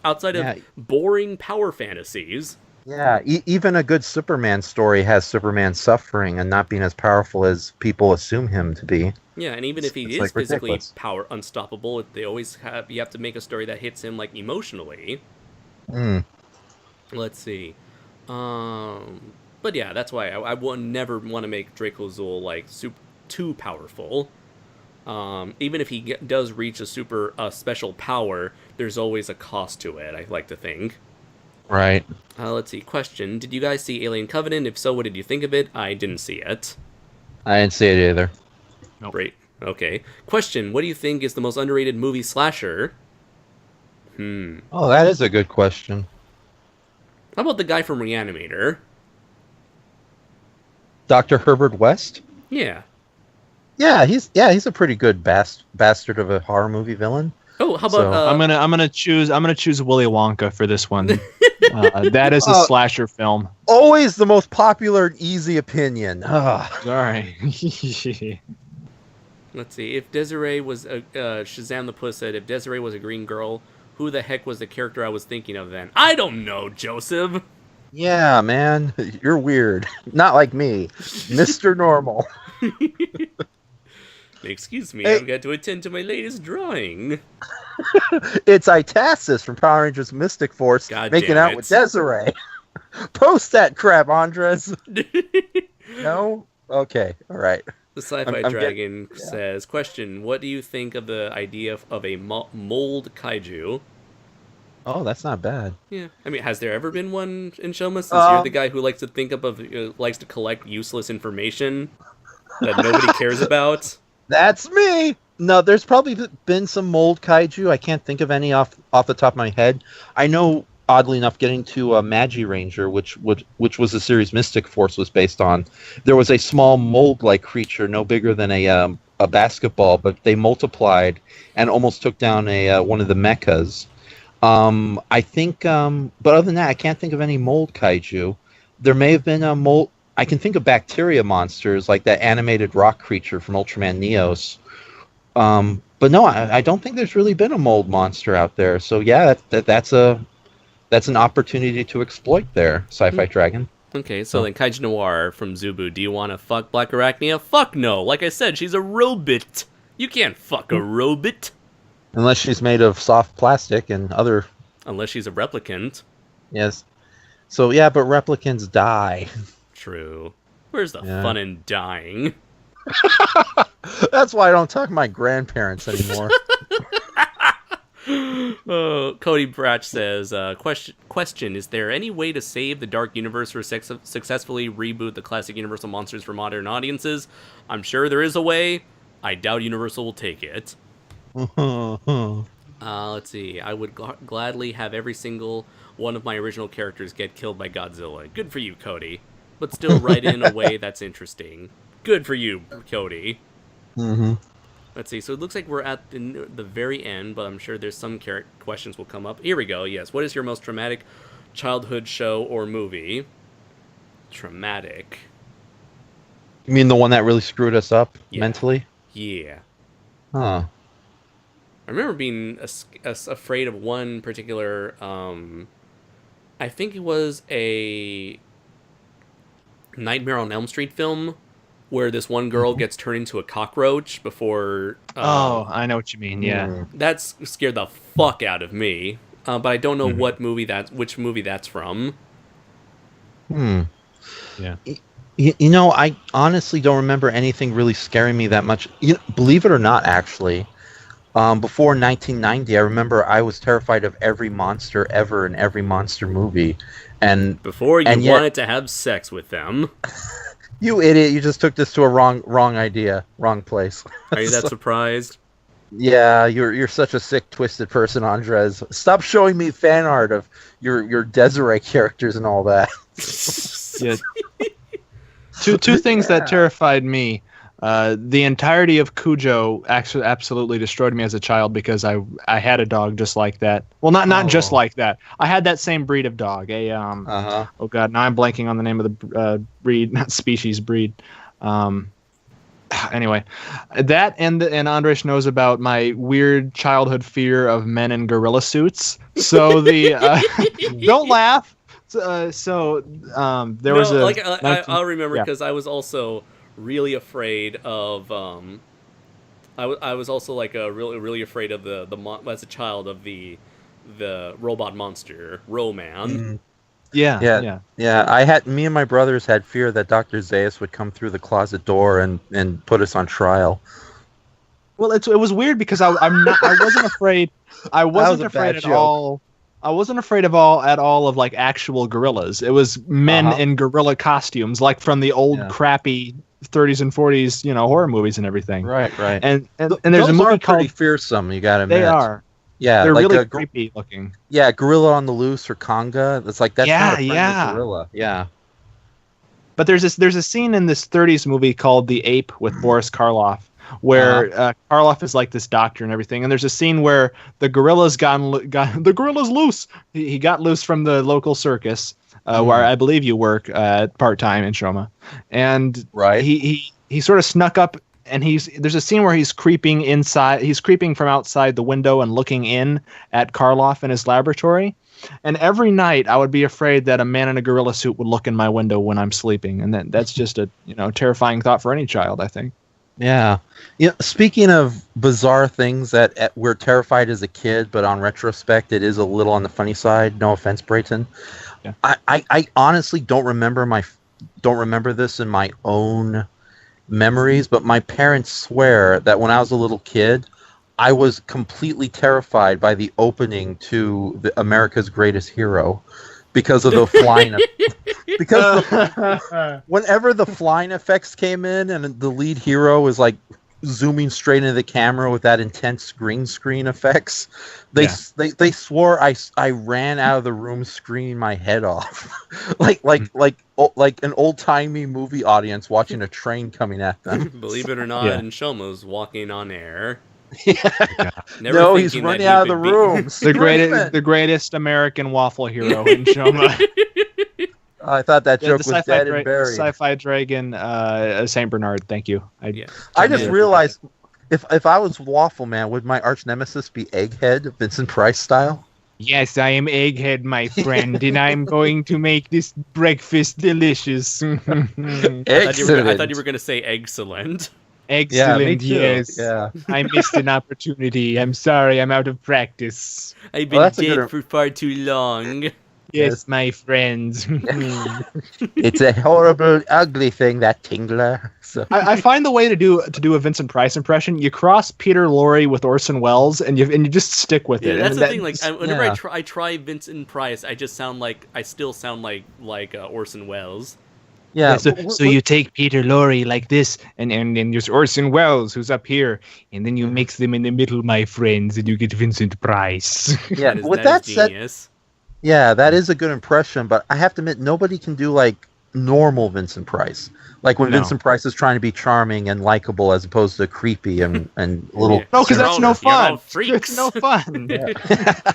Outside of boring power fantasies. Yeah, even a good Superman story has Superman suffering and not being as powerful as people assume him to be. Yeah, and even if he is physically unstoppable, you have to make a story that hits him like emotionally. Let's see. But yeah, that's why I would never want to make Draco Azul like too powerful. Even if he does reach a special power, there's always a cost to it, I like to think. Right. Let's see. Question: Did you guys see Alien Covenant? If so, what did you think of it? I didn't see it. I didn't see it either. Nope. Great. Okay. Question: What do you think is the most underrated movie slasher? Oh, that is a good question. How about the guy from Reanimator? Dr. Herbert West? Yeah. Yeah, he's a pretty good bastard of a horror movie villain. Oh, how about I'm gonna choose Willy Wonka for this one. That is a slasher film. Always the most popular and easy opinion. Sorry. Let's see. If Desiree was Shazam the Puss said, if Desiree was a green girl, who the heck was the character I was thinking of then? I don't know, Joseph. Yeah, man, you're weird. Not like me, Mr. Normal. Excuse me, I've got to attend to my latest drawing. It's Itasis from Power Rangers Mystic Force making out with Desiree. Post that crap, Andres. No? Okay. All right. The Sci-Fi I'm Dragon yeah. says, question, what do you think of the idea of a mold kaiju? Oh, that's not bad. Yeah, I mean, has there ever been one in Shoma? Since you're the Um, guy who likes to likes to collect useless information that nobody cares about. That's me. No, there's probably been some mold kaiju. I can't think of any off the top of my head. I know, oddly enough, getting to Magi Ranger, which was the series Mystic Force was based on, there was a small mold-like creature, no bigger than a basketball, but they multiplied and almost took down a one of the mechas. I think, but other than that, I can't think of any mold kaiju. There may have been a mold. I can think of bacteria monsters like that animated rock creature from Ultraman Neos. But no, I don't think there's really been a mold monster out there. So yeah, that's an opportunity to exploit there, Sci-Fi Dragon. Okay, so then KaijuNoir from Zubu, do you want to fuck Black Arachnia? Fuck no. Like I said, she's a robot. You can't fuck a robot. Unless she's made of soft plastic and other... Unless she's a replicant. Yes. So yeah, but replicants die. True. Where's the fun in dying? That's why I don't talk to my grandparents anymore. Cody Bratch says, question, is there any way to save the Dark Universe or successfully reboot the classic Universal monsters for modern audiences? I'm sure there is a way. I doubt Universal will take it. Let's see. I would gladly have every single one of my original characters get killed by Godzilla. Good for you, Cody. But still write in a way that's interesting. Good for you, Cody. Mm-hmm. Let's see. So it looks like we're at the very end, but I'm sure there's some questions will come up. Here we go. Yes. What is your most traumatic childhood show or movie? Traumatic. You mean the one that really screwed us up mentally? Yeah. Huh. I remember being afraid of one particular, I think it was a Nightmare on Elm Street film where this one girl gets turned into a cockroach before... I know what you mean, yeah. That scared the fuck out of me, but I don't know which movie that's from. Yeah. You know, I honestly don't remember anything really scaring me that much. Believe it or not, actually... before 1990, I remember I was terrified of every monster ever in every monster movie, and before you wanted to have sex with them. You idiot! You just took this to a wrong idea, wrong place. Are you that surprised? Yeah, you're such a sick, twisted person, Andres. Stop showing me fan art of your Desiree characters and all that. Yeah. Two things that terrified me. The entirety of Cujo actually absolutely destroyed me as a child because I had a dog just like that. Well, not just like that. I had that same breed of dog. Oh god, now I'm blanking on the name of the breed, not species, breed. Anyway, that and Andres knows about my weird childhood fear of men in gorilla suits. So don't laugh. There was a I'll remember because I was also really afraid of I was also like really afraid of as a child of the robot monster Ro-Man. Yeah. Me and my brothers had fear that Dr. Zaius would come through the closet door and put us on trial. Well, it was weird because I wasn't afraid. I wasn't afraid at all. I wasn't afraid at all of like actual gorillas. It was men in gorilla costumes, like from the old crappy 30s and 40s, horror movies and everything. Right. And there's a movie called pretty fearsome. You gotta admit. They are. Yeah, they're like really creepy looking. Yeah, Gorilla on the Loose or Conga. That's not a friendly gorilla. Yeah. But there's a scene in this 30s movie called The Ape with Boris Karloff, where Karloff is like this doctor and everything. And there's a scene where the gorilla's the gorilla's loose. He got loose from the local circus, where I believe you work part-time in Shoma. And he sort of snuck up, and there's a scene where he's creeping inside. He's creeping from outside the window and looking in at Karloff in his laboratory. And every night I would be afraid that a man in a gorilla suit would look in my window when I'm sleeping. And that's just a terrifying thought for any child, I think. Yeah. Speaking of bizarre things that we're terrified as a kid, but on retrospect, it is a little on the funny side. No offense, Brayton. I honestly don't remember this in my own memories, but my parents swear that when I was a little kid, I was completely terrified by the opening to America's Greatest Hero because of the flying. Whenever the flying effects came in and the lead hero was like zooming straight into the camera with that intense green screen effects, they swore I ran out of the room screaming my head off, like an old timey movie audience watching a train coming at them. Believe it or not, and Shomo's walking on air. No, he's running out of the rooms. The greatest American waffle hero in Shoma. I thought that joke was dead and buried. Sci-fi dragon, Saint Bernard. Thank you. I just realized, if I was Waffle Man, would my arch nemesis be Egghead, Vincent Price style? Yes, I am Egghead, my friend, and I'm going to make this breakfast delicious. I thought you were going to say excellent. Excellent, yes. Yeah. I missed an opportunity. I'm sorry, I'm out of practice. I've been dead for far too long. Yes, my friends. It's a horrible, ugly thing, that Tingler. So. I find the way to do a Vincent Price impression, you cross Peter Lorre with Orson Welles, and you just stick with it. That's the thing. Like whenever I try Vincent Price, I still sound like Orson Welles. Yeah. So you take Peter Lorre like this, and there's Orson Welles who's up here, and then you mix them in the middle, my friends, and you get Vincent Price. Yeah. With that said. Yeah, that is a good impression, but I have to admit, nobody can do like normal Vincent Price. Like when Vincent Price is trying to be charming and likable as opposed to creepy and little. No, because that's no fun. Freaks. It's no fun.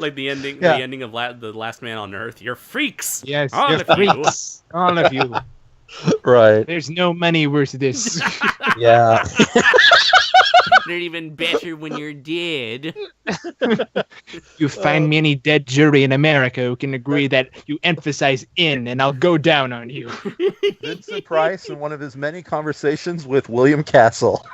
Like the ending of The Last Man on Earth. You're freaks. Yes, you're freaks. All of you. Right. There's no money worth this. Yeah. They're even better when you're dead. You find me any dead jury in America who can agree that you emphasize in, and I'll go down on you. Vincent Price in one of his many conversations with William Castle.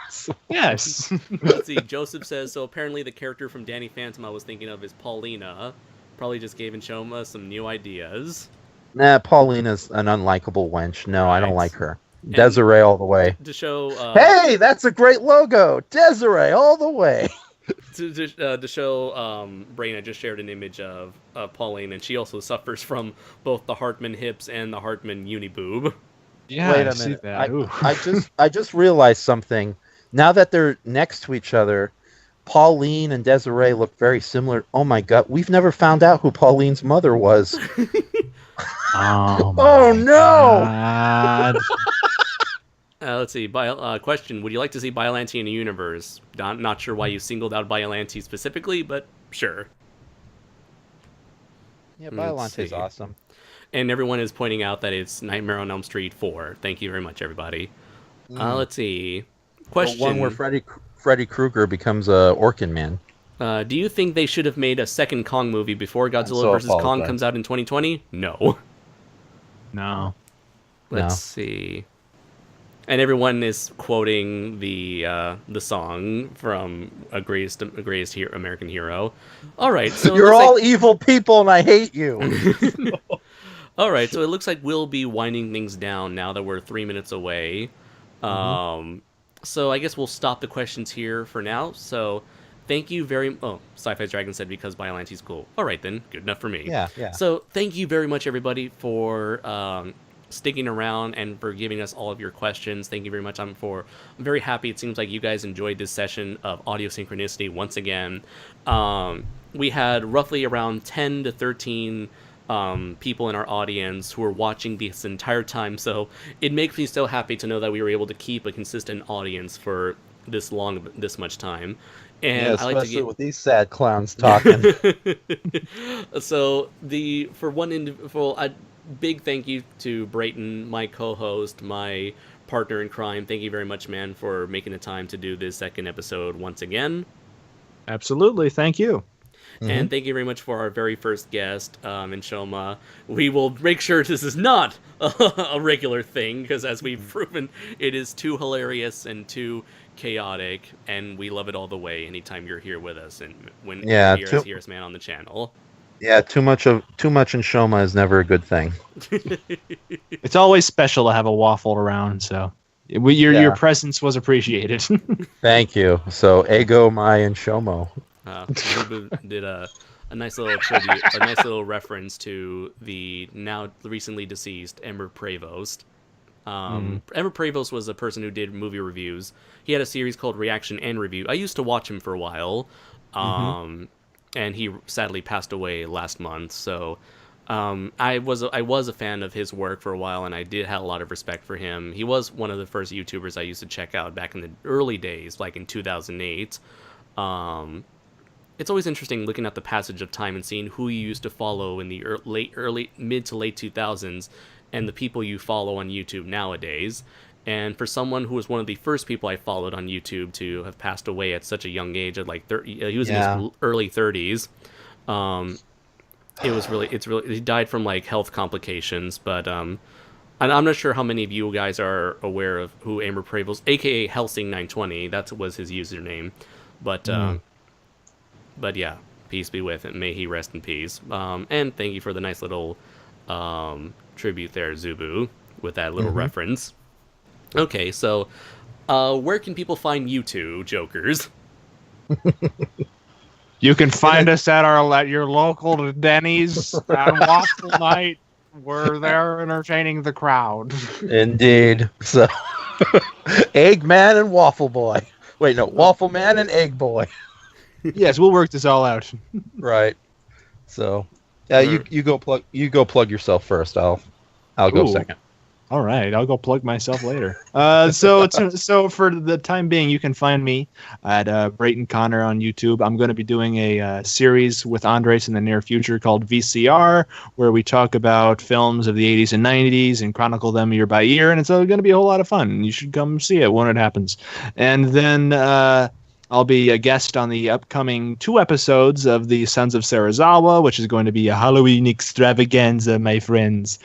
Yes. Let's see. Joseph says, so apparently the character from Danny Phantom I was thinking of is Paulina. Probably just gave Nshoma some new ideas. Nah, Paulina's an unlikable wench. No, right. I don't like her. Desiree all the way. To show, hey, that's a great logo. Desiree all the way. To show, Brayton, I just shared an image of Pauline, and she also suffers from both the Hartman hips and the Hartman uniboob. Yeah, wait a minute. I just realized something. Now that they're next to each other, Pauline and Desiree look very similar. Oh my god, we've never found out who Pauline's mother was. Oh no! Let's see. Question: would you like to see Biollante in a universe? Not sure why you singled out Biollante specifically, but sure. Yeah, Biollante is awesome. And everyone is pointing out that it's Nightmare on Elm Street 4. Thank you very much, everybody. Let's see. Question: the one where Freddy Krueger becomes a Orkin Man. Do you think they should have made a second Kong movie before Godzilla vs. Kong comes out in 2020? No. Let's see. And everyone is quoting the song from a greatest American hero. All right, so you're all evil people, and I hate you. All right, so it looks like we'll be winding things down now that we're 3 minutes away. So I guess we'll stop the questions here for now. So thank you very. Oh, Sci-Fi Dragon said because Biolante's cool. All right then, good enough for me. Yeah. So thank you very much, everybody, for sticking around and for giving us all of your questions. Thank you very much. I'm very happy. It seems like you guys enjoyed this session of Audio Synchronicity once again. We had roughly around 10 to 13 people in our audience who were watching this entire time, so it makes me so happy to know that we were able to keep a consistent audience for this much time. And yeah, especially with these sad clowns talking. So a big thank you to Brayton, my co-host, my partner in crime. Thank you very much, man, for making the time to do this second episode once again. Absolutely, thank you. And thank you very much for our very first guest, Nshoma. We will make sure this is not a regular thing, because as we've proven, it is too hilarious and too chaotic, and we love it all the way anytime you're here with us and when you hear us man on the channel. Yeah, too much in Shoma is never a good thing. It's always special to have a waffle around, so your presence was appreciated. Thank you. So, ego, mai, and shomo. Zubu did a nice little tribute, a nice little reference to the now recently deceased Ember Prevost. Ember Prevost was a person who did movie reviews. He had a series called Reaction and Review. I used to watch him for a while, and he sadly passed away last month. So I was a fan of his work for a while, and I did have a lot of respect for him. He was one of the first YouTubers I used to check out back in the early days, like in 2008. It's always interesting looking at the passage of time and seeing who you used to follow in the mid to late 2000s and the people you follow on YouTube nowadays. And for someone who was one of the first people I followed on YouTube to have passed away at such a young age, at like 30, he was in his early 30s. He died from like health complications, but and I'm not sure how many of you guys are aware of who Amber Prevost, aka Helsing920, that was his username, but yeah, peace be with him. May he rest in peace. And thank you for the nice little tribute there, Zubu, with that little reference. Okay, so where can people find you two, jokers? You can find us at your local Denny's on Waffle Night. We're there entertaining the crowd. Indeed. So, Egg Man and Waffle Boy. Wait, no, Waffle Man and Egg Boy. Yes, we'll work this all out. Right. So, you go plug yourself first. I'll go second. All right, I'll go plug myself later. So for the time being, you can find me at Brayton Connor on YouTube. I'm going to be doing a series with Andres in the near future called VCR, where we talk about films of the 80s and 90s and chronicle them year by year, and it's going to be a whole lot of fun. You should come see it when it happens. And then I'll be a guest on the upcoming 2 episodes of The Sons of Sarazawa, which is going to be a Halloween extravaganza, my friends.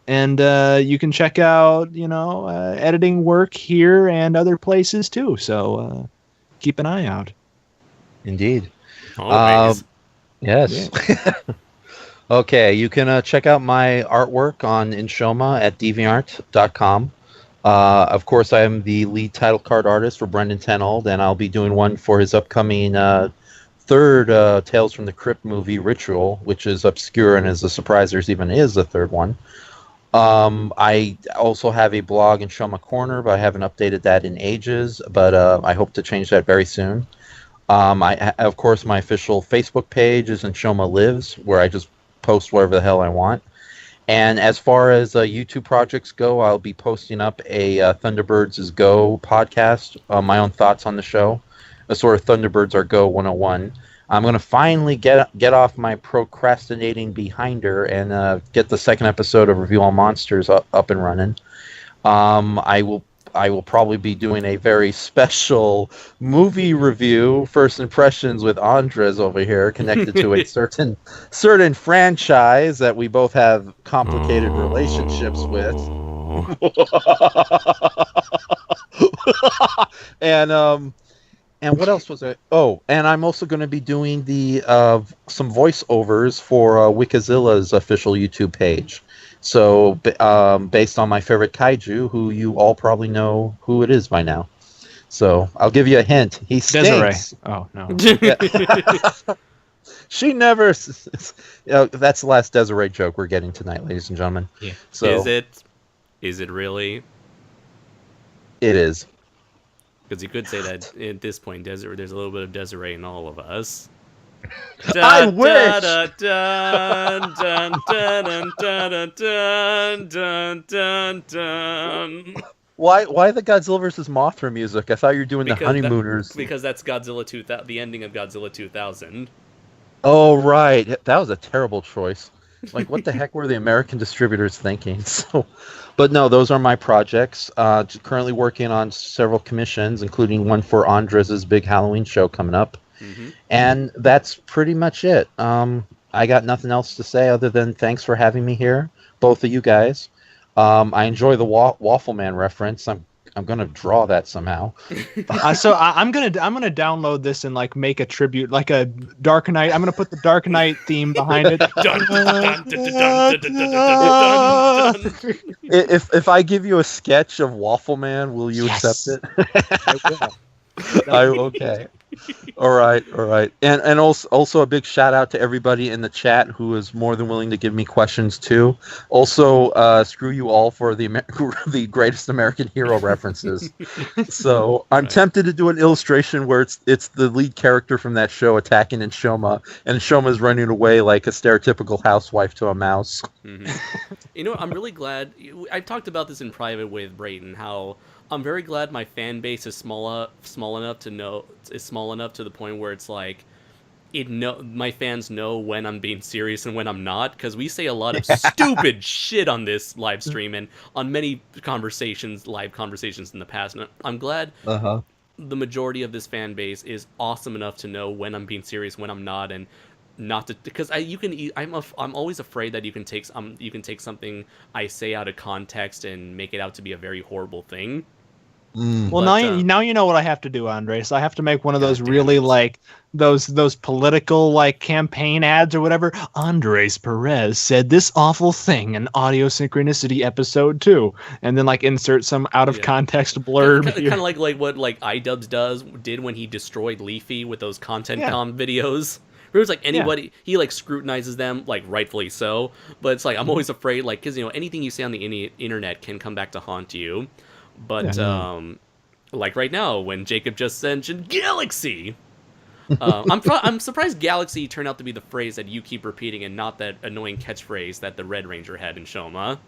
And you can check out, editing work here and other places too. So keep an eye out. Indeed. Always. Yes. Yeah. Okay, you can check out my artwork on Inshoma at deviant.com. Of course, I am the lead title card artist for Brendan Tenold, and I'll be doing one for his upcoming third Tales from the Crypt movie, Ritual, which is obscure and is a surprise there's even is a third one. I also have a blog in Shoma Corner, but I haven't updated that in ages, but I hope to change that very soon. Of course, my official Facebook page is in Shoma Lives, where I just post whatever the hell I want. And as far as YouTube projects go, I'll be posting up a Thunderbirds is Go podcast, my own thoughts on the show, a sort of Thunderbirds are Go 101. I'm going to finally get off my procrastinating behinder and get the second episode of Review All Monsters up and running. I will probably be doing a very special movie review, first impressions with Andres over here, connected to a certain franchise that we both have complicated relationships with. And what else was I? Oh, and I'm also going to be doing the some voiceovers for Wikizilla's official YouTube page. So, based on my favorite kaiju, who you all probably know who it is by now. So, I'll give you a hint. He stinks. Desiree. Oh, no. She never... that's the last Desiree joke we're getting tonight, ladies and gentlemen. Yeah. So, Is it? Is it really? It is. Because you could say that at this point, there's a little bit of Desiree in all of us. I wish! Why the Godzilla vs. Mothra music? I thought you were doing the Honeymooners. Because that's Godzilla 2000, the ending of Godzilla 2000. Oh, right. That was a terrible choice. Like, what the heck were the American distributors thinking? But no, those are my projects. Currently working on several commissions, including one for Andres' big Halloween show coming up. Mm-hmm. And that's pretty much it. I got nothing else to say other than thanks for having me here, both of you guys. I enjoy the Waffle Man reference. I'm gonna draw that somehow. I'm gonna download this and like make a tribute, like a Dark Knight. I'm gonna put the Dark Knight theme behind it. Dun, dun, dun, dun, dun, dun, dun, dun, dun. If I give you a sketch of Waffle Man, will you accept it? I will. Okay. All right. And also a big shout out to everybody in the chat who is more than willing to give me questions too. Also, screw you all for the the greatest American hero references. So I'm tempted to do an illustration where it's the lead character from that show attacking Shoma, and Shoma's running away like a stereotypical housewife to a mouse. Mm-hmm. You know, I'm really glad. I've talked about this in private with Brayton. How I'm very glad my fan base is small enough to the point where it's like my fans know when I'm being serious and when I'm not, because we say a lot of stupid shit on this live stream and on many live conversations in the past. And I'm glad the majority of this fan base is awesome enough to know when I'm being serious, when I'm not, and not to, because I'm always afraid that you can take something I say out of context and make it out to be a very horrible thing. Well, now you know what I have to do, Andres. I have to make one of those really like those political like campaign ads or whatever. Andres Perez said this awful thing in Audio Synchronicity episode 2, and then like insert some out of context blurb. Kind of like what like iDubbbz did when he destroyed Leafy with those content com videos. It was like anybody, he like scrutinizes them, like rightfully so. But it's like I'm always afraid, like, because anything you say on the internet can come back to haunt you. But like right now, when Jacob just mentioned Galaxy, I'm surprised Galaxy turned out to be the phrase that you keep repeating and not that annoying catchphrase that the Red Ranger had in Shoma.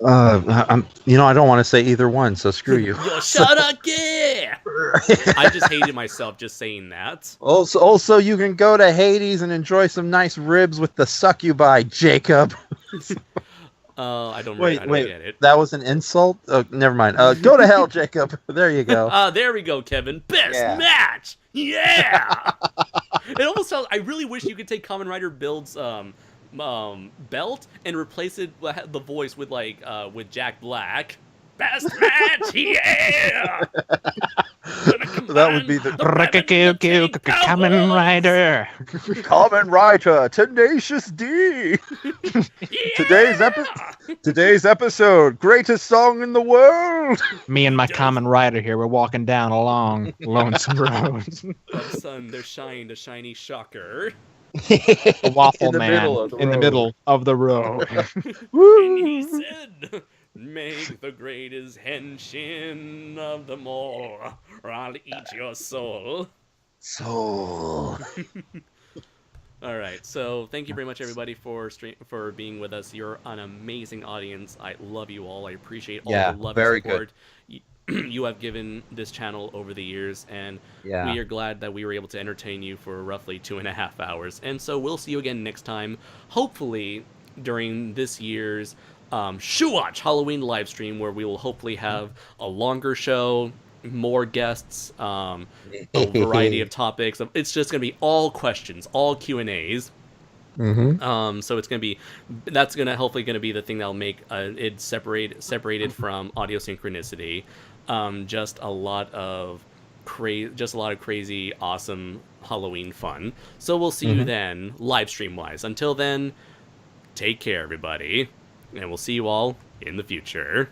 I don't want to say either one, so screw you. Yo, shut up, yeah! I just hated myself just saying that. Also, you can go to Hades and enjoy some nice ribs with the succubi, Jacob. I don't wait, get it. That was an insult? Oh, never mind. Go to hell, Jacob. There you go. There we go, Kevin. Best match! Yeah! It almost sounds... I really wish you could take Kamen Rider Build's belt and replace it, the voice with like with Jack Black. Best match, yeah! That would be the Kamen Rider. Kamen Rider, Tenacious D. Today's episode, greatest song in the world. Me and my Kamen Rider here, we're walking down a long, lonesome road. Oh, son, they're the shiny shocker. The Waffle Man in the middle of the road. And he said, "Make the greatest henshin of them all, or I'll eat your soul." Soul. All right, so thank you very much, everybody, for being with us. You're an amazing audience. I love you all. I appreciate all the love and support you have given this channel over the years, and we are glad that we were able to entertain you for roughly 2.5 hours. And so we'll see you again next time, hopefully during this year's Shoewatch Halloween live stream, where we will hopefully have a longer show, more guests, a variety of topics. It's just going to be all questions, all Q&As. So it's that's hopefully gonna be the thing that'll make it separated from Audio Synchronicity. Just a lot of crazy, awesome Halloween fun. So we'll see you then, live stream wise. Until then, take care, everybody, and we'll see you all in the future.